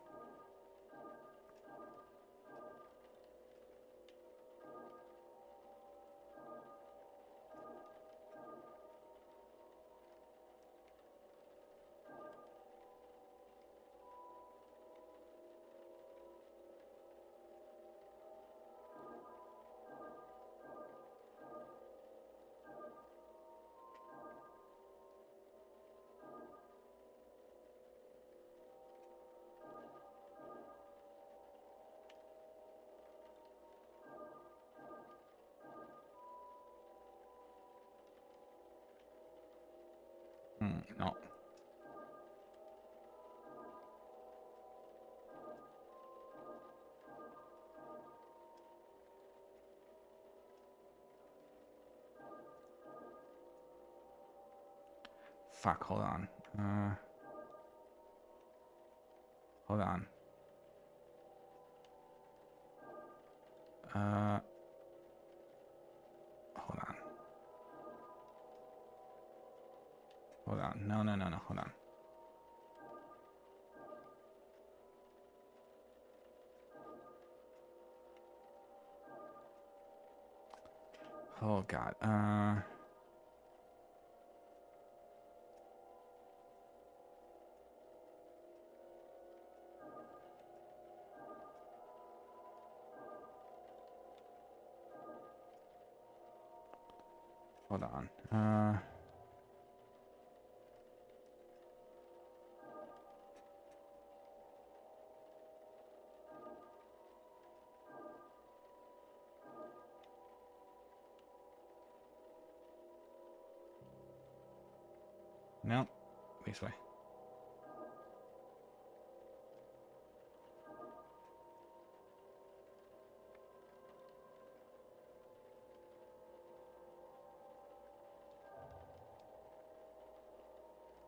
No. Fuck, hold on. Hold on. Hold on. Hold on. No, hold on. Oh god. Hold on. No. This way.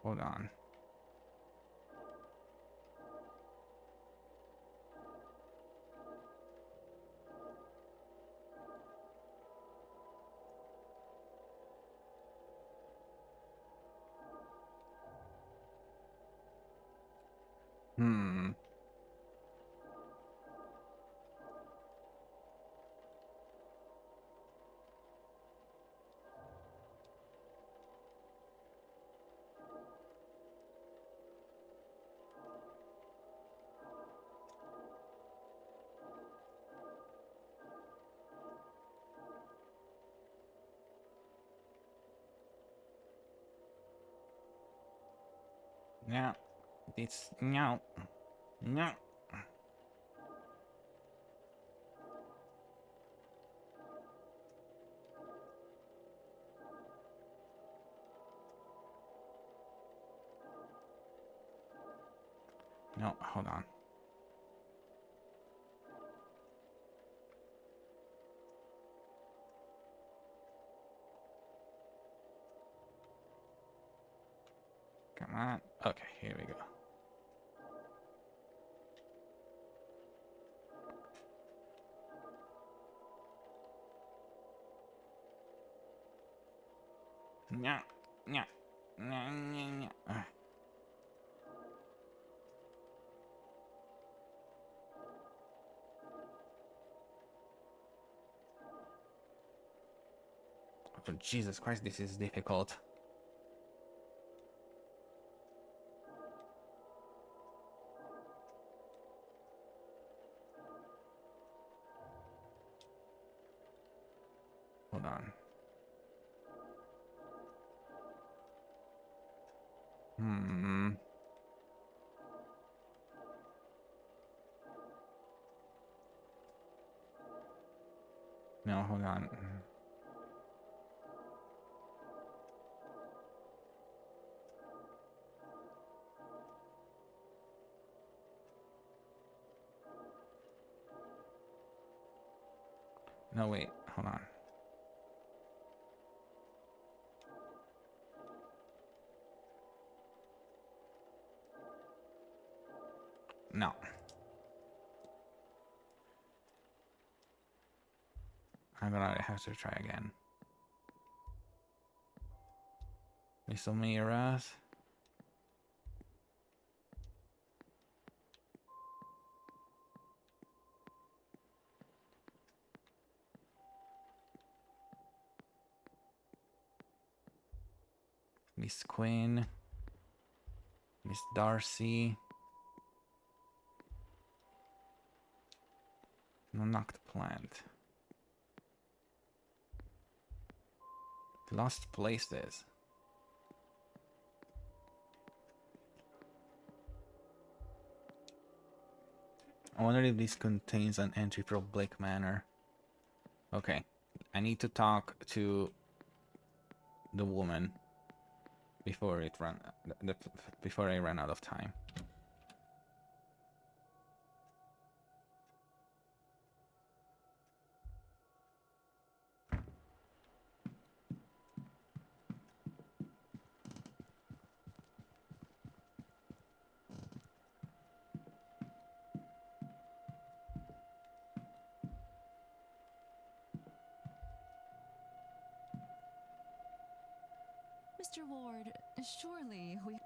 Hold on. No. It's no. No. No, hold on. Come on. Okay, here we go. No. No. No. Oh, Jesus Christ, this is difficult. Hold on. No, hold on. No, wait, hold on. No. I'm gonna have to try again. Missile Miras. Miss Quinn. Miss Darcy. No knocked plant. Lost places. I wonder if this contains an entry for Blake Manor. Okay, I need to talk to the woman before before I run out of time. Mr. Ward, surely we...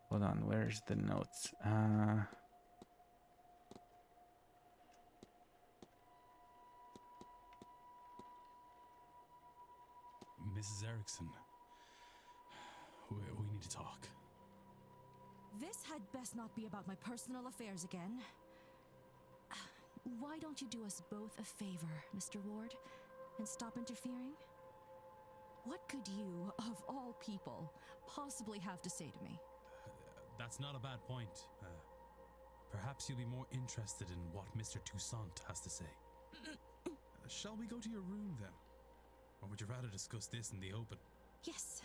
Hold on, where's the notes? Mrs. Erickson, we need to talk. This had best not be about my personal affairs again. Why don't you do us both a favor, Mr. Ward, and stop interfering? What could you, of all people, possibly have to say to me? That's not a bad point. Perhaps you'll be more interested in what Mr. Toussaint has to say. Shall we go to your room, then? Or would you rather discuss this in the open? Yes,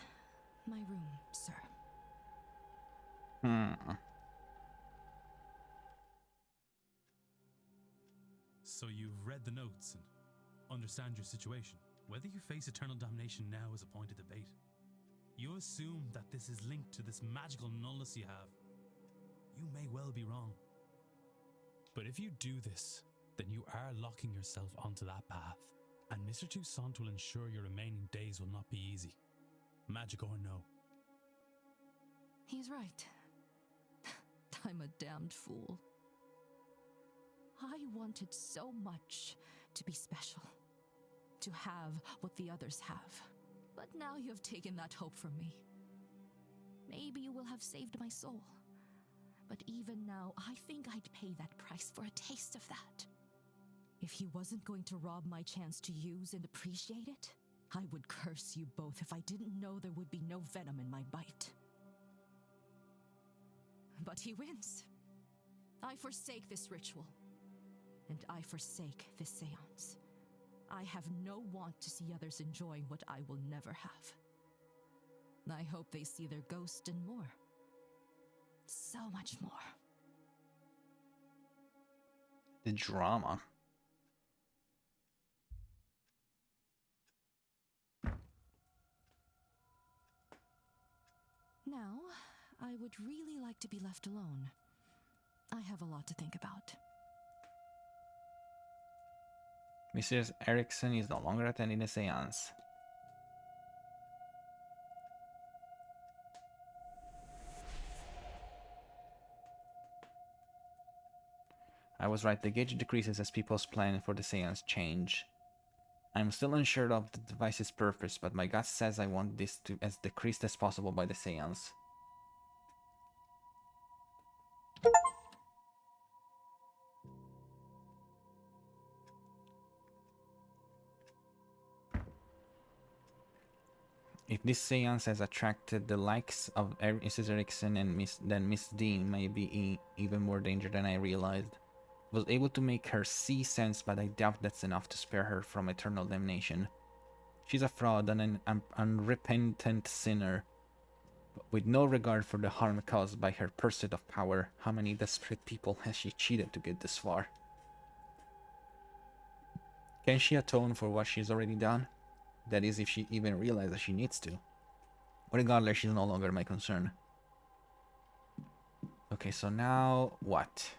my room, sir. So you've read the notes and understand your situation. Whether you face eternal damnation now is a point of debate. You assume that this is linked to this magical nullness you have. You may well be wrong. But if you do this, then you are locking yourself onto that path. And Mr. Toussaint will ensure your remaining days will not be easy. Magic or no. He's right. I'm a damned fool. I wanted so much to be special, to have what the others have. But now you have taken that hope from me. Maybe you will have saved my soul. But even now, I think I'd pay that price for a taste of that. If he wasn't going to rob my chance to use and appreciate it, I would curse you both if I didn't know there would be no venom in my bite. But he wins. I forsake this ritual. And I forsake this seance. I have no want to see others enjoying what I will never have. I hope they see their ghost and more. So much more. The drama. Now, I would really like to be left alone. I have a lot to think about. Mrs. Erickson is no longer attending the seance. I was right, the gauge decreases as people's plan for the seance change. I'm still unsure of the device's purpose, but my gut says I want this to as decreased as possible by the seance. If this seance has attracted the likes of Mrs. Erickson and Miss Dean may be even more danger than I realized. Was able to make her see sense, but I doubt that's enough to spare her from eternal damnation. She's a fraud and an unrepentant sinner, but with no regard for the harm caused by her pursuit of power. How many desperate people has she cheated to get this far? Can she atone for what she's already done? That is, if she even realizes she needs to. Regardless, she's no longer my concern. Okay, so now what?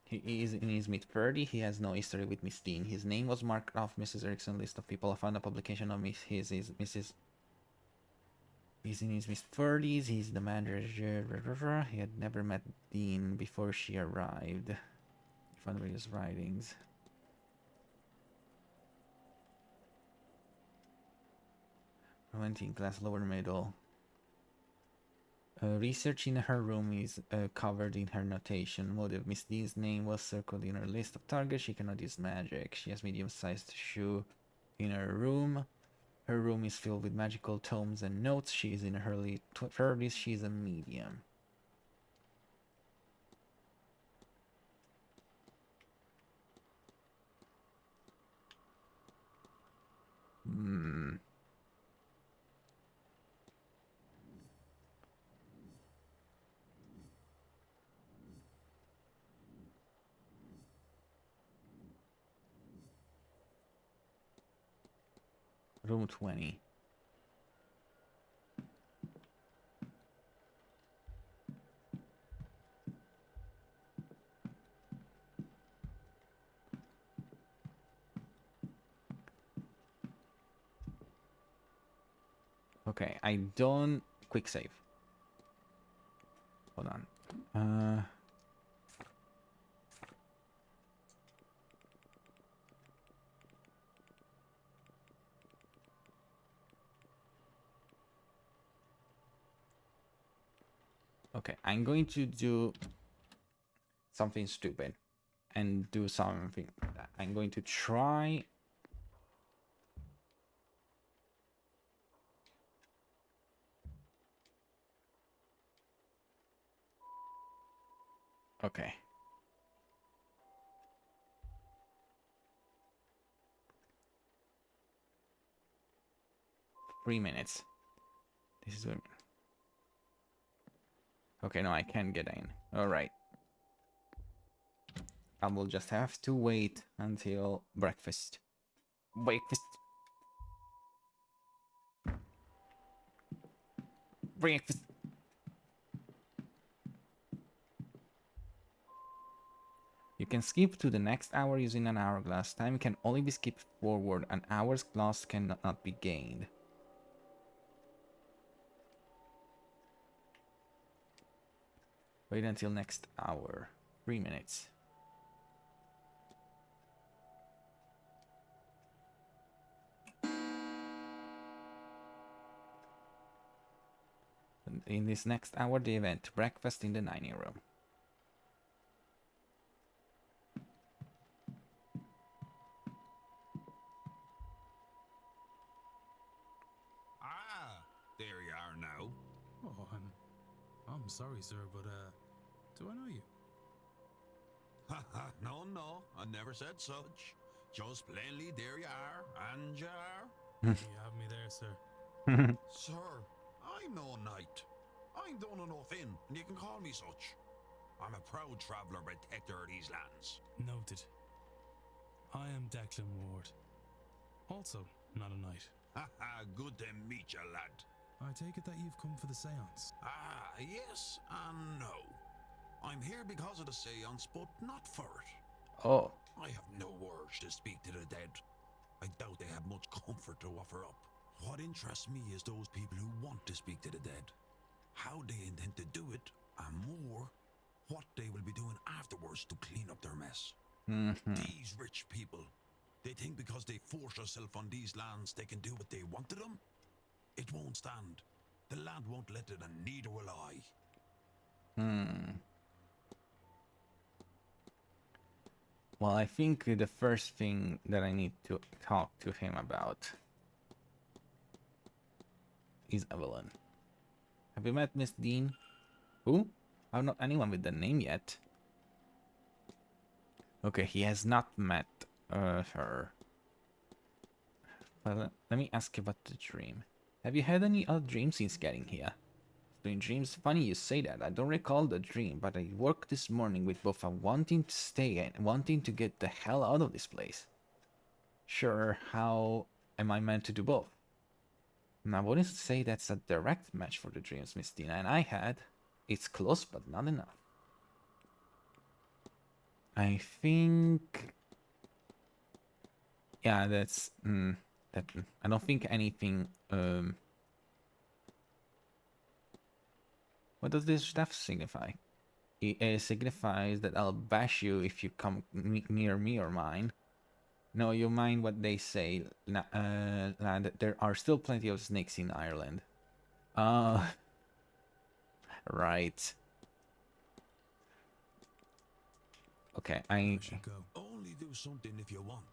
He is in his mid-30s. He has no history with Miss Dean. His name was marked off Mrs. Erickson's list of people. I found a publication of Mrs. He's in his mid-30s. He's the manager. He had never met Dean before she arrived. He found various writings. Romantic class, lower middle. Research in her room is covered in her notation. Motive: Miss Dean's name was circled in her list of targets. She cannot use magic. She has medium-sized shoe in her room. Her room is filled with magical tomes and notes. She is in her early 30s. She's a medium. Room 20. Okay, I don't... Quick save. Hold on. Okay, I'm going to do something stupid and do something. I'm going to try. Okay. Three minutes. This is what... Okay, no, I can't get in. Alright. I will just have to wait until breakfast. Breakfast. Breakfast. You can skip to the next hour using an hourglass. Time can only be skipped forward. An hour's glass cannot be gained. Wait until next hour. 3 minutes. In this next hour, the event, breakfast in the dining room. Ah, there you are now. Oh, I'm sorry, sir, but do I know you? No, I never said such. Just plainly, there you are, and you are. You have me there, sir. Sir, I'm no knight. I'm done enough in, and you can call me such. I'm a proud traveller protector of these lands. Noted. I am Declan Ward. Also, not a knight. Good to meet you, lad. I take it that you've come for the séance. Yes and no. I'm here because of the séance, but not for it. Oh. I have no urge to speak to the dead. I doubt they have much comfort to offer up. What interests me is those people who want to speak to the dead. How they intend to do it, and more, what they will be doing afterwards to clean up their mess. These rich people, they think because they force themselves on these lands they can do what they want to them? It won't stand. The land won't let it, and neither will I. Well, I think the first thing that I need to talk to him about is Evelyn. Have you met Miss Dean? Who? I'm not anyone with the name yet. Okay, he has not met her. Well, let me ask about the dream. Have you had any other dreams since getting here? Strange dreams? Funny you say that. I don't recall the dream, but I woke this morning with both a wanting to stay and wanting to get the hell out of this place. Sure, how am I meant to do both? I wouldn't say that's a direct match for the dreams Miss Tina and I had. It's close, but not enough. I think... Yeah, that's... I don't think anything... What does this stuff signify? It signifies that I'll bash you if you come near me or mine. No, you mind what they say, lad. There are still plenty of snakes in Ireland. Right. Okay, I should go. Only do something if you want,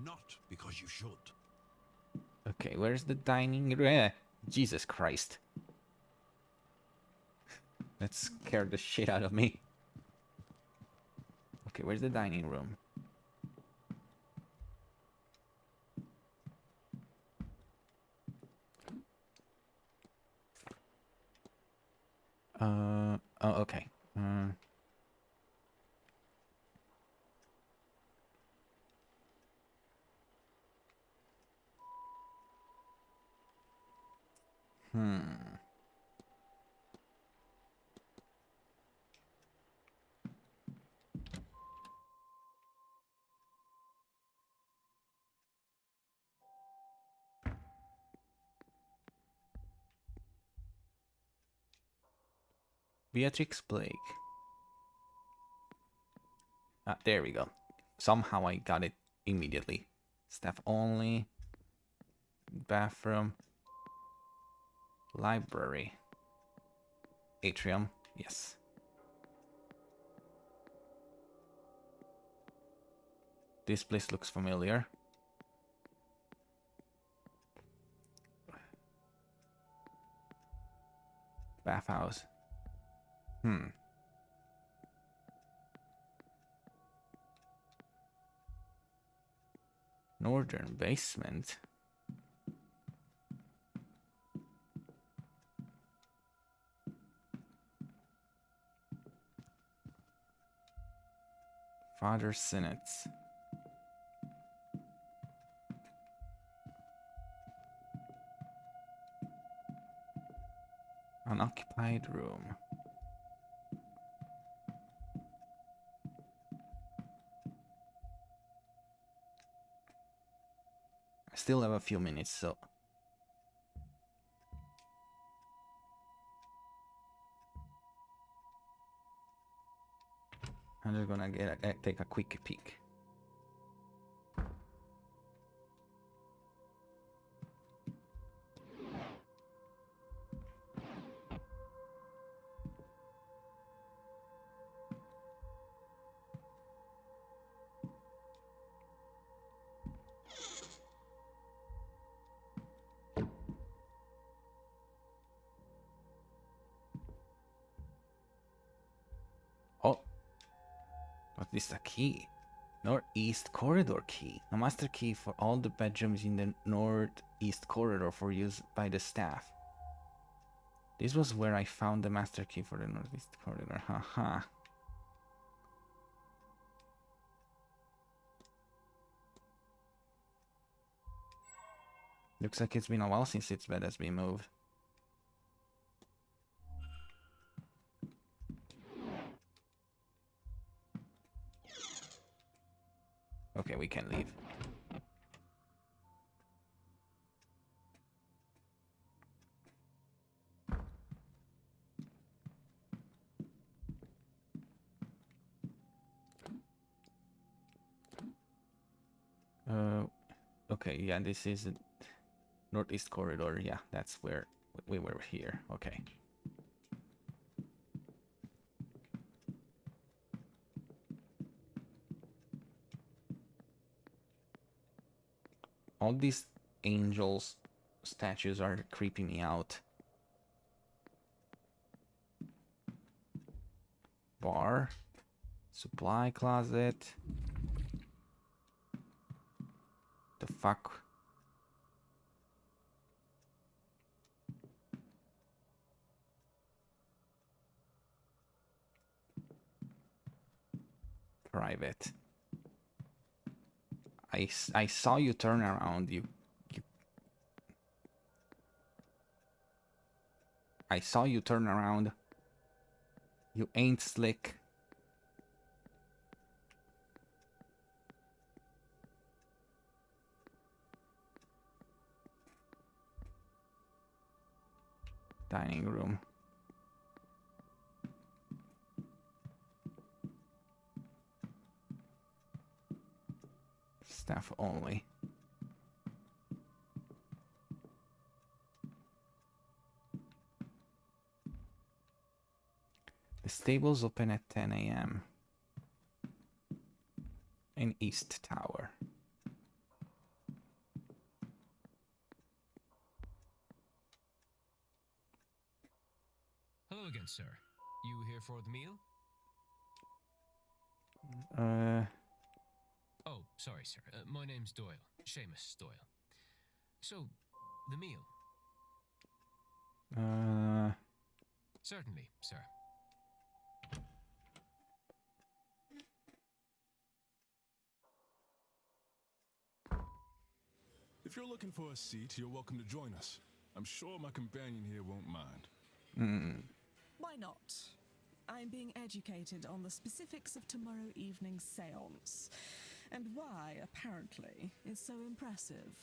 not because you should. Okay, where's the dining room? Jesus Christ. That scared the shit out of me. Okay, where's the dining room? Oh, okay. Beatrix Blake. Ah, there we go. Somehow I got it immediately. Staff only. Bathroom. Library. Atrium. Yes. This place looks familiar. Bathhouse. Northern basement. Father Sinnets. Unoccupied room. I still have a few minutes, so... I'm just gonna take a quick peek. Oh, but this is a key. Northeast corridor key. A master key for all the bedrooms in the northeast corridor for use by the staff. This was where I found the master key for the northeast corridor. Haha. Looks like it's been a while since its bed has been moved. Okay, we can leave. Okay, yeah, this is a northeast corridor. Yeah, that's where we were here. Okay. All these angels statues are creeping me out. Bar. Supply closet. The fuck? Private. I saw you turn around. I saw you turn around. You ain't slick. Dining room. Staff only. The stables open at 10 a.m. in East Tower. Hello again, sir. You here for the meal? Oh, sorry, sir. My name's Doyle. Seamus Doyle. So, the meal? Certainly, sir. If you're looking for a seat, you're welcome to join us. I'm sure my companion here won't mind. Why not? I'm being educated on the specifics of tomorrow evening's séance, and why, apparently, it's so impressive.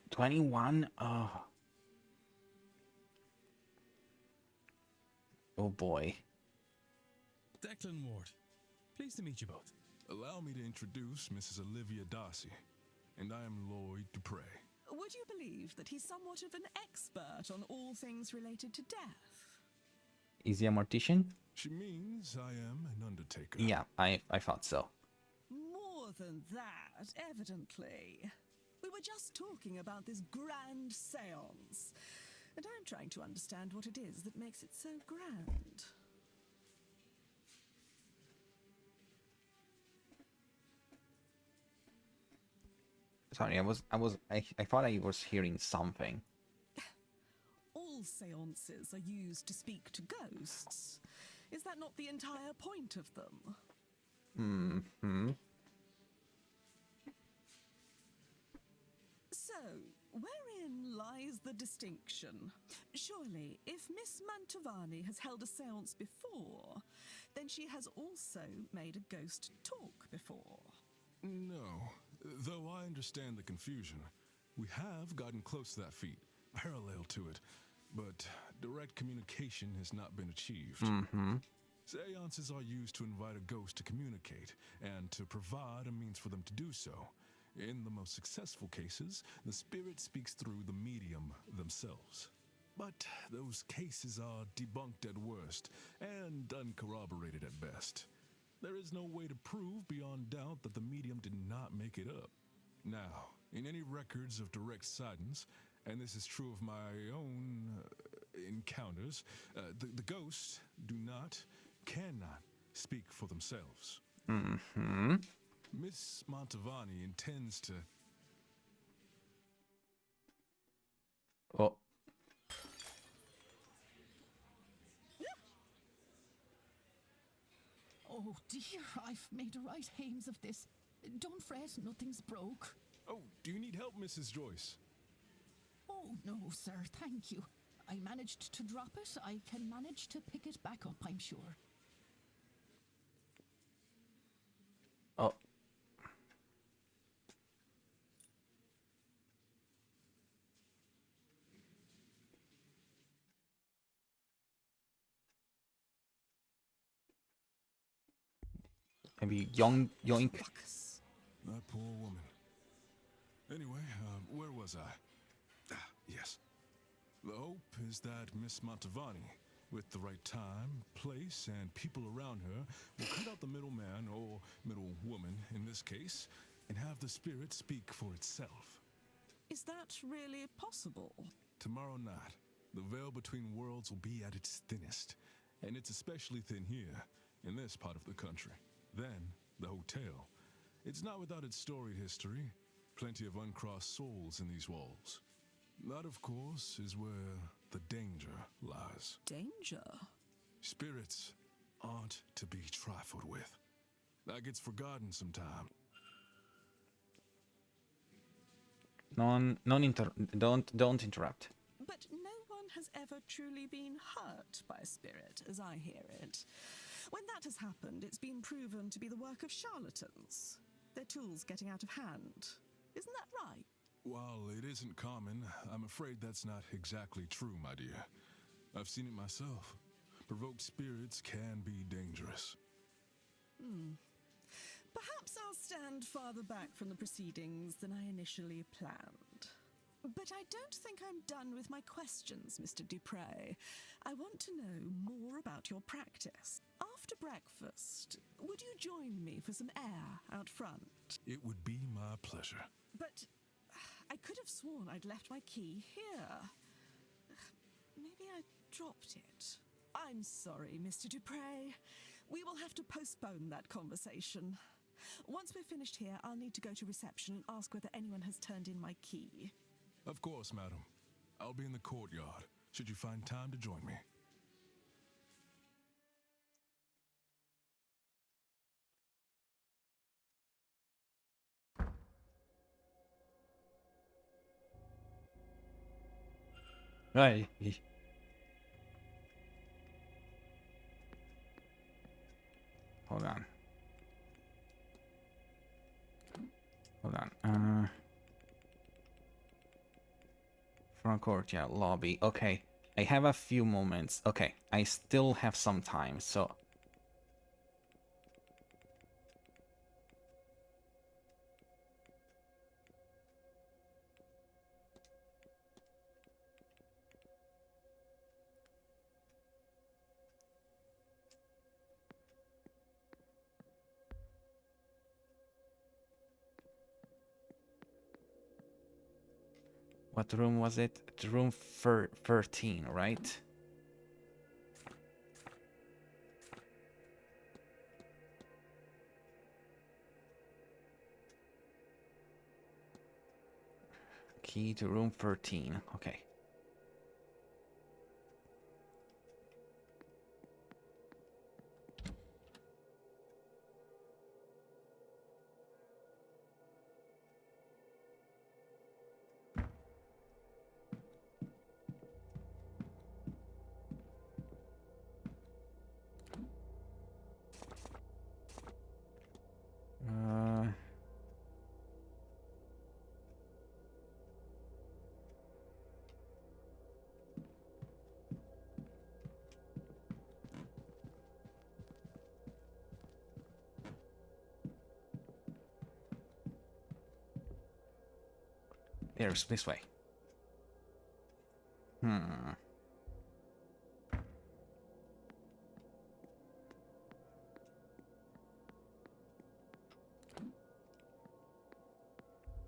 21? Oh. Oh boy. Declan Ward. Pleased to meet you both. Allow me to introduce Mrs. Olivia Darcy, and I am Lloyd Dupre. Would you believe that he's somewhat of an expert on all things related to death? Is he a mortician? She means I am an undertaker. Yeah, I thought so. More than that, evidently. We were just talking about this grand séance, and I'm trying to understand what it is that makes it so grand. Sorry, I thought I was hearing something. All séances are used to speak to ghosts. Is that not the entire point of them? So, wherein lies the distinction? Surely, if Miss Mantovani has held a séance before, then she has also made a ghost talk before. No, though I understand the confusion. We have gotten close to that feat, parallel to it, but direct communication has not been achieved. Seances are used to invite a ghost to communicate, and to provide a means for them to do so. In the most successful cases, the spirit speaks through the medium themselves. But those cases are debunked at worst, and uncorroborated at best. There is no way to prove beyond doubt that the medium did not make it up. Now, in any records of direct sightings, and this is true of my own encounters, the ghosts cannot speak for themselves. Miss Mantovani intends to... Oh. Oh dear, I've made a right hames of this. Don't fret, nothing's broke. Oh, do you need help, Mrs. Joyce? Oh no, sir, thank you. I managed to drop it. I can manage to pick it back up, I'm sure. Oh. Maybe yoink. That poor woman. Anyway, where was I? Yes. The hope is that Miss Mantovani, with the right time, place, and people around her, will cut out the middleman, or middlewoman in this case, and have the spirit speak for itself. Is that really possible? Tomorrow night, the veil between worlds will be at its thinnest, and it's especially thin here, in this part of the country. Then, the hotel. It's not without its storied history. Plenty of uncrossed souls in these walls. That, of course, is where the danger lies. Danger? Spirits aren't to be trifled with. That gets forgotten sometime. Don't interrupt. But no one has ever truly been hurt by a spirit, as I hear it. When that has happened, it's been proven to be the work of charlatans. Their tools getting out of hand. Isn't that right? While it isn't common, I'm afraid that's not exactly true, my dear. I've seen it myself. Provoked spirits can be dangerous. Perhaps I'll stand farther back from the proceedings than I initially planned. But I don't think I'm done with my questions, Mr. Dupre. I want to know more about your practice. After breakfast, would you join me for some air out front? It would be my pleasure. But I could have sworn I'd left my key here. Maybe I dropped it. I'm sorry, Mr. Dupre. We will have to postpone that conversation. Once we're finished here, I'll need to go to reception and ask whether anyone has turned in my key. Of course, madam. I'll be in the courtyard, should you find time to join me. Right. Hold on. Front courtyard lobby. Okay. I have a few moments. Okay. I still have some time, so... What room was it? Room 13, right? Key to room 13. Okay. There's this way.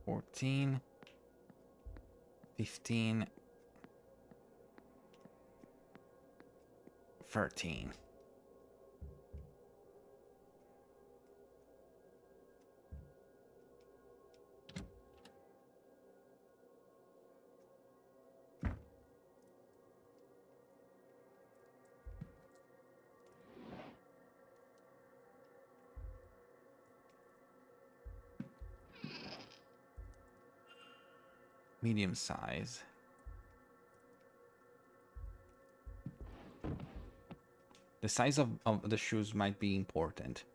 14, 15, 13. Medium size. The size of the shoes might be important.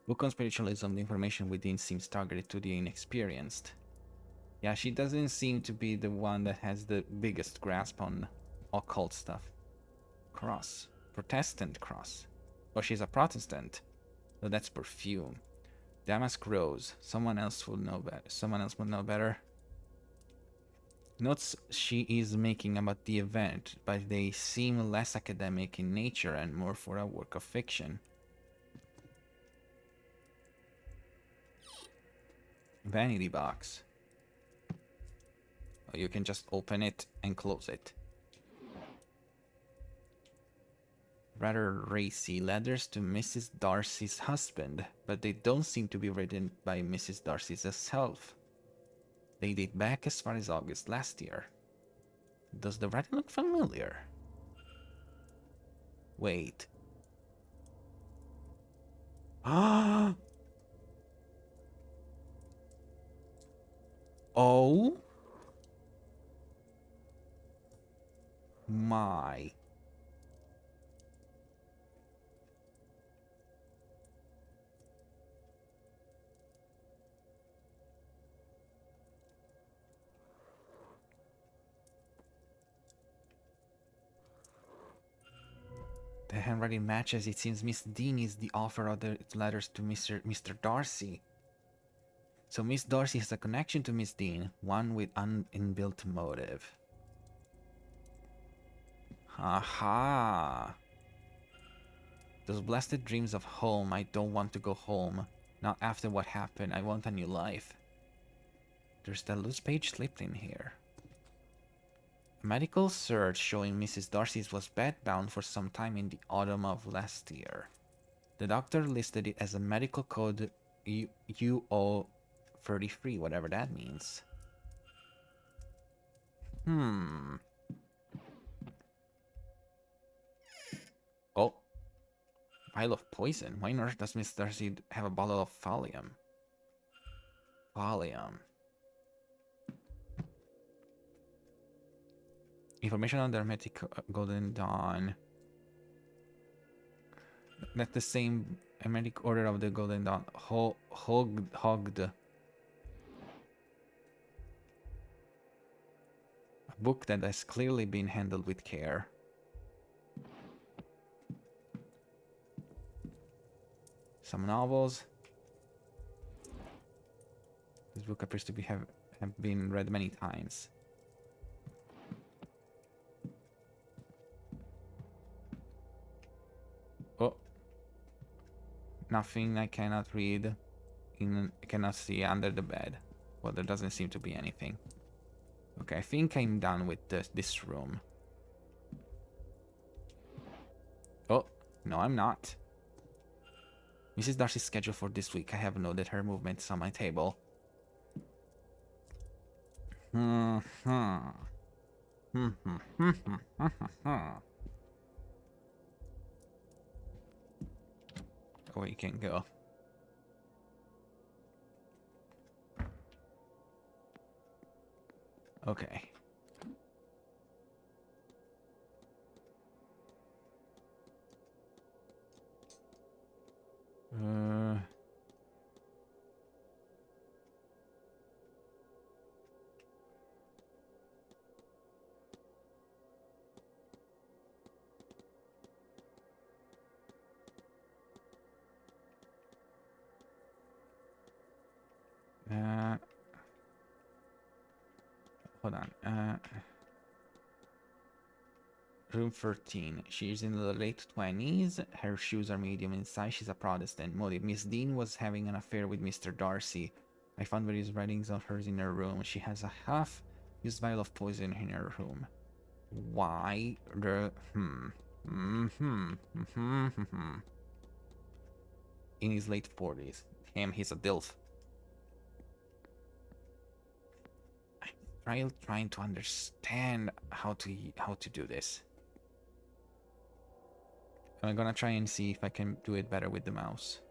Book on spiritualism, the information within seems targeted to the inexperienced. Yeah, she doesn't seem to be the one that has the biggest grasp on occult stuff. Cross. Protestant cross. Oh, she's a Protestant. No, that's perfume. Damask rose. Someone else will know better. Someone else will know better. Notes she is making about the event, but they seem less academic in nature and more for a work of fiction. Vanity box. Oh, you can just open it and close it. Rather racy letters to Mrs. Darcy's husband, but they don't seem to be written by Mrs. Darcy herself. They date back as far as August last year. Does the writing look familiar? Wait. Ah. Oh. My. The handwriting matches. It seems Miss Dean is the author of the letters to Mr. Darcy. So Miss Darcy has a connection to Miss Dean, one with an inbuilt motive. Aha! Those blasted dreams of home. I don't want to go home. Not after what happened. I want a new life. There's that loose page slipped in here. A medical search showing Mrs. Darcy was bedbound for some time in the autumn of last year. The doctor listed it as a medical code UO33, whatever that means. Oh. Vial of poison. Why on earth does Miss Darcy have a bottle of Valium? Valium. Information on the Hermetic Golden Dawn. That's the same Hermetic Order of the Golden Dawn. Hogged. A book that has clearly been handled with care. Some novels. This book appears to have been read many times. Oh. Nothing I cannot read. Cannot see under the bed. Well, there doesn't seem to be anything. Okay, I think I'm done with this room. Oh, no, I'm not. Mrs. Darcy's schedule for this week. I have noted her movements on my table. Oh, you can go. Okay. Hold on. Room 13. She's in the late 20s. Her shoes are medium in size. She's a Protestant. Motive. Miss Dean was having an affair with Mr. Darcy. I found various writings of hers in her room. She has a half-used vial of poison in her room. Why the... In his late 40s. Damn, he's a DILF. I'm trying to understand how to do this. I'm gonna try and see if I can do it better with the mouse.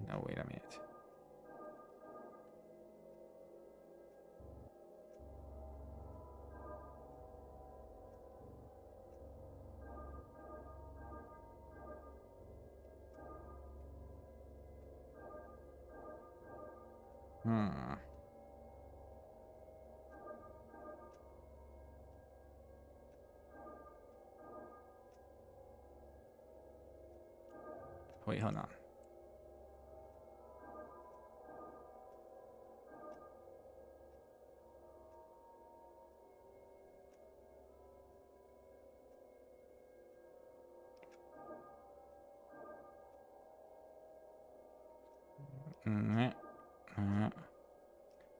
No, wait a minute. Wait, hold on.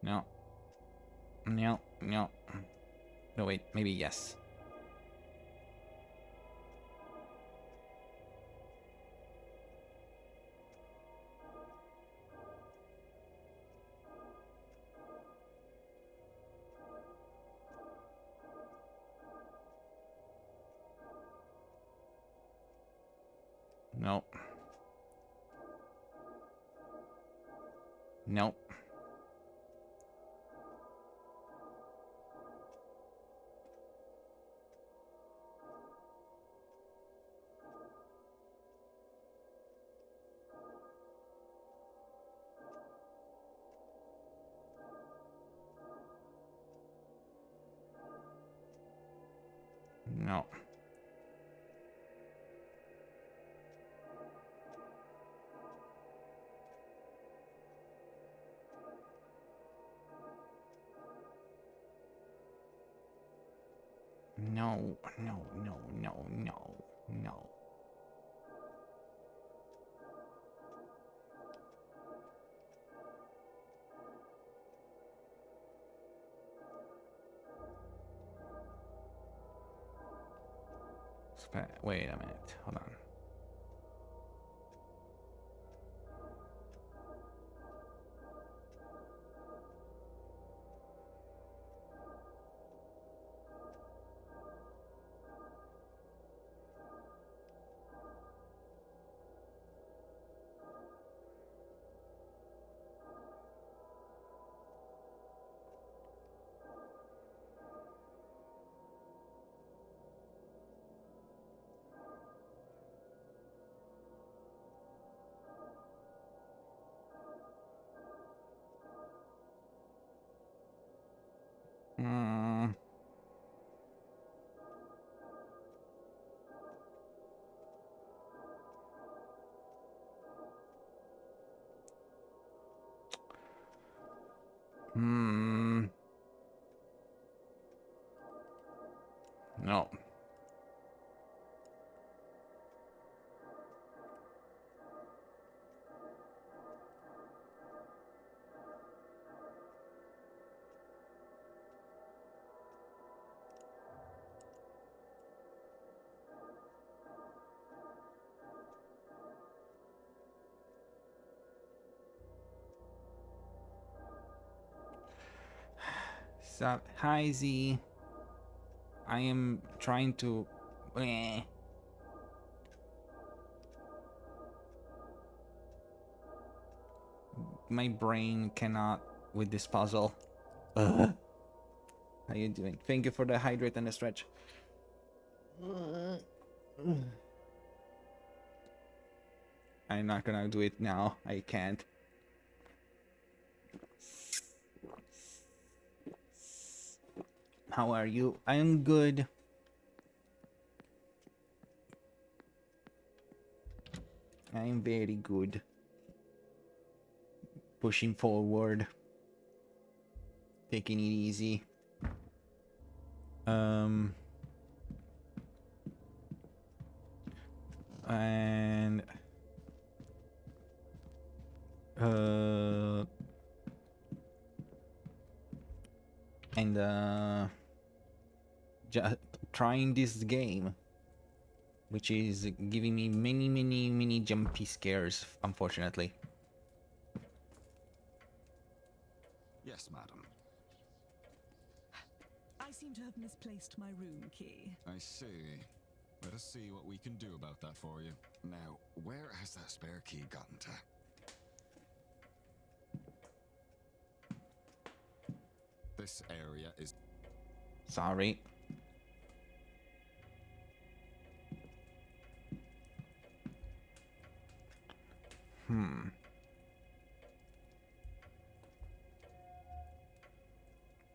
No. No. No. No, wait, maybe yes. No. Nope. No. No, no, no, no, no, no. Wait a minute. Hold on. Hmm. Hmm. No. So, hi Z. I am trying to. Eh. My brain cannot with this puzzle. Ugh. How you doing? Thank you for the hydrate and the stretch. I'm not gonna do it now. I can't. How are you? I am good. I am very good. Pushing forward. Taking it easy. And trying this game, which is giving me many jumpy scares, unfortunately. Yes, madam. I seem to have misplaced my room key. I see. Let us see what we can do about that for you. Now, where has that spare key gotten to? This area is... Sorry.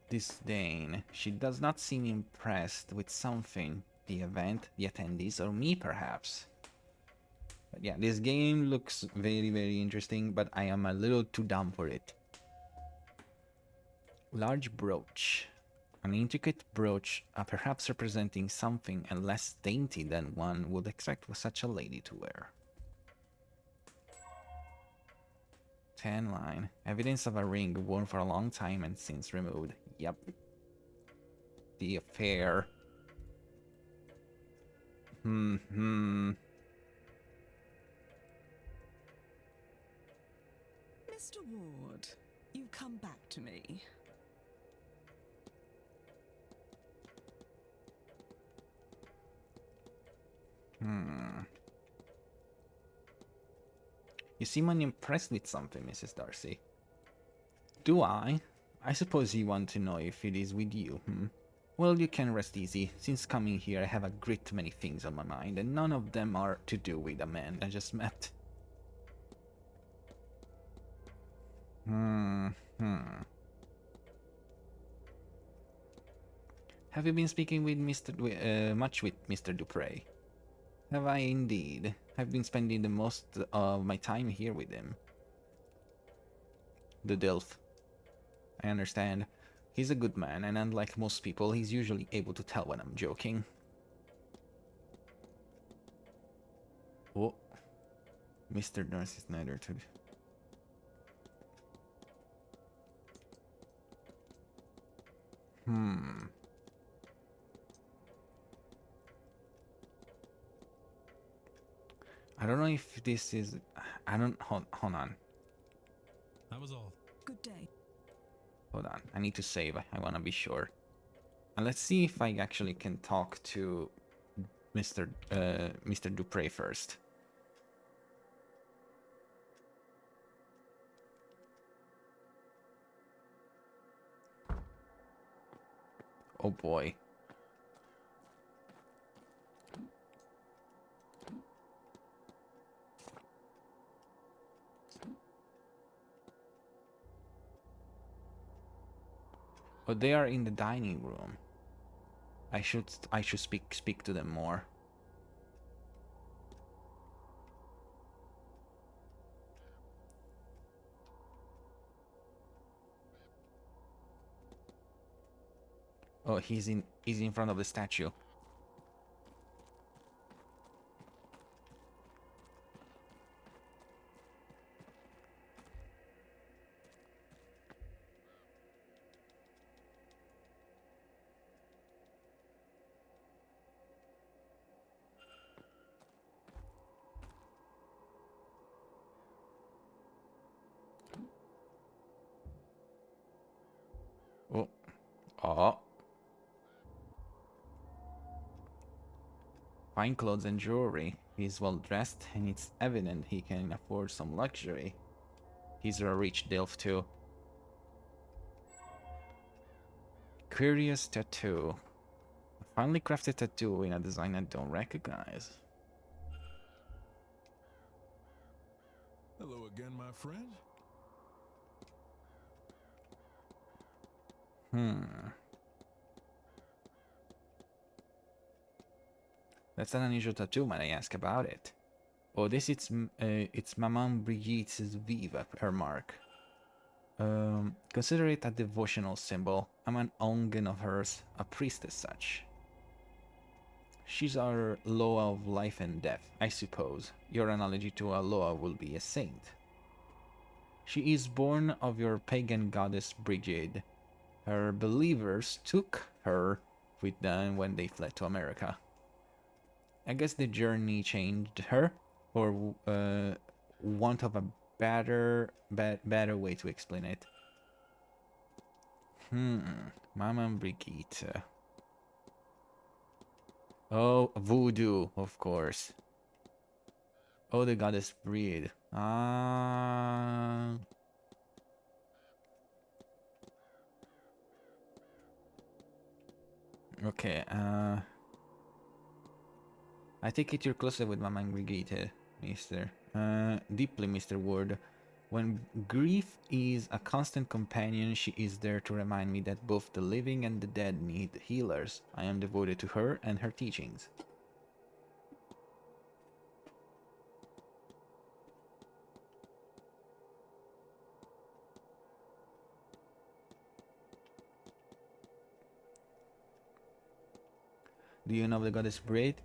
Disdain. She does not seem impressed with something. The event, the attendees, or me perhaps. But yeah, this game looks very interesting, but I am a little too dumb for it. Large brooch. An intricate brooch, perhaps representing something and less dainty than one would expect for such a lady to wear. 10 line. Evidence of a ring worn for a long time and since removed. Yep. the affair. Hmm. Mr. Ward, you've come back to me. You seem unimpressed with something, Mrs. Darcy. Do I? I suppose you want to know if it is with you, Well, you can rest easy. Since coming here, I have a great many things on my mind, and none of them are to do with a man I just met. Have you been speaking with much with Mr. Dupre? Have I indeed? I've been spending the most of my time here with him. The Dilf. I understand. He's a good man, and unlike most people, he's usually able to tell when I'm joking. Oh. Mr. Nurse is neither to... I don't know if this is... I don't... Hold on. That was all. Good day. Hold on. I need to save. I want to be sure. And let's see if I actually can talk to Mr. Dupre first. Oh boy. Oh, they are in the dining room. I should speak to them more. Oh, he's in front of the statue. Oh. Oh. Fine clothes and jewelry. He's well dressed, and it's evident he can afford some luxury. He's a rich Dilf too. Curious tattoo. A finely crafted tattoo in a design I don't recognize. Hello again, my friend. That's an unusual tattoo, might I ask about it? Oh, this it's Maman Brigitte's Viva, her mark. Consider it a devotional symbol. I'm an ongen of hers, a priest as such. She's our law of life and death, I suppose. Your analogy to a law will be a saint. She is born of your pagan goddess Brigid. Her believers took her with them when they fled to America. I guess the journey changed her, or want of a better way to explain it. Mama Brigitte. Oh, voodoo, of course. Oh, the goddess breed. Okay, I take it you're closer with Mama Brigitte, Mister. Deeply, Mr. Ward. When grief is a constant companion, she is there to remind me that both the living and the dead need healers. I am devoted to her and her teachings. Do you know the goddess Braid?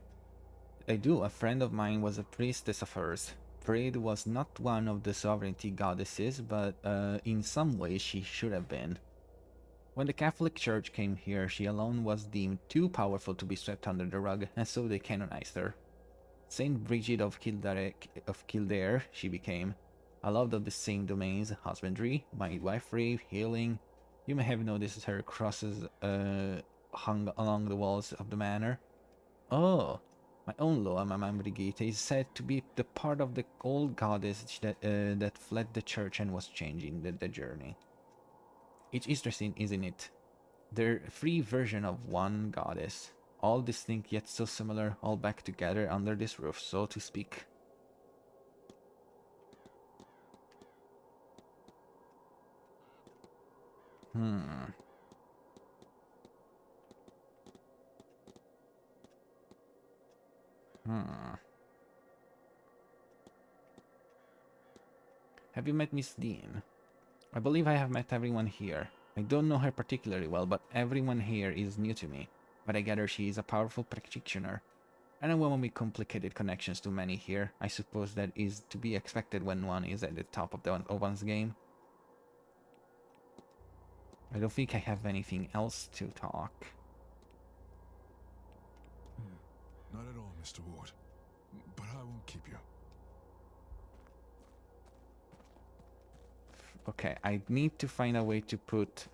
I do. A friend of mine was a priestess of hers. Braid was not one of the sovereignty goddesses, but in some ways she should have been. When the Catholic Church came here, she alone was deemed too powerful to be swept under the rug, and so they canonized her. Saint Bridget of Kildare she became, a lord of the same domains, husbandry, midwifery, healing. You may have noticed her crosses hung along the walls of the manor. Oh, my own Loa, Mama Brigida, is said to be the part of the old goddess that fled the church and was changing the journey. It's interesting, isn't it? They're free version of one goddess, all distinct yet so similar, all back together under this roof, so to speak. Have you met Miss Dean? I believe I have met everyone here. I don't know her particularly well, but everyone here is new to me. But I gather she is a powerful practitioner. And a woman with complicated connections to many here. I suppose that is to be expected when one is at the top of one's game. I don't think I have anything else to talk. Not at all, Mr. Ward. But I won't keep you. Okay, I need to find a way to put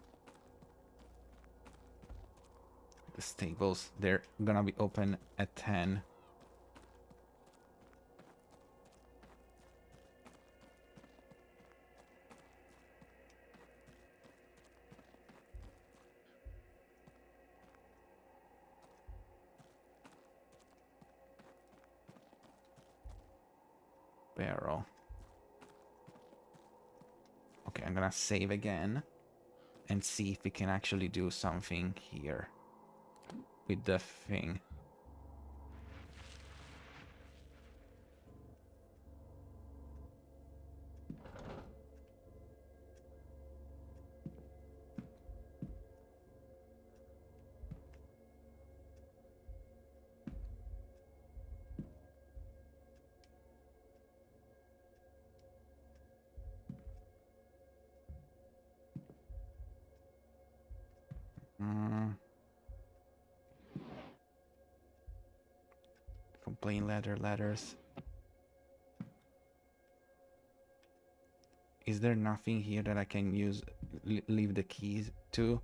the stables. They're gonna be open at 10. Barrel. Okay, I'm gonna save again and see if we can actually do something here with the thing. Complaint letters. Is there nothing here that I can use, leave the keys to?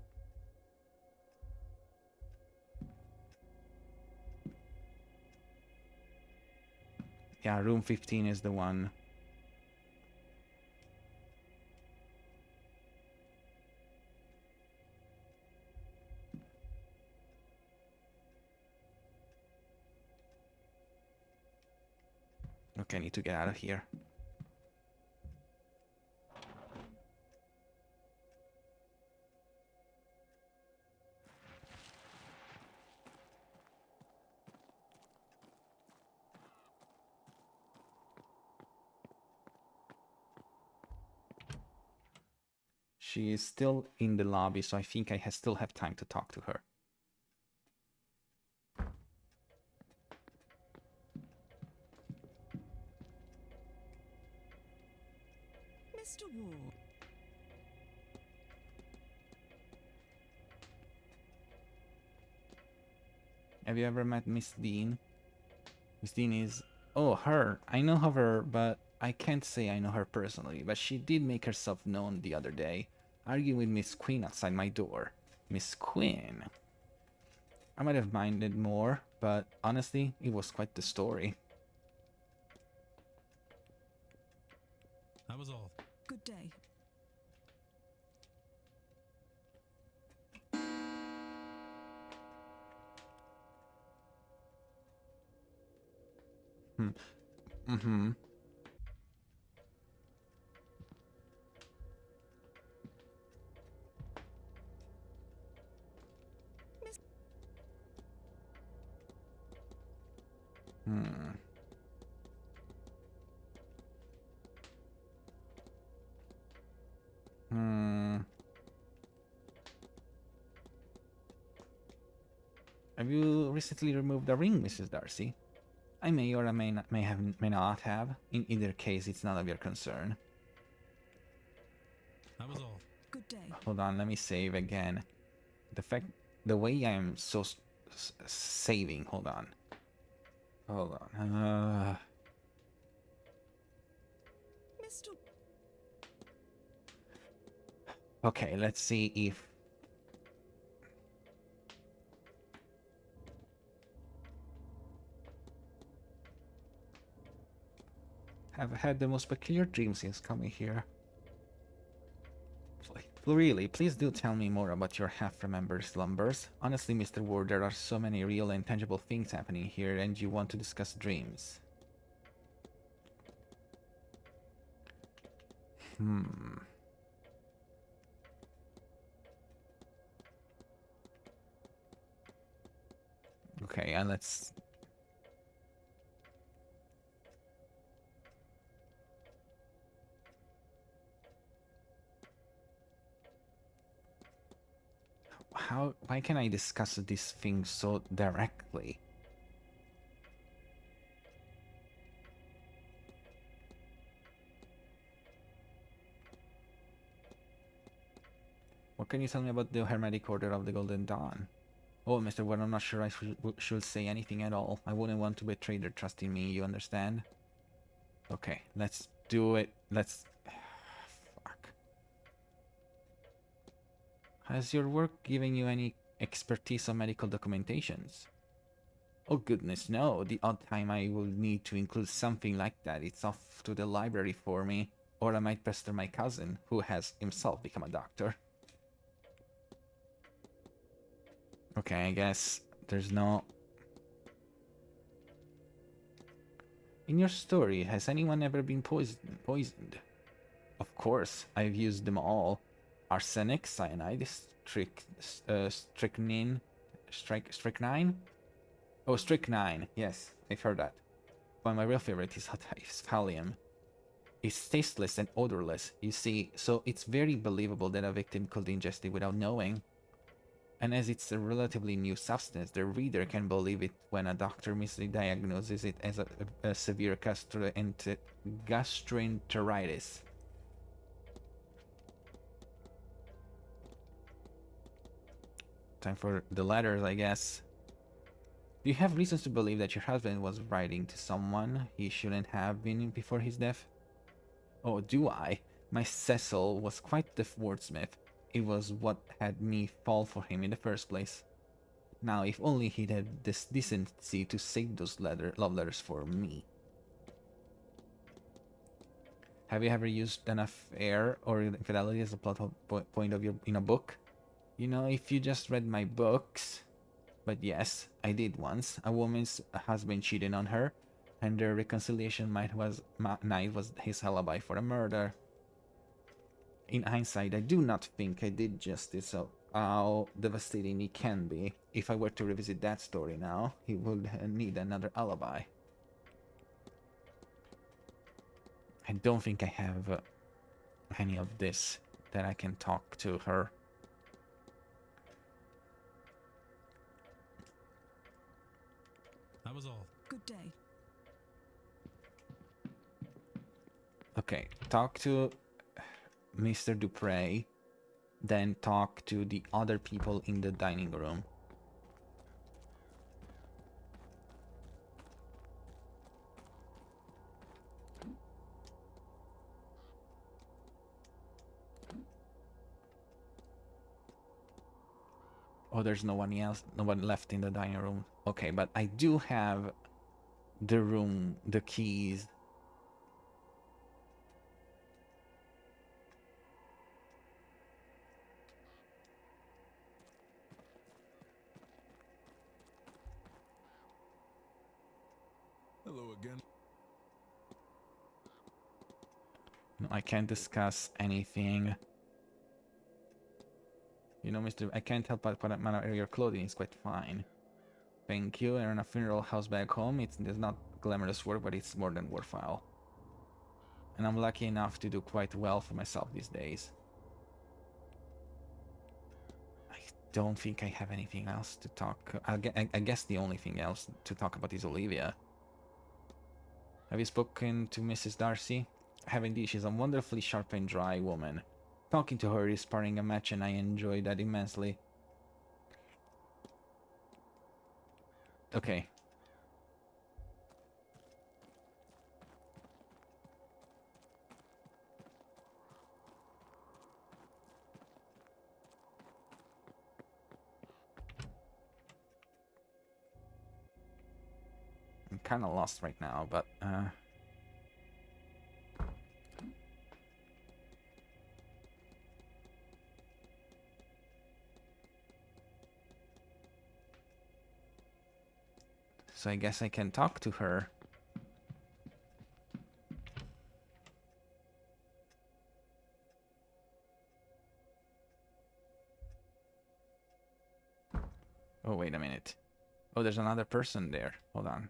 Yeah, room 15 is the one. Okay, I need to get out of here. She is still in the lobby, so I think I still have time to talk to her. Mr. Ward. Have you ever met Miss Dean? Miss Dean is... Oh, her. I know of her, but I can't say I know her personally. But she did make herself known the other day, arguing with Miss Queen outside my door. Miss Queen. I might have minded more, but honestly, it was quite the story. That was all. Good day. Mm-hmm. Have you recently removed the ring, Mrs. Darcy? I may or I may not have. In either case, it's none of your concern. That was all. Good day. Hold on, let me save again. The way I'm so saving. Hold on. Mr. Okay, let's see if... Have had the most peculiar dreams since coming here. Really, please do tell me more about your half-remembered slumbers. Honestly, Mr. Ward, there are so many real and tangible things happening here, and you want to discuss dreams. Okay, and let's... Why can I discuss these things so directly? What can you tell me about the Hermetic Order of the Golden Dawn? Oh, Mr. Ward, I'm not sure I should say anything at all. I wouldn't want to betray their trust in me, you understand? Okay, let's do it. Let's... Fuck. Has your work given you any expertise on medical documentations? Oh goodness, no. The odd time I will need to include something like that, it's off to the library for me. Or I might pester my cousin, who has himself become a doctor. Okay, I guess there's no... In your story, has anyone ever been poisoned? Of course, I've used them all. Arsenic, cyanide, strychnine? Oh, strychnine. Yes, I've heard that. But my real favorite is thallium. It's tasteless and odorless, you see, so it's very believable that a victim could ingest it without knowing. And as it's a relatively new substance, the reader can believe it when a doctor misdiagnoses it as a severe gastroenteritis. Time for the letters, I guess. Do you have reasons to believe that your husband was writing to someone he shouldn't have been before his death? Oh, do I? My Cecil was quite the wordsmith. It was what had me fall for him in the first place. Now, if only he'd had this decency to save those love letters for me. Have you ever used an affair or infidelity as a plot point of in a book? You know, if you just read my books... But yes, I did once. A woman's husband cheated on her, and their reconciliation night was his alibi for a murder. In hindsight, I do not think I did justice of how devastating it can be. If I were to revisit that story now, he would need another alibi. I don't think I have any of this that I can talk to her. That was all. Good day. Okay, talk to Mr. Dupre, then talk to the other people in the dining room. Oh, there's no one left in the dining room. Okay, but I do have the room, the keys. Hello again. No, I can't discuss anything. You know, Mr. I can't help but put on your clothing. It's quite fine. Thank you. I run a funeral house back home. It's not glamorous work, but it's more than worthwhile. And I'm lucky enough to do quite well for myself these days. I don't think I have anything else to talk. I guess the only thing else to talk about is Olivia. Have you spoken to Mrs. Darcy? I have indeed. She's a wonderfully sharp and dry woman. Talking to her is sparring a match and I enjoy that immensely. Okay. I'm kind of lost right now, but so I guess I can talk to her. Oh, wait a minute. Oh, there's another person there. Hold on.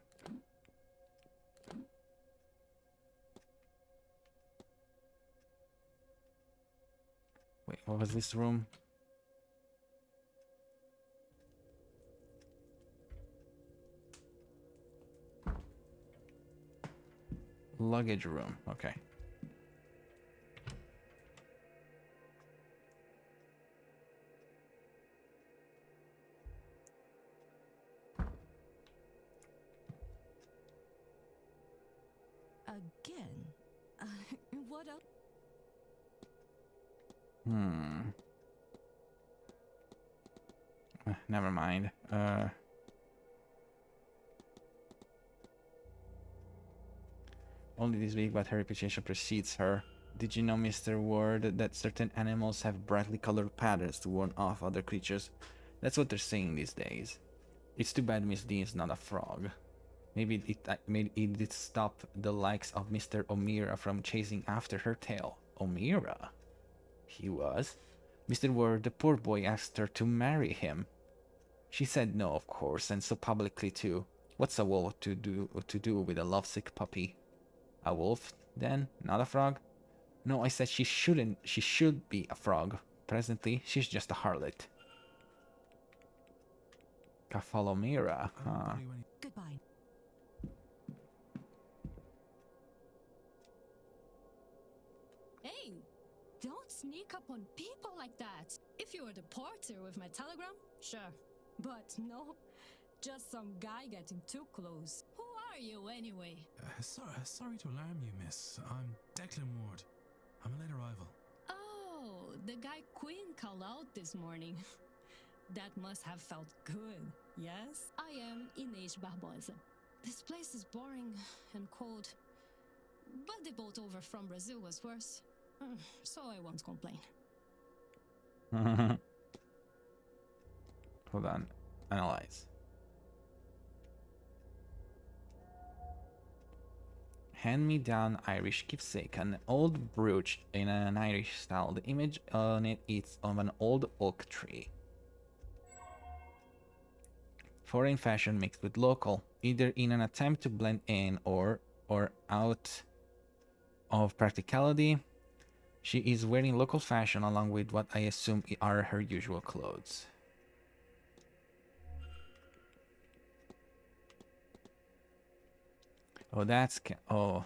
Wait, what was this room? Luggage room. Okay. Again? What else? Never mind. Only this week, but her reputation precedes her. Did you know, Mr. Ward, that certain animals have brightly colored patterns to warn off other creatures? That's what they're saying these days. It's too bad Miss Dean's not a frog. Maybe it did stop the likes of Mr. O'Meara from chasing after her tail. O'Meara? He was. Mr. Ward, the poor boy, asked her to marry him. She said no, of course, and so publicly too. What's a wolf to do with a lovesick puppy? A wolf, then, not a frog? No, I said she shouldn't. She should be a frog. Presently, she's just a harlot. Kafalomira, huh? Goodbye. Hey, don't sneak up on people like that. If you were the porter with my telegram, sure. But no, just some guy getting too close. Who are you anyway? Sorry to alarm you, miss. I'm Declan Ward. I'm a late arrival. Oh, the guy Queen called out this morning. That must have felt good, yes? I am Inês Barbosa. This place is boring and cold, but the boat over from Brazil was worse, so I won't complain. Hold on. Analyze. Hand-me-down Irish keepsake, an old brooch in an Irish style. The image on it is of an old oak tree. Foreign fashion mixed with local, either in an attempt to blend in or out of practicality. She is wearing local fashion along with what I assume are her usual clothes. Oh, that's... oh.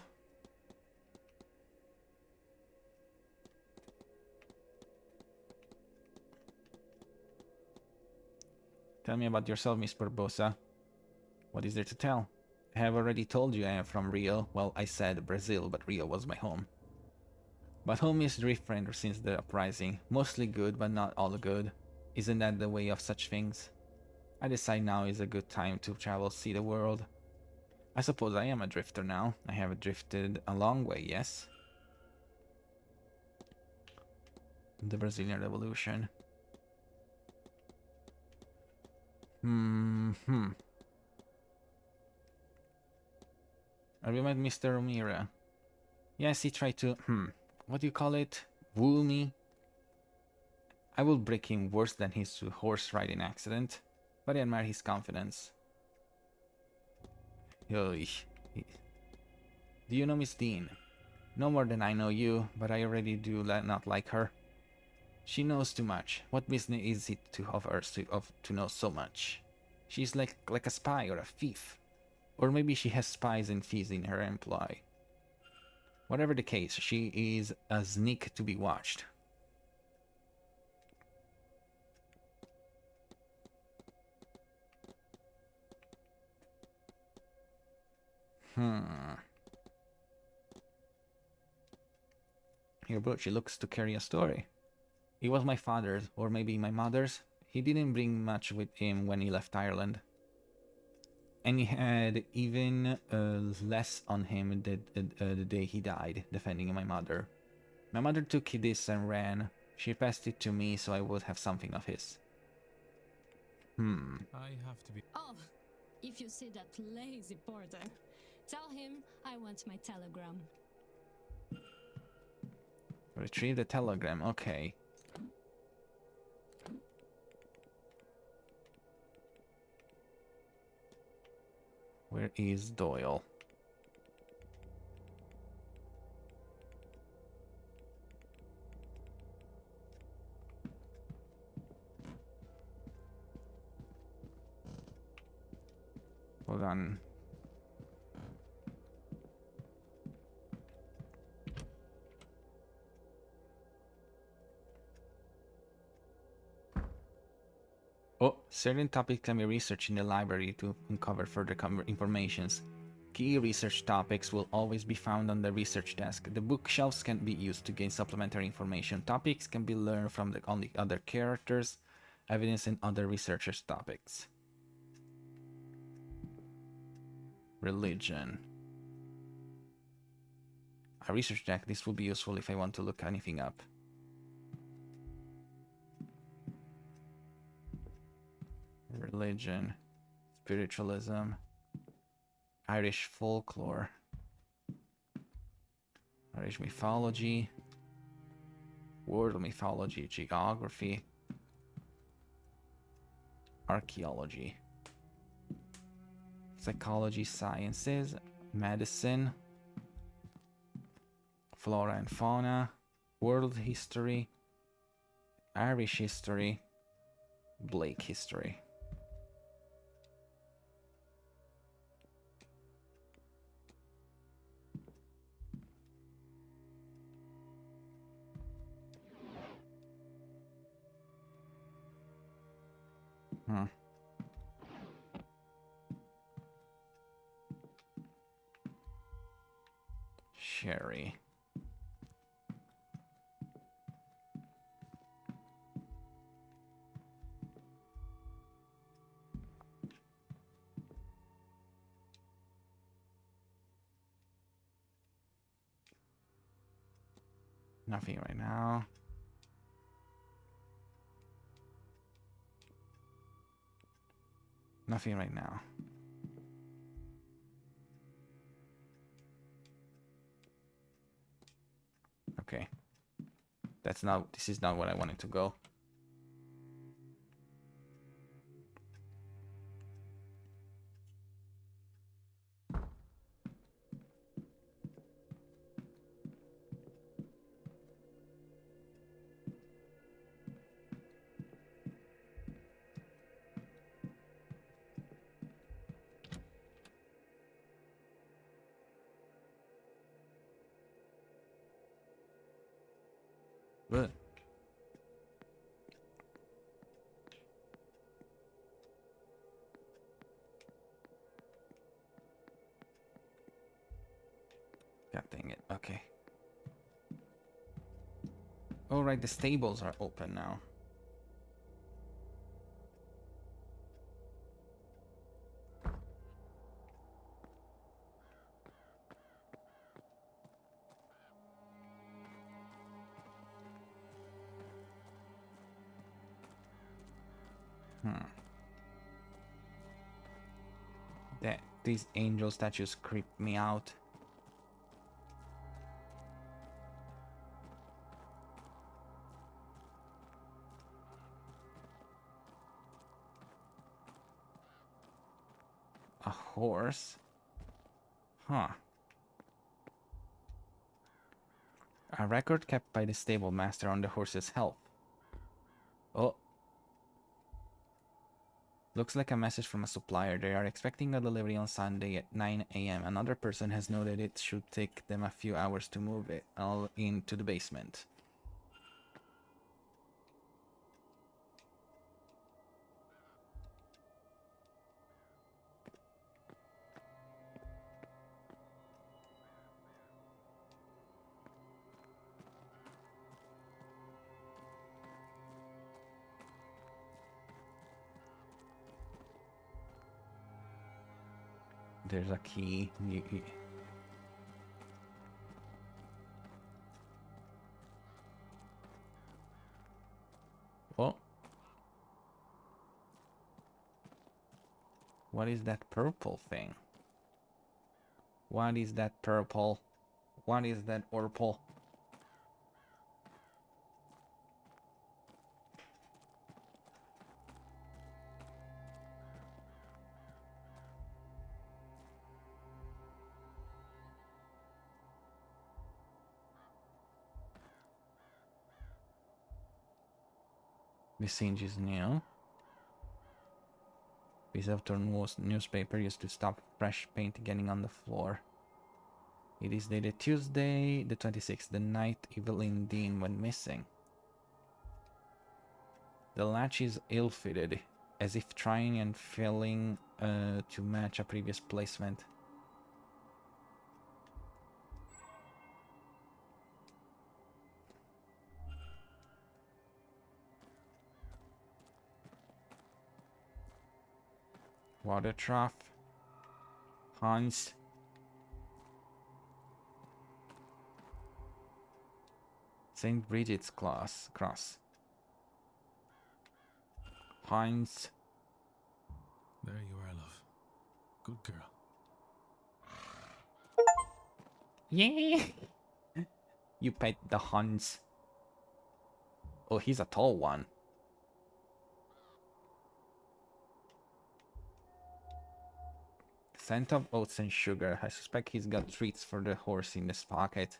Tell me about yourself, Miss Barbosa. What is there to tell? I have already told you I am from Rio. Well, I said Brazil, but Rio was my home. But home is different since the uprising. Mostly good, but not all good. Isn't that the way of such things? I decide now is a good time to travel, see the world. I suppose I am a drifter now. I have drifted a long way, yes? The Brazilian Revolution. Have you met Mr. O'Meara? Yes, he tried to, what do you call it? Woo me? I will break him worse than his horse riding accident, but I admire his confidence. Do you know Miss Dean? No more than I know you, but I already do not like her. She knows too much. What business is it of hers to know so much? She's like a spy or a thief. Or maybe she has spies and thieves in her employ. Whatever the case, she is a sneak to be watched. Your brooch, it looks to carry a story. It was my father's, or maybe my mother's. He didn't bring much with him when he left Ireland. And he had even less on him the day he died, defending my mother. My mother took this and ran. She passed it to me so I would have something of his. I have to be. Oh, if you see that lazy porter, tell him I want my telegram. Retrieve the telegram, okay. Where is Doyle? Hold on. Oh, certain topics can be researched in the library to uncover further informations. Key research topics will always be found on the research desk. The bookshelves can be used to gain supplementary information. Topics can be learned from the only other characters, evidence, and other researchers' topics. Religion. A research deck. This will be useful if I want to look anything up. Religion. Spiritualism. Irish folklore. Irish mythology. World mythology. Geography. Archaeology. Psychology, sciences. Medicine. Flora and fauna. World history. Irish history. Blake history. Sherry. Nothing right now. Nothing right now. Okay. This is not what I wanted to go. But God dang it. Okay. All right, the stables are open now. These angel statues creep me out. A horse? Huh. A record kept by the stable master on the horse's health. Oh. Looks like a message from a supplier. They are expecting a delivery on Sunday at 9 a.m. Another person has noted it should take them a few hours to move it all into the basement. there's a key. Oh. What is that purple thing? What is that purple? What is that purple? This hinge is new. Piece of torn newspaper used to stop fresh paint getting on the floor. It is dated Tuesday, the 26th, the night Evelyn Dean went missing. The latch is ill-fitted, as if trying and failing to match a previous placement. Water trough. Hans. St. Bridget's cross. Hans. There you are, love. Good girl. Yeah. You pet the Hans. Oh, he's a tall one. Scent of oats and sugar. I suspect he's got treats for the horse in his pocket.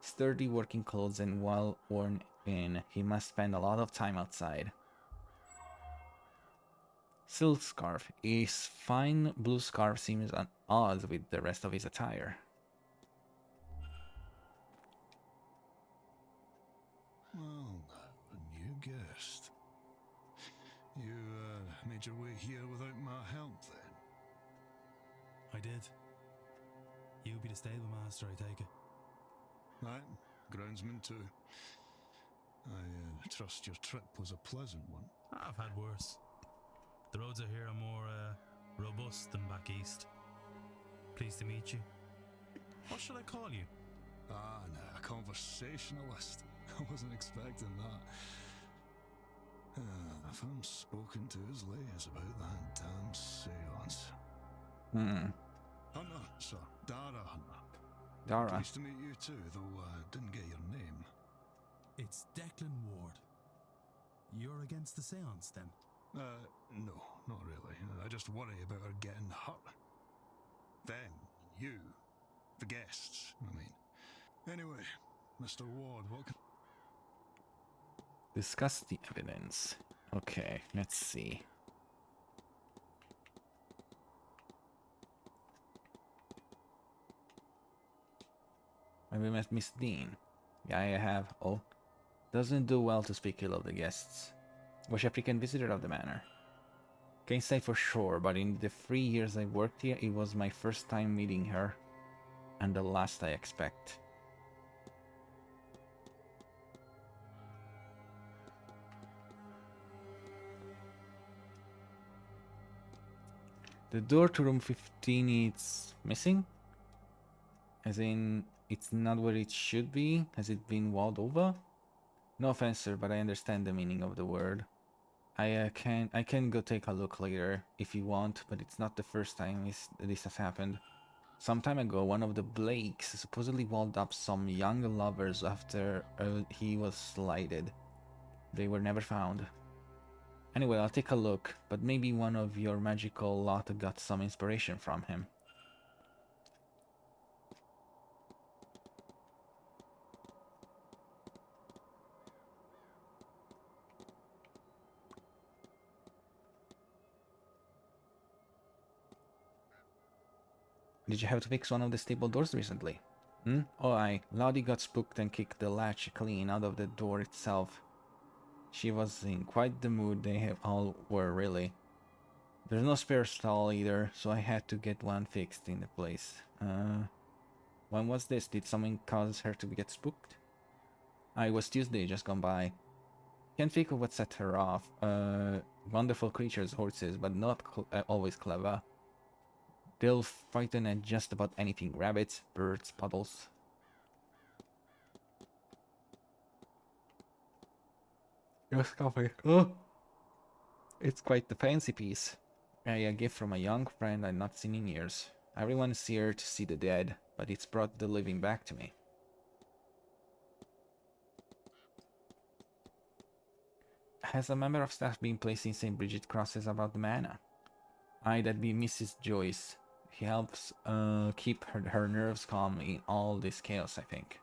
Sturdy working clothes and well worn in. He must spend a lot of time outside. Silk scarf. His fine blue scarf seems at odds with the rest of his attire. Well, a new guest. You made your way here without my help, then? I did. You be the stable master, I take it. Right, groundsman too. I trust your trip was a pleasant one. I've had worse. The roads out here are more robust than back east. Pleased to meet you. What should I call you? Ah, no, a conversationalist. I wasn't expecting that. If I'm spoken to as late as about that damn seance. Hunter, sir. Dara Hunter. Dara. Pleased to meet you too, though I didn't get your name. It's Declan Ward. You're against the seance, then? No, not really. I just worry about her getting hurt. Them, you, the guests, I mean. Anyway, Mr. Ward, what can... Discuss the evidence. Okay, let's see. Have you met Miss Dean? Yeah, I have. Oh, doesn't do well to speak ill of the guests. Was she a frequent visitor of the manor? Can't say for sure, but in the 3 years I worked here, it was my first time meeting her. And the last, I expect. The door to room 15 is missing? As in, it's not where it should be? Has it been walled over? No offense, sir, but I understand the meaning of the word. I can go take a look later if you want, but it's not the first time this has happened. Some time ago, one of the Blakes supposedly walled up some young lovers after he was slighted. They were never found. Anyway, I'll take a look, but maybe one of your magical lot got some inspiration from him. Did you have to fix one of the stable doors recently? Oh aye, Lottie got spooked and kicked the latch clean out of the door itself. She was in quite the mood, they all were really. There's no spare stall either, so I had to get one fixed in the place. When was this? Did something cause her to get spooked? It was Tuesday, just gone by. Can't think of what set her off. Wonderful creatures, horses, but not always clever. They'll frighten at just about anything. Rabbits, birds, puddles. Just coffee. Oh! It's quite the fancy piece. A gift from a young friend I've not seen in years. Everyone is here to see the dead, but it's brought the living back to me. Has a member of staff been placing St. Bridget crosses about the manor? Aye, that'd be Mrs. Joyce. He helps keep her nerves calm in all this chaos, I think.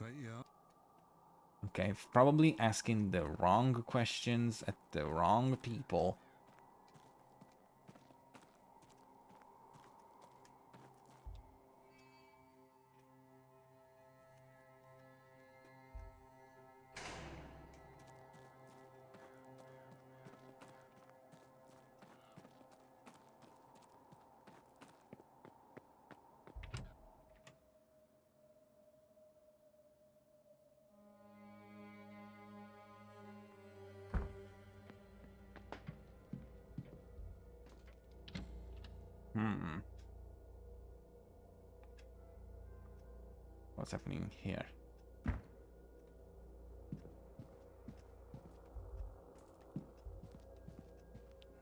Right, yeah. Okay, probably asking the wrong questions at the wrong people. What's happening here?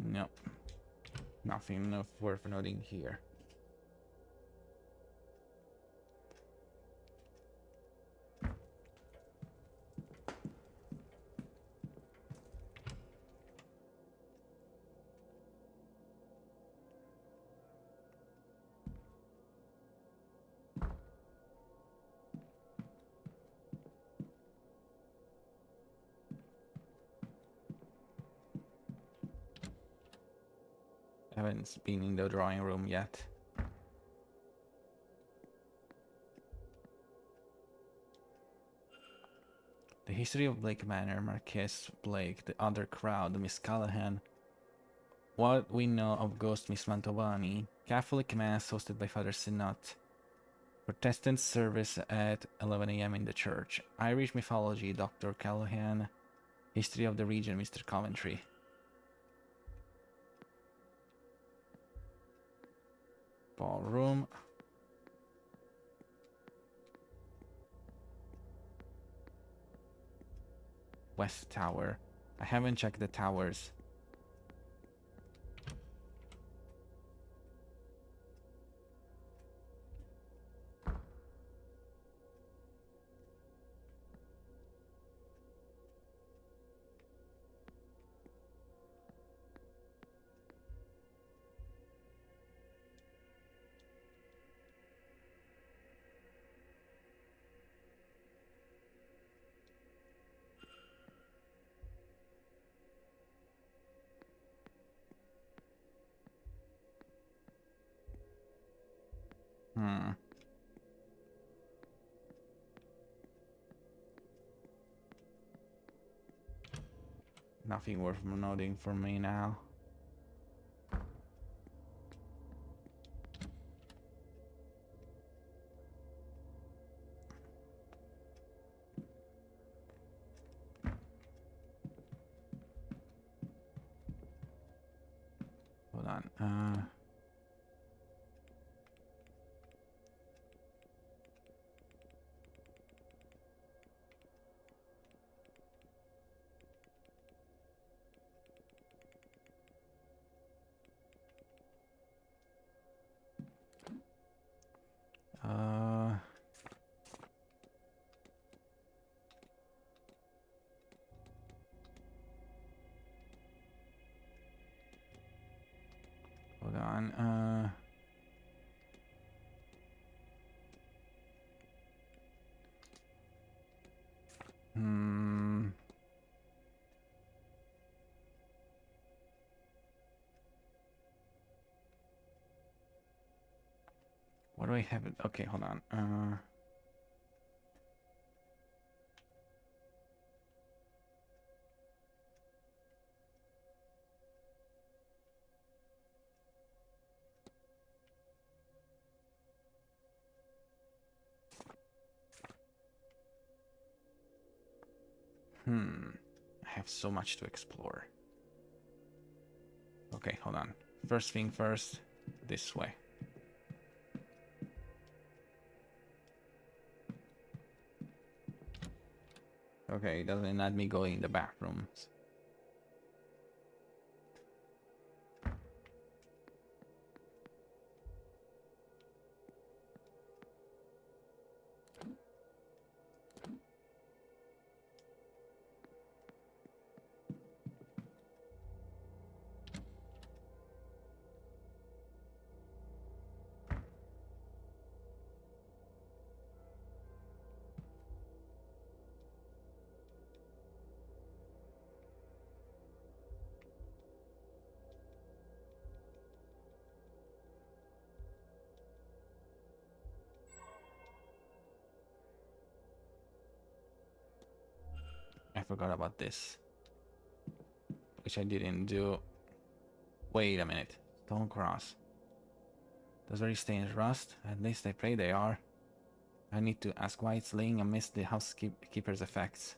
Nope. Nothing worth noting here. I haven't been in the drawing room yet. The history of Blake Manor, Marquess Blake, the other crowd, Miss Callahan. What we know of Ghost Miss Mantovani. Catholic Mass hosted by Father Sinot. Protestant service at 11 a.m. in the church. Irish mythology, Dr. Callahan. History of the region, Mr. Coventry. Ballroom. West Tower. I haven't checked the towers. Nothing worth noting for me now. Hold on. Hold on. What do I have? Okay, hold on. have so much to explore. Okay, hold on. First thing first, this way. Okay, it doesn't let me go in the bathrooms. I forgot about this, which I didn't do. Wait a minute. Stone cross. Those very stains rust. At least I pray they are. I need to ask why it's laying amidst the housekeeper's effects.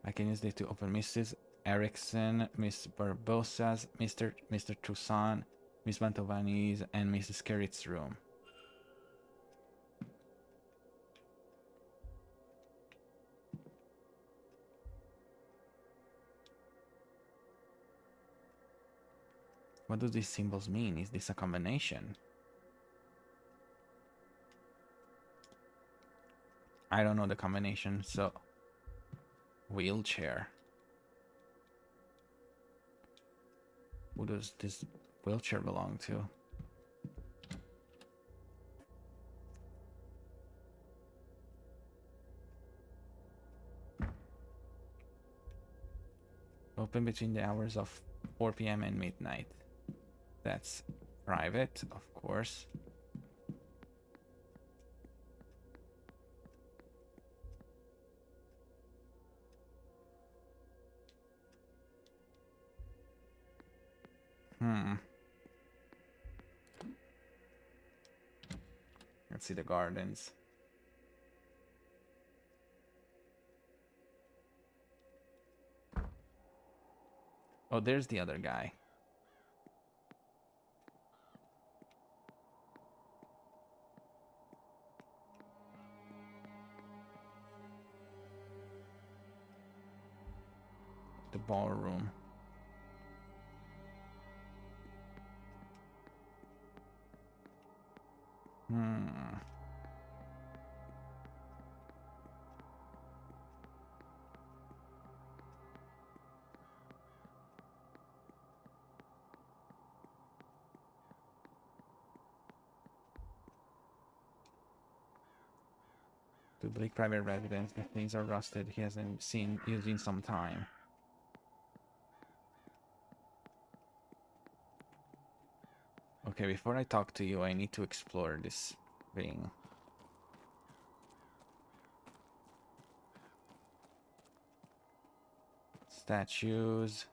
I can use this to open Mrs. Erickson, Miss Barbosa's, Mr. Toussaint, Miss Mantovani's, and Mrs. Carritt's room. What do these symbols mean? Is this a combination? I don't know the combination, so... Wheelchair. Who does this wheelchair belong to? Open between the hours of 4 p.m. and midnight. That's private, of course. Let's see the gardens. Oh, there's the other guy. The ballroom. To Blake private residence, the things are rusted. He hasn't seen used in some time. Okay, before I talk to you, I need to explore this thing. Statues.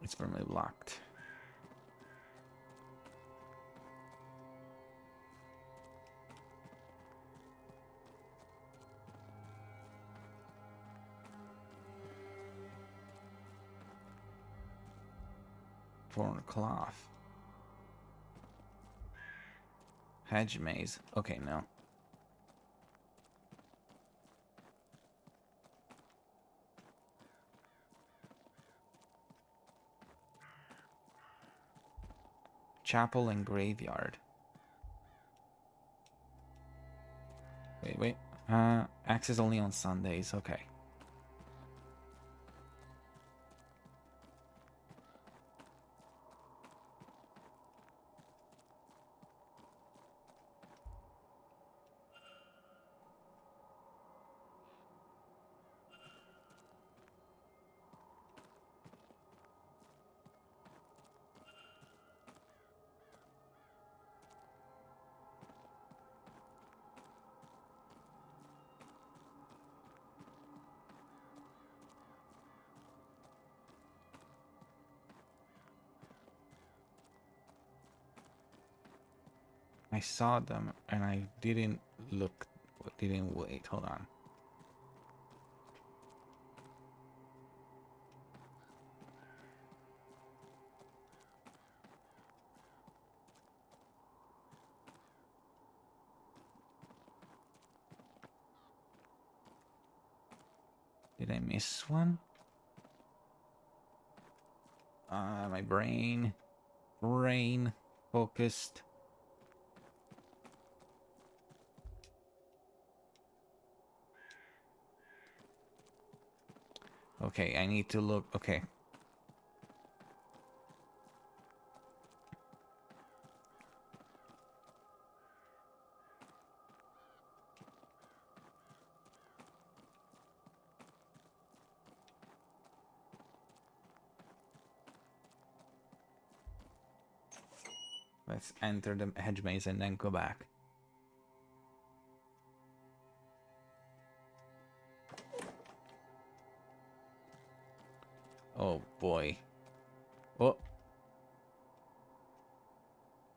It's firmly locked. Torn cloth. Hedge maze. Okay, no. Chapel and graveyard. Wait. Access only on Sundays. Okay. I saw them and I didn't look, didn't wait. Hold on. Did I miss one? My brain focused. Okay, I need to look. Okay. Let's enter the hedge maze and then go back. Oh boy. Oh.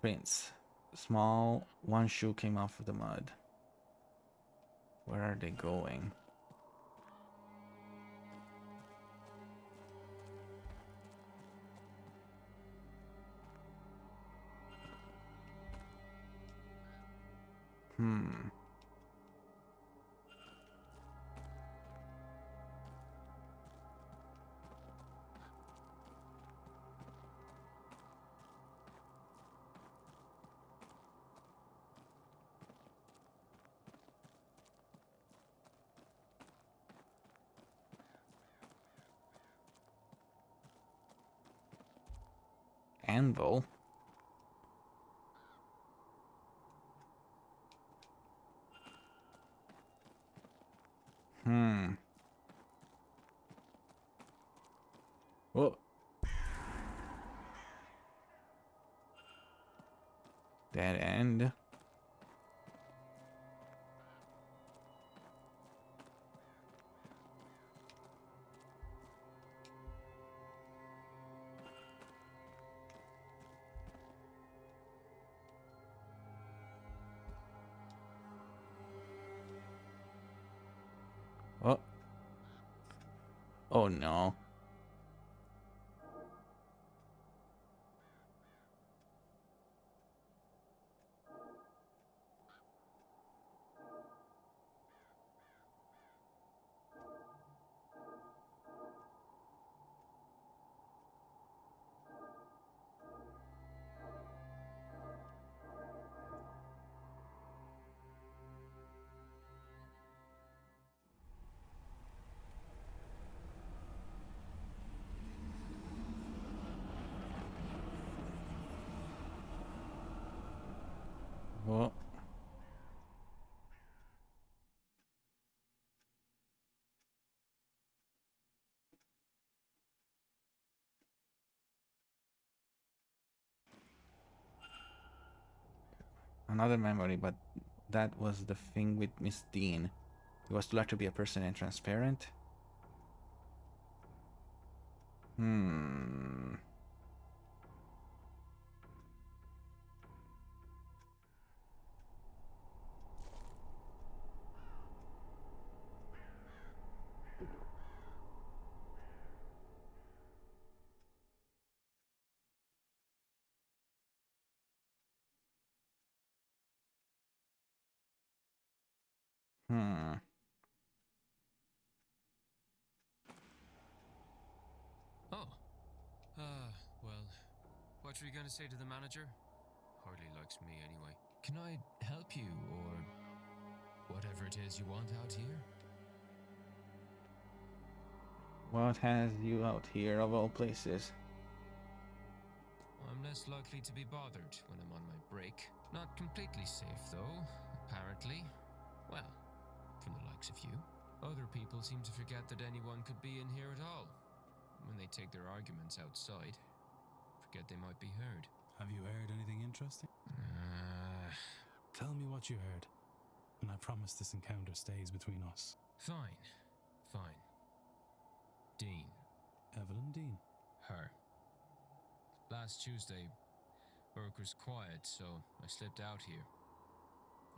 Prince. Small. One shoe came off of the mud. Where are they going? Hmm. Anvil? Hmm. Oh. Dead end. Oh. Oh no. Oh. Another memory, but that was the thing with Miss Dean. He was to let her be a person and transparent. Hmm. Hmm. Oh. Well, what were you going to say to the manager? Hardly likes me anyway. Can I help you, or whatever it is you want out here? What has you out here of all places? I'm less likely to be bothered when I'm on my break. Not completely safe, though, apparently. Well, from the likes of you. Other people seem to forget that anyone could be in here at all. When they take their arguments outside, forget they might be heard. Have you heard anything interesting? Tell me what you heard, and I promise this encounter stays between us. Fine. Fine. Dean. Evelyn Dean. Her. Last Tuesday, Work was quiet, so I slipped out here.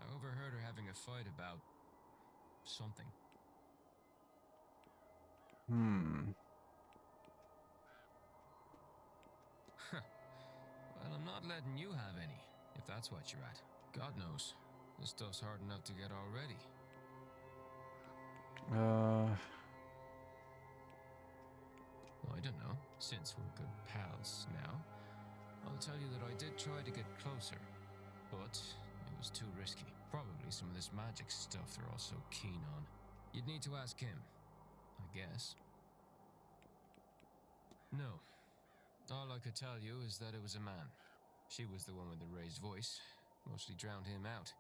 I overheard her having a fight about something. Well, I'm not letting you have any, if that's what you're at. God knows, this stuff's hard enough to get already. I don't know, since we're good pals now, I'll tell you that I did try to get closer, but it was too risky. Probably some of this magic stuff they're all so keen on. You'd need to ask him, I guess. No. All I could tell you is that it was a man. She was the one with the raised voice. Mostly drowned him out.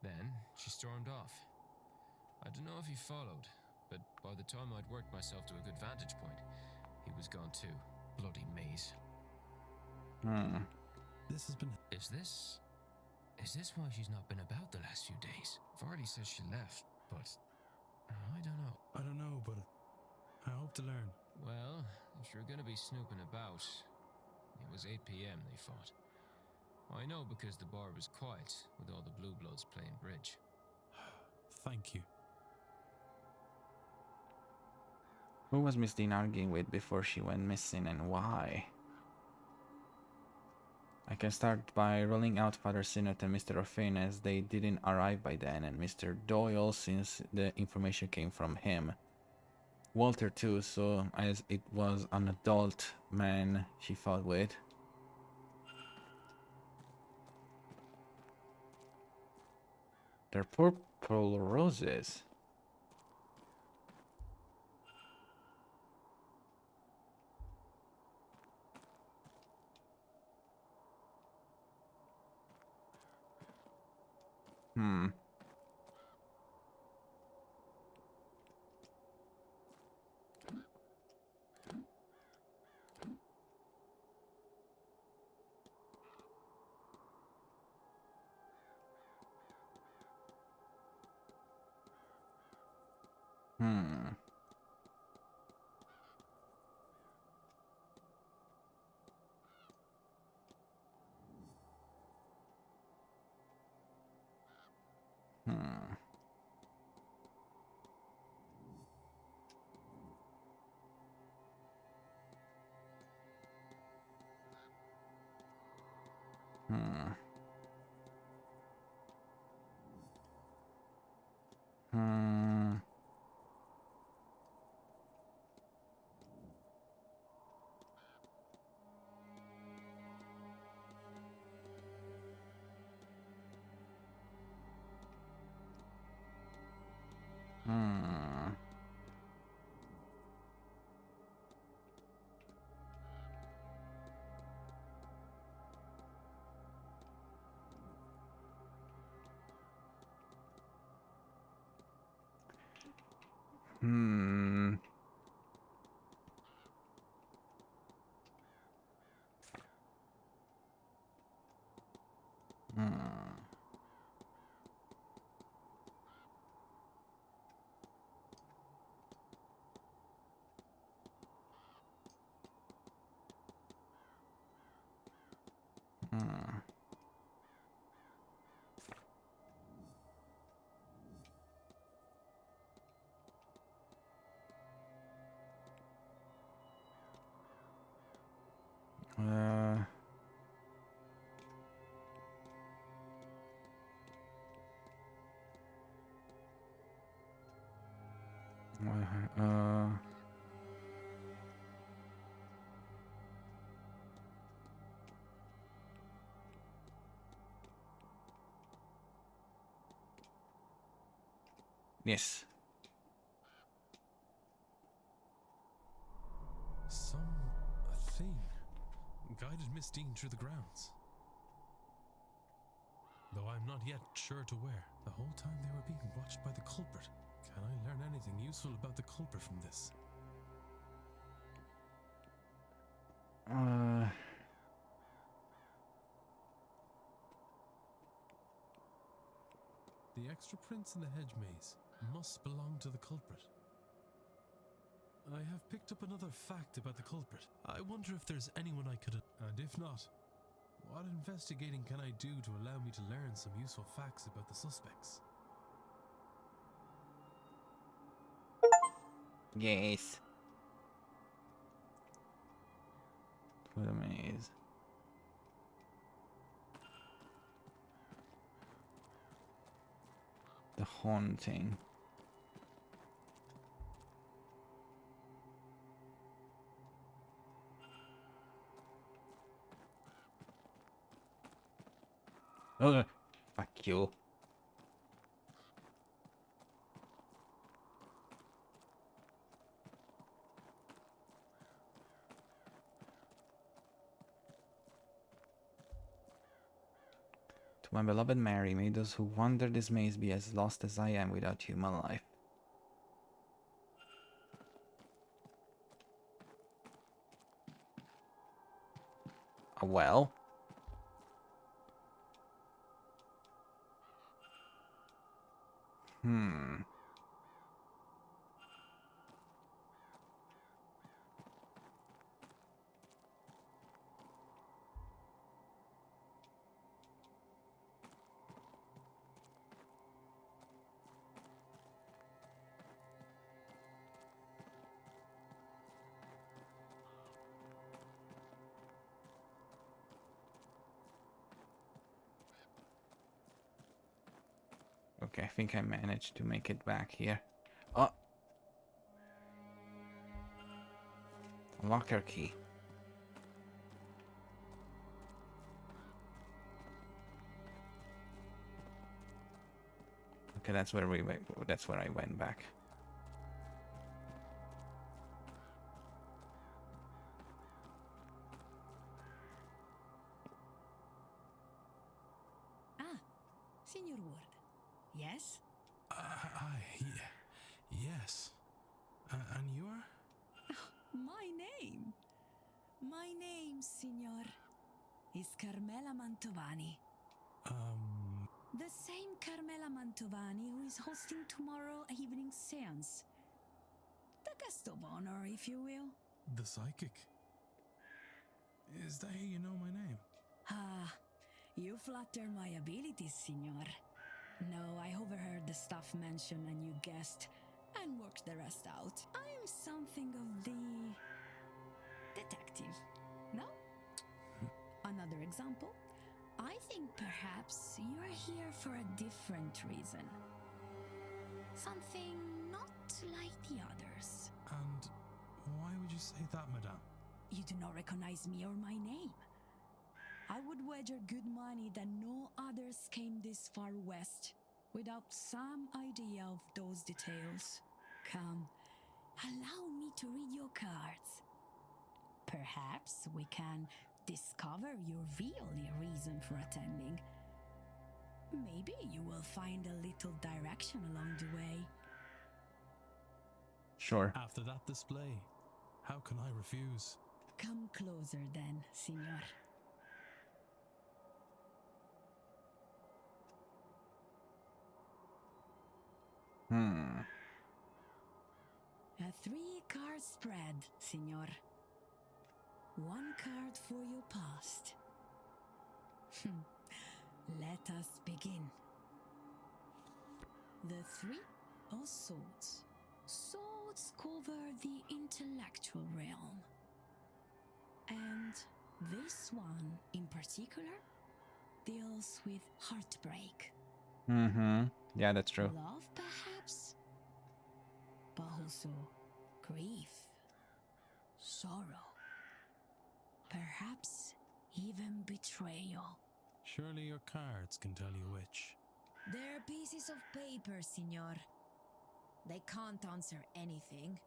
Then she stormed off. I don't know if he followed, but by the time I'd worked myself to a good vantage point, he was gone too. Bloody maze. This has been... Is this why she's not been about the last few days? Vardy says she left, but I don't know. I don't know, but I hope to learn. Well, if you're gonna be snooping about, it was 8 p.m. they fought. I know because the bar was quiet, with all the Blue Bloods playing bridge. Thank you. Who was Miss Dean arguing with before she went missing, and why? I can start by ruling out Father Sinnott and Mr. O'Fane, as they didn't arrive by then, and Mr. Doyle, since the information came from him. Walter too, so as it was an adult man she fought with. They're purple roses. Yes. A thing guided Miss Dean through the grounds. Though I'm not yet sure to where. The whole time they were being watched by the culprit. Can I learn anything useful about the culprit from this? The extra prints in the hedge maze must belong to the culprit. I have picked up another fact about the culprit. I wonder if there's anyone I could... And if not, What investigating can I do to allow me to learn some useful facts about the suspects? Yes. To the maze. The haunting. Oh, fuck you. To my beloved Mary, may those who wander this maze be as lost as I am without human life. Well. Okay, I think I managed to make it back here. Oh! Locker key. Okay, that's where we went. That's where I went back. Ah, Signor Ward. Yes? Yes. And you are? My name? My name, Signor, is Carmela Mantovani. The same Carmela Mantovani who is hosting tomorrow evening's séance. The guest of honor, if you will. The psychic. Is that how you know my name? Ah, you flatter my abilities, Signor. No, I overheard the staff mention a new guest and worked the rest out. I am something of the detective, no? Another example? I think perhaps you're here for a different reason. Something not like the others. And why would you say that, madame? You do not recognize me or my name. I would wager good money that no others came this far west without some idea of those details. Come, allow me to read your cards. Perhaps we can discover your real reason for attending. Maybe you will find a little direction along the way. Sure. After that display, how can I refuse? Come closer then, Signor. A 3-card spread, Signor. 1 card for your past. Let us begin. The 3 of swords. Swords cover the intellectual realm. And this one in particular deals with heartbreak. Yeah, that's true. Love, perhaps, but also grief, sorrow, perhaps even betrayal. Surely your cards can tell you which. They're pieces of paper, Signor. They can't answer anything.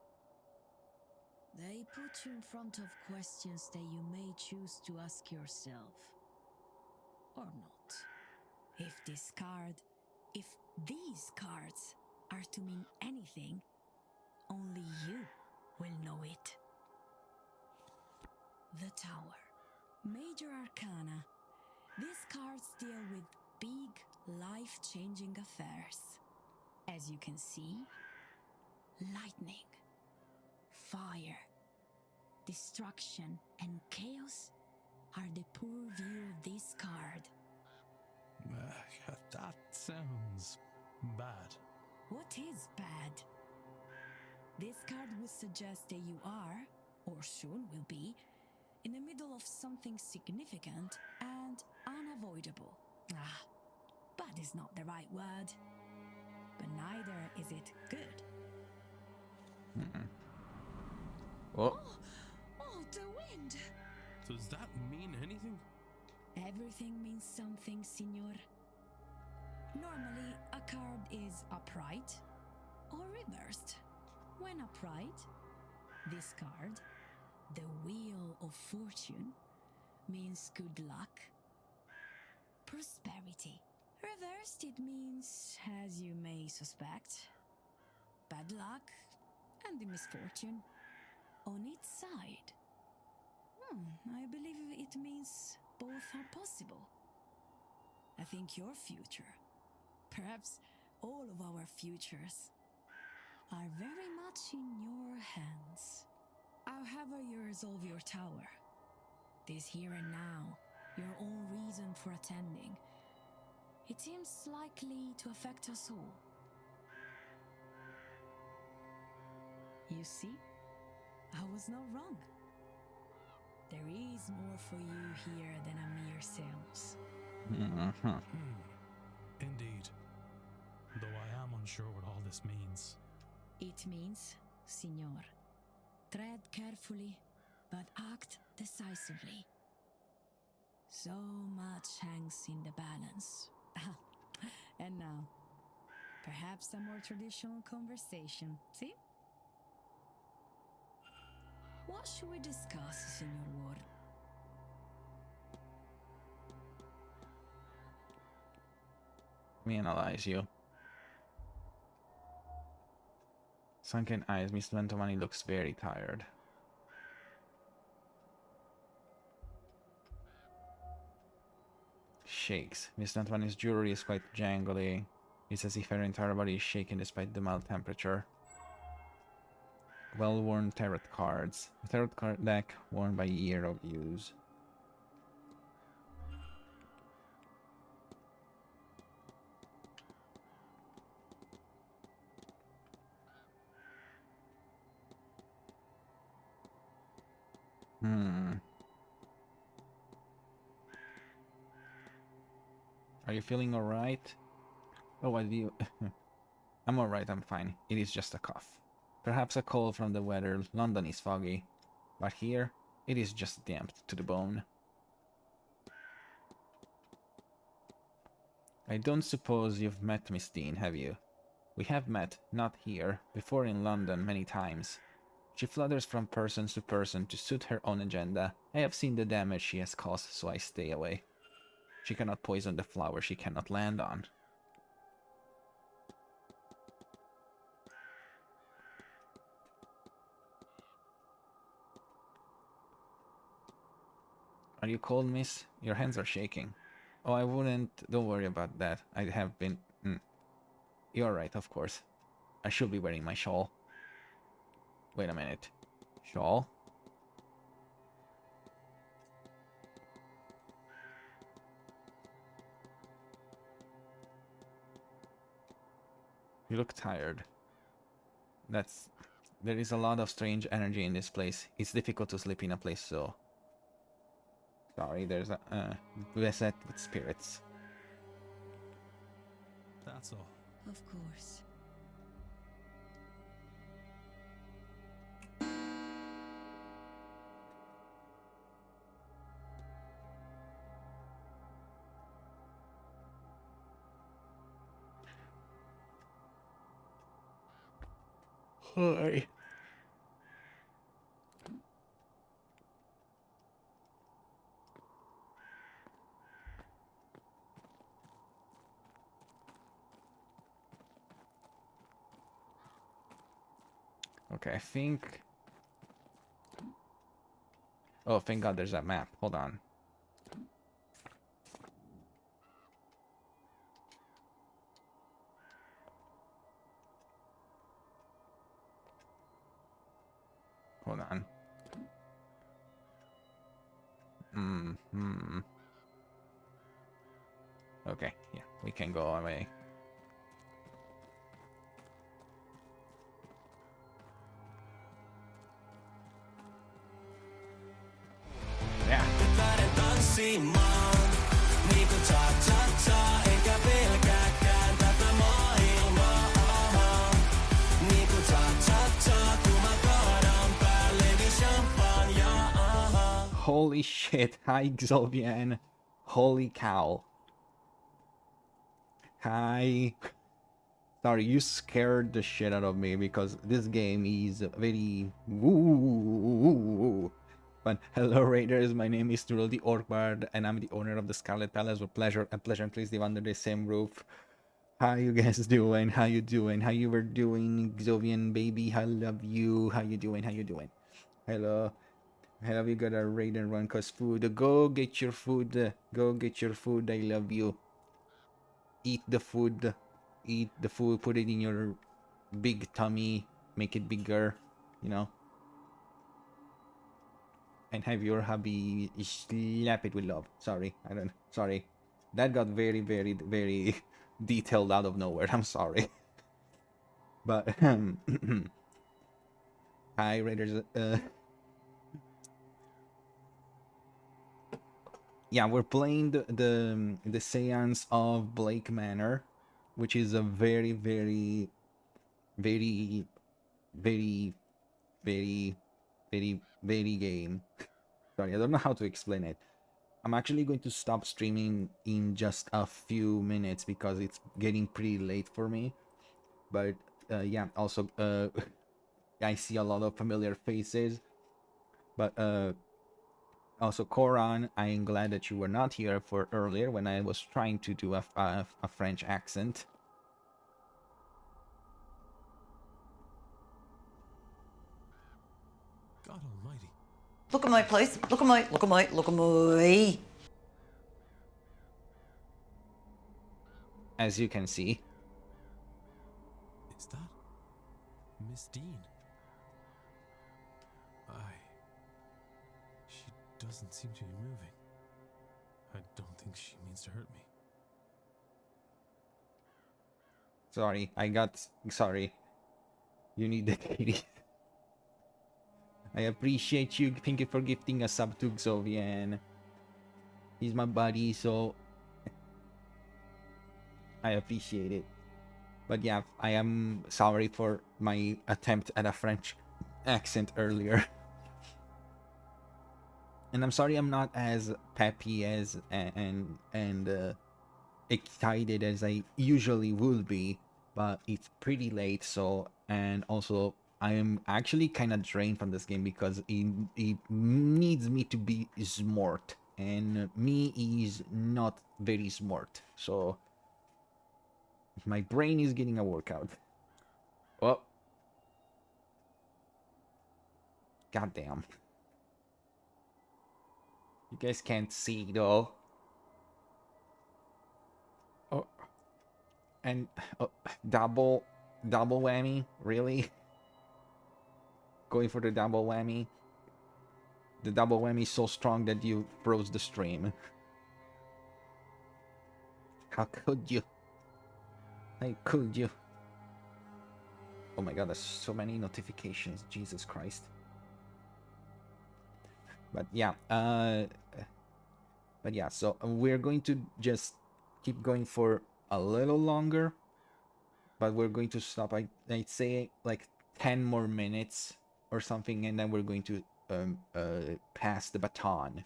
They put you in front of questions that you may choose to ask yourself. Or not. If these cards are to mean anything, only you will know it. The Tower. Major Arcana. These cards deal with big, life-changing affairs. As you can see, lightning, fire, destruction, and chaos are the poor view of this card. That sounds bad. What is bad? This card would suggest that you are, or soon will be, in the middle of something significant and unavoidable. Bad is not the right word, but neither is it good. Oh. Oh, the wind! Does that mean anything? Everything means something, Signor. Normally, a card is upright or reversed. When upright, this card, the Wheel of Fortune, means good luck, prosperity. Reversed, it means, as you may suspect, bad luck and the misfortune. On its side, I believe it means both are possible. I think your future, perhaps all of our futures, are very much in your hands. However you resolve your tower, this here and now, your own reason for attending, it seems likely to affect us all. You see, I was not wrong. There is more for you here than a mere séance. Indeed. Though I am unsure what all this means. It means, Signor, tread carefully, but act decisively. So much hangs in the balance. And now, perhaps a more traditional conversation, see? What should we discuss, Signor Ward? Let me analyze you. Sunken eyes. Miss Mantovani looks very tired. Shakes. Miss Mantovani's jewelry is quite jangly. It's as if her entire body is shaking despite the mild temperature. Well-worn tarot cards. A tarot card deck worn by year of use. Are you feeling alright? Oh, what do you... I'm alright, I'm fine. It is just a cough. Perhaps a cold from the weather. London is foggy. But here, it is just damp to the bone. I don't suppose you've met Miss Dean, have you? We have met, not here, before in London many times. She flutters from person to person to suit her own agenda. I have seen the damage she has caused, so I stay away. She cannot poison the flower she cannot land on. Are you cold, miss? Your hands are shaking. Oh, I wouldn't... Don't worry about that. I have been... You're right, of course. I should be wearing my shawl. Wait a minute. Shawl? You look tired. There is a lot of strange energy in this place. It's difficult to sleep in a place so... Sorry, there's a... beset with spirits. That's all. Of course. Hi. Okay, I think... Oh, thank God there's that map. Hold on. Hold on. Okay, yeah, we can go away. Yeah. Holy shit, hi Xovian. Holy cow. Hi. Sorry, you scared the shit out of me because this game is very woo. But hello Raiders, my name is Turul the Orc Bard and I'm the owner of the Scarlet Palace. With pleasure and please live under the same roof. How you guys doing? How you doing? How you were doing, Xovian baby? I love you. How you doing? How you doing? Hello. Have you got a raid and run cause food? Go get your food. Go get your food. I love you. Eat the food. Eat the food. Put it in your big tummy. Make it bigger. You know. And have your hubby slap it with love. Sorry. I don't. Sorry. That got very, very, very detailed out of nowhere. I'm sorry. But hi Raiders. Yeah, we're playing the Séance of Blake Manor, which is a very, very, very, very, very, very, very game. Sorry, I don't know how to explain it. I'm actually going to stop streaming in just a few minutes because it's getting pretty late for me. But yeah, also I see a lot of familiar faces. But also, Koran, I am glad that you were not here for earlier when I was trying to do a French accent. God almighty. Look at my place. Look at my. As you can see. Is that Miss Dean? She doesn't seem to be moving. I don't think she means to hurt me. Sorry. You need the kitty. I appreciate you. Thank you for gifting a sub to Xovian. He's my buddy, so I appreciate it. But yeah, I am sorry for my attempt at a French accent earlier. And I'm sorry I'm not as peppy as and excited as I usually would be, but it's pretty late, so, and also I am actually kind of drained from this game because it needs me to be smart, and me is not very smart, so my brain is getting a workout. Oh. Goddamn. You guys can't see though. Oh. And double whammy? Really? Going for the double whammy? The double whammy is so strong that you froze the stream. How could you? How could you? Oh my god, there's so many notifications. Jesus Christ. But yeah, so we're going to just keep going for a little longer. But we're going to stop, I'd say, like 10 more minutes or something, and then we're going to pass the baton.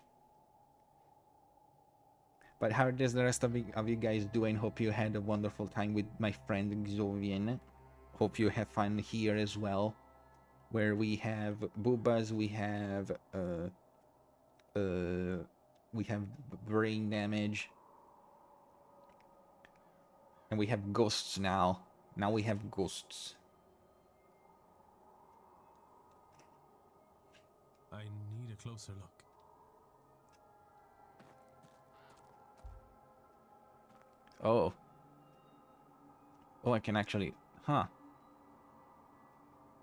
But how does the rest of you guys doing? Hope you had a wonderful time with my friend Xovian. Hope you have fun here as well, where we have boobas, we have brain damage, and we have ghosts now. Now we have ghosts. I need a closer look. Oh. Oh, I can actually... Huh.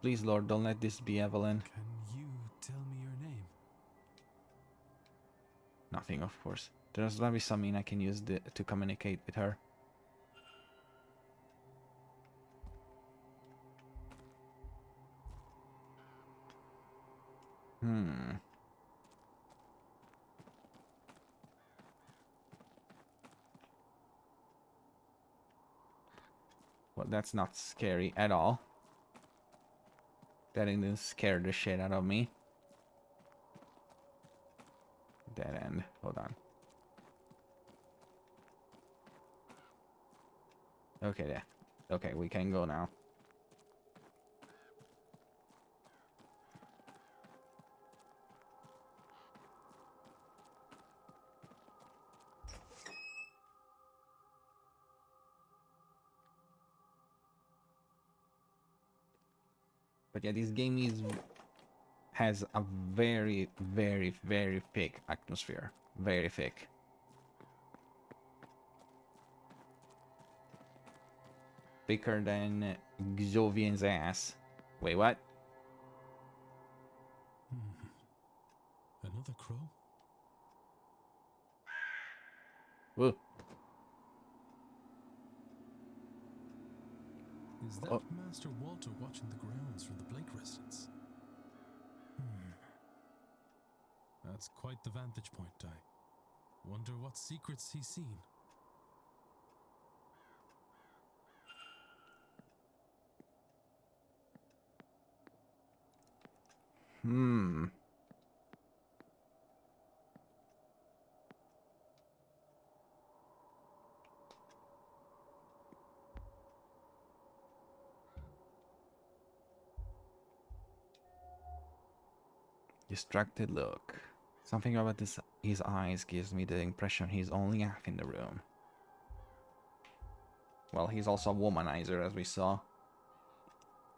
Please, Lord, don't let this be Evelyn. Can you tell me your name? Nothing, of course. There's gotta be something I can use to communicate with her. Well, that's not scary at all. That didn't scare the shit out of me. Dead end. Hold on. Okay, yeah. Okay, we can go now. But yeah, this game has a very, very, very thick atmosphere. Very thick. Thicker than Xovian's ass. Wait, what? Another crow? Whoa. Is that Master Walter watching the grounds from the Blake residence? That's quite the vantage point, I wonder what secrets he's seen. Distracted look. Something about his eyes gives me the impression he's only half in the room. Well, he's also a womanizer, as we saw.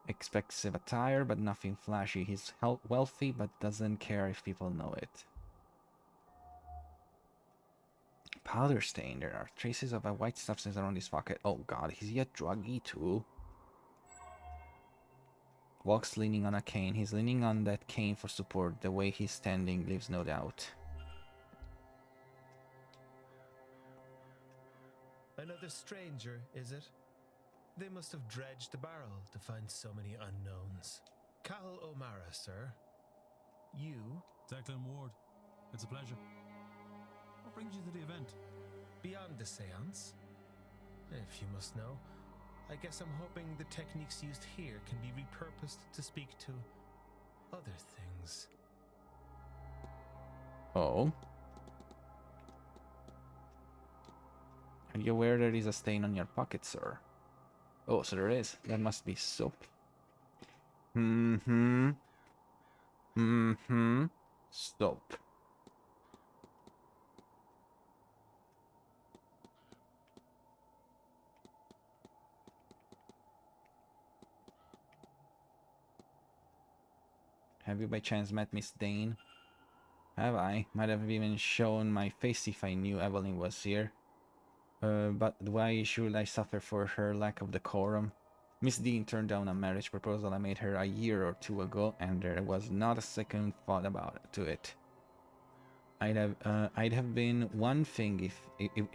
Expensive attire, but nothing flashy. He's wealthy, but doesn't care if people know it. Powder stain. There are traces of a white substance around his pocket. Oh god, is he a druggie too? Walks leaning on a cane. He's leaning on that cane for support. The way he's standing leaves no doubt. Another stranger, is it? They must have dredged the barrel to find so many unknowns. Cahill O'Mara, sir. You? Declan Ward. It's a pleasure. What brings you to the event? Beyond the seance? If you must know, I guess I'm hoping the techniques used here can be repurposed to speak to other things. Oh? Are you aware there is a stain on your pocket, sir? Oh, so there is. That must be soap. Soap. Have you by chance met Miss Dane? Have I? Might have even shown my face if I knew Evelyn was here. But why should I suffer for her lack of decorum? Miss Dean turned down a marriage proposal I made her a year or two ago, and there was not a second thought about it. I'd have been one thing if it'd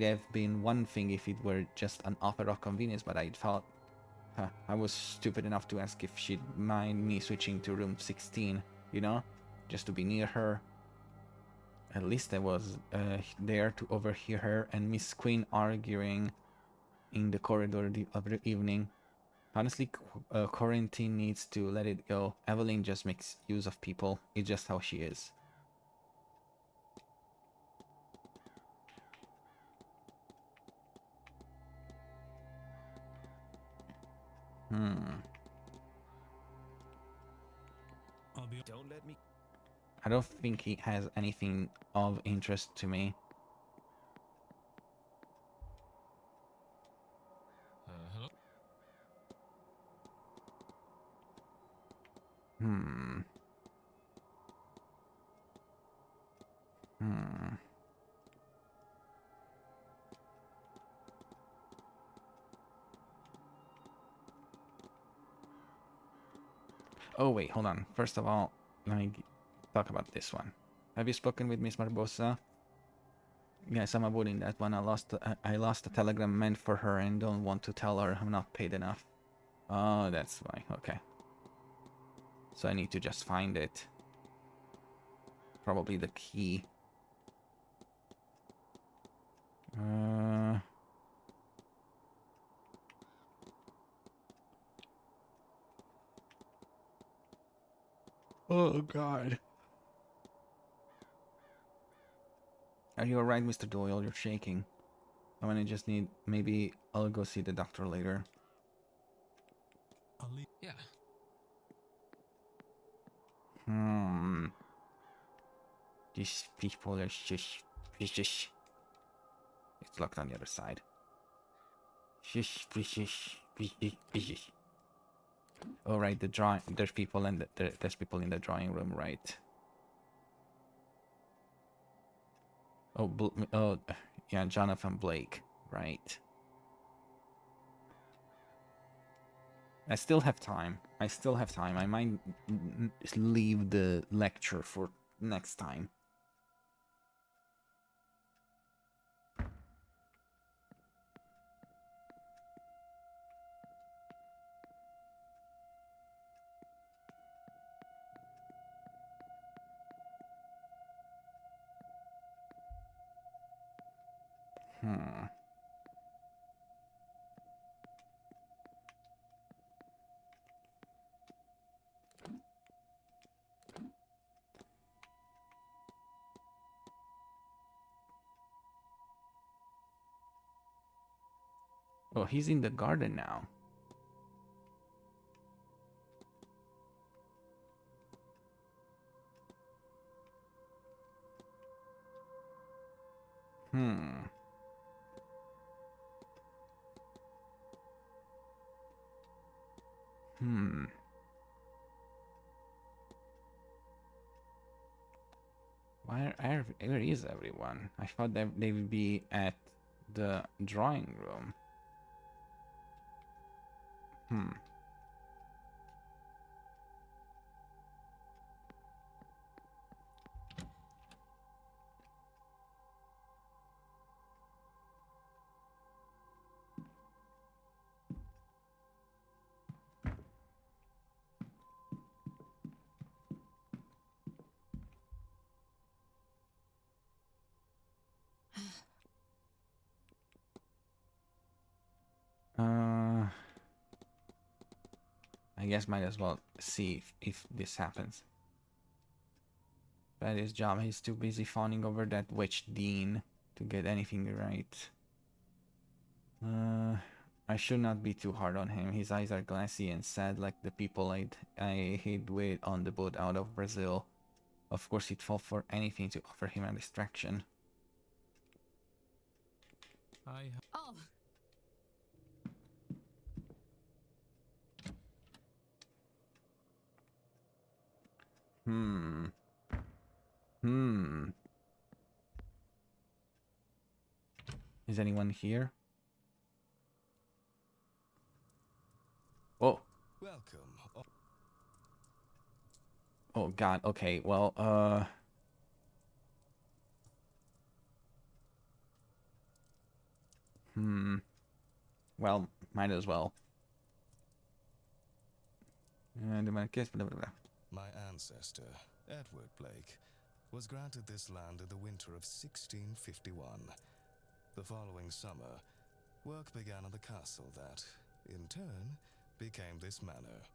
have been one thing if it were just an offer of convenience, but I thought I was stupid enough to ask if she'd mind me switching to room 16, you know, just to be near her. At least I was there to overhear her and Miss Quinn arguing in the corridor of the evening. Honestly, Quarantine needs to let it go. Evelyn just makes use of people. It's just how she is. Don't let me. I don't think he has anything of interest to me. Hello? Oh wait, hold on. First of all, let me talk about this one. Have you spoken with Miss Barbosa? Yes, I'm avoiding that one. I lost a telegram meant for her and don't want to tell her I'm not paid enough. Oh, that's why. Okay. So I need to just find it. Probably the key. Oh, God. Are you alright, Mr. Doyle? You're shaking. I mean, I just need... Maybe I'll go see the doctor later. Yeah. These people are just... It's locked on the other side. Oh, right, the drawing... There's people in there's people in the drawing room, right? Oh, yeah, Jonathan Blake, right. I still have time. I might leave the lecture for next time. Oh, he's in the garden now. Where is everyone? I thought that they would be at the drawing room. I guess might as well see if this happens. But his job, he's too busy fawning over that witch Dean to get anything right. I should not be too hard on him. His eyes are glassy and sad like the people I hid with on the boat out of Brazil. Of course he'd fall for anything to offer him a distraction. Oh. Is anyone here? Oh. Welcome. Oh God. Okay. Well. Well, might as well. My ancestor, Edward Blake, was granted this land in the winter of 1651. The following summer, work began on the castle that, in turn, became this manor.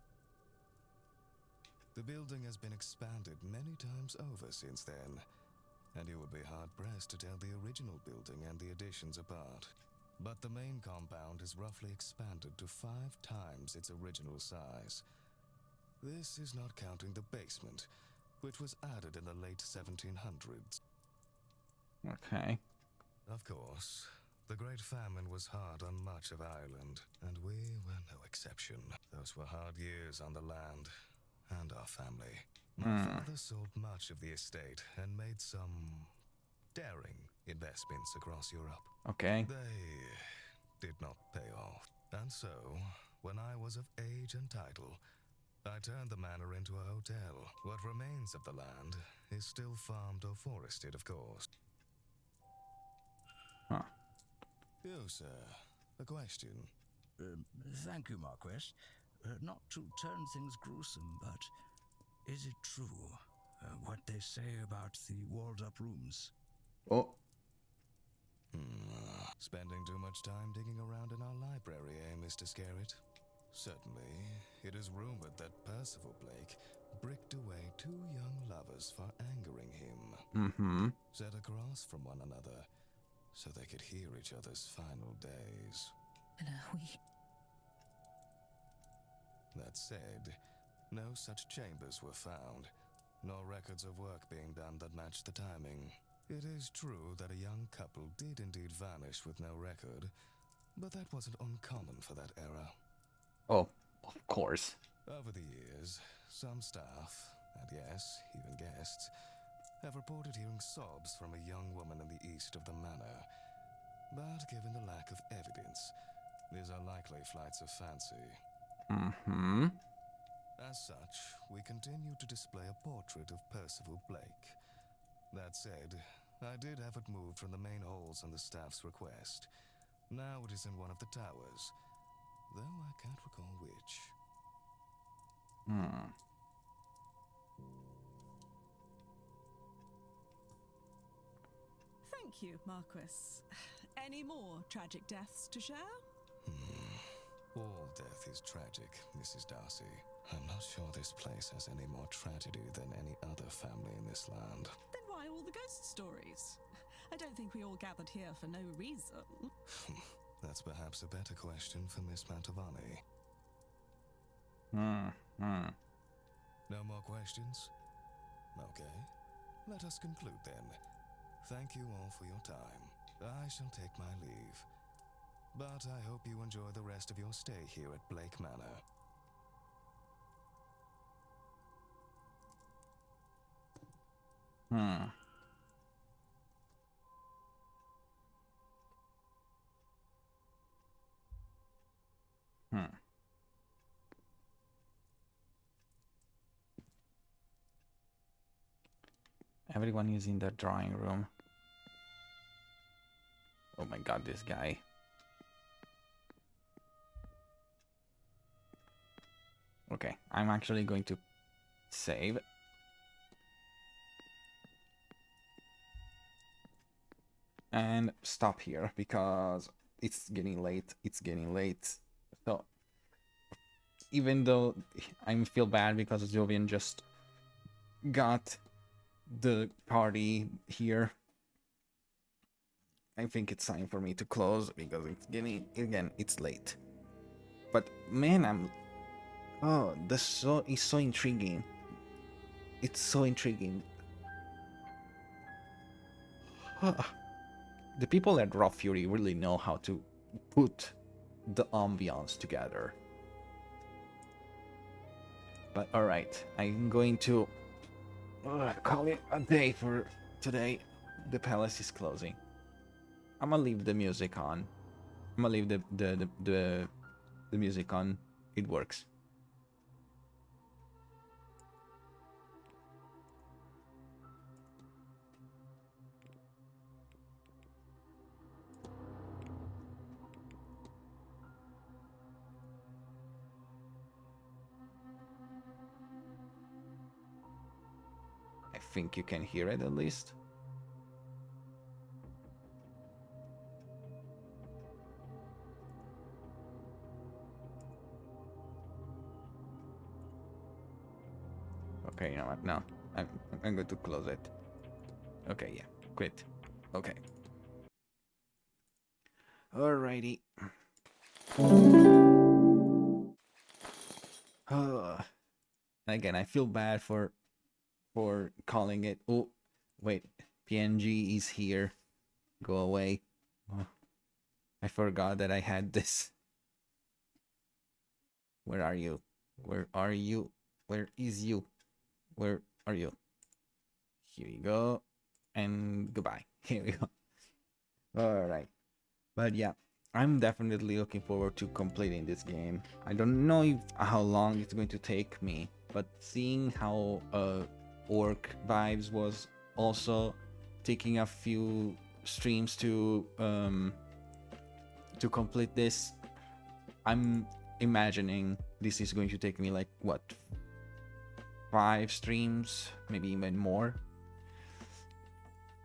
The building has been expanded many times over since then, and you would be hard-pressed to tell the original building and the additions apart. But the main compound is roughly expanded to 5 times its original size. This is not counting the basement, which was added in the late 1700s. Okay. Of course, the Great Famine was hard on much of Ireland, and we were no exception. Those were hard years on the land and our family. My father sold much of the estate and made some daring investments across Europe. Okay. They did not pay off. And so, when I was of age and title, I turned the manor into a hotel. What remains of the land is still farmed or forested, of course. Huh. You, sir. A question. Thank you, Marquess. Not to turn things gruesome, but is it true what they say about the walled-up rooms? Oh. Spending too much time digging around in our library, eh, Mr. Scarrett? Certainly, it is rumored that Percival Blake bricked away two young lovers for angering him. Mm-hmm. Set across from one another, so they could hear each other's final days. That said, no such chambers were found, nor records of work being done that matched the timing. It is true that a young couple did indeed vanish with no record, but that wasn't uncommon for that era. Oh, of course. Over the years, some staff, and yes, even guests, have reported hearing sobs from a young woman in the east of the manor. But given the lack of evidence, these are likely flights of fancy. Mm-hmm. As such, we continue to display a portrait of Percival Blake. That said, I did have it moved from the main halls on the staff's request. Now it is in one of the towers, though I can't recall which. Thank you, Marquis. Any more tragic deaths to share? All death is tragic, Mrs. Darcy. I'm not sure this place has any more tragedy than any other family in this land. Then why all the ghost stories? I don't think we all gathered here for no reason. That's perhaps a better question for Miss Mantovani. No more questions? Okay. Let us conclude then. Thank you all for your time. I shall take my leave. But I hope you enjoy the rest of your stay here at Blake Manor. Everyone is in the drawing room. Oh my god, this guy. Okay, I'm actually going to save. And stop here because it's getting late. It's getting late. So even though I feel bad because Jovian just got the party here, I think it's time for me to close because it's getting, again, it's late. But man, oh, this is so intriguing. It's so intriguing. The people at Raw Fury really know how to put the ambiance together. But alright, I'm going to call it a day for today. The palace is closing. I'm gonna leave the music on. I'm gonna leave the music on. It works. I think you can hear it at least. Okay, you know what? No, I'm going to close it. Okay, yeah, quit. Okay. Alrighty. Again, I feel bad for calling it. Oh, wait, PNG is here. Go away. Oh, I forgot that I had this. Where are you? Where are you? Where is you? Where are you? Here you go. And goodbye. Here we go. Alright. But yeah, I'm definitely looking forward to completing this game. I don't know how long it's going to take me, but seeing how Orc Vibes was also taking a few streams to complete this, I'm imagining this is going to take me like what, 5 streams, maybe even more.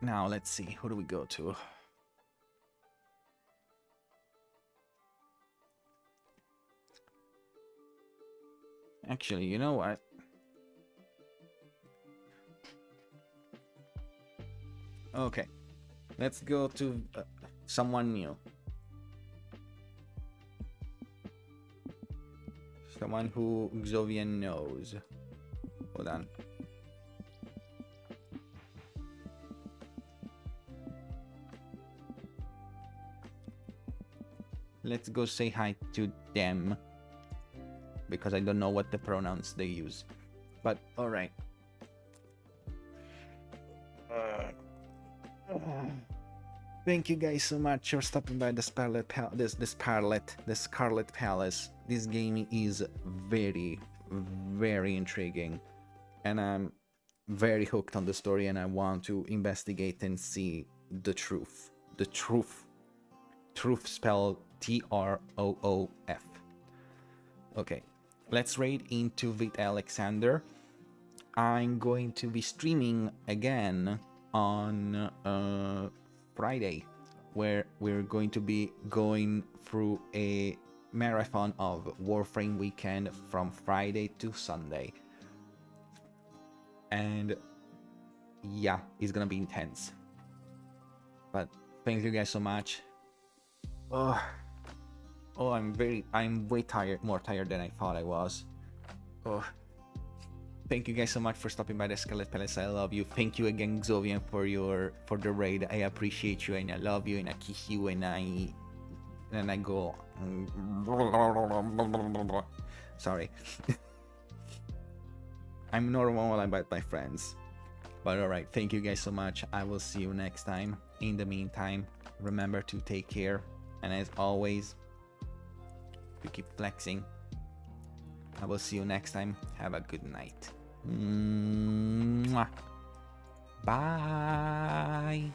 Now let's see, who do we go to? Actually, you know what? Okay, let's go to someone new. Someone who Xovian knows. Hold on. Let's go say hi to them, because I don't know what the pronouns they use. But alright. Thank you guys so much for stopping by the Scarlet Palace. This game is very, very intriguing, and I'm very hooked on the story, and I want to investigate and see the truth. The truth. Truth spelled T-R-O-O-F. Okay, let's raid into Vit Alexander. I'm going to be streaming again on Friday, where we're going to be going through a marathon of Warframe weekend from Friday to Sunday. And yeah, it's gonna be intense. But thank you guys so much. Oh, I'm way tired, more tired than I thought I was. Oh, thank you guys so much for stopping by the Scarlet Palace. I love you. Thank you again, Xovian, for the raid. I appreciate you, and I love you, and I kiss you, and I go. Sorry. I'm normal when I'm with my friends. But alright, thank you guys so much. I will see you next time. In the meantime, remember to take care. And as always, to keep flexing. I will see you next time. Have a good night. Mwah. Bye.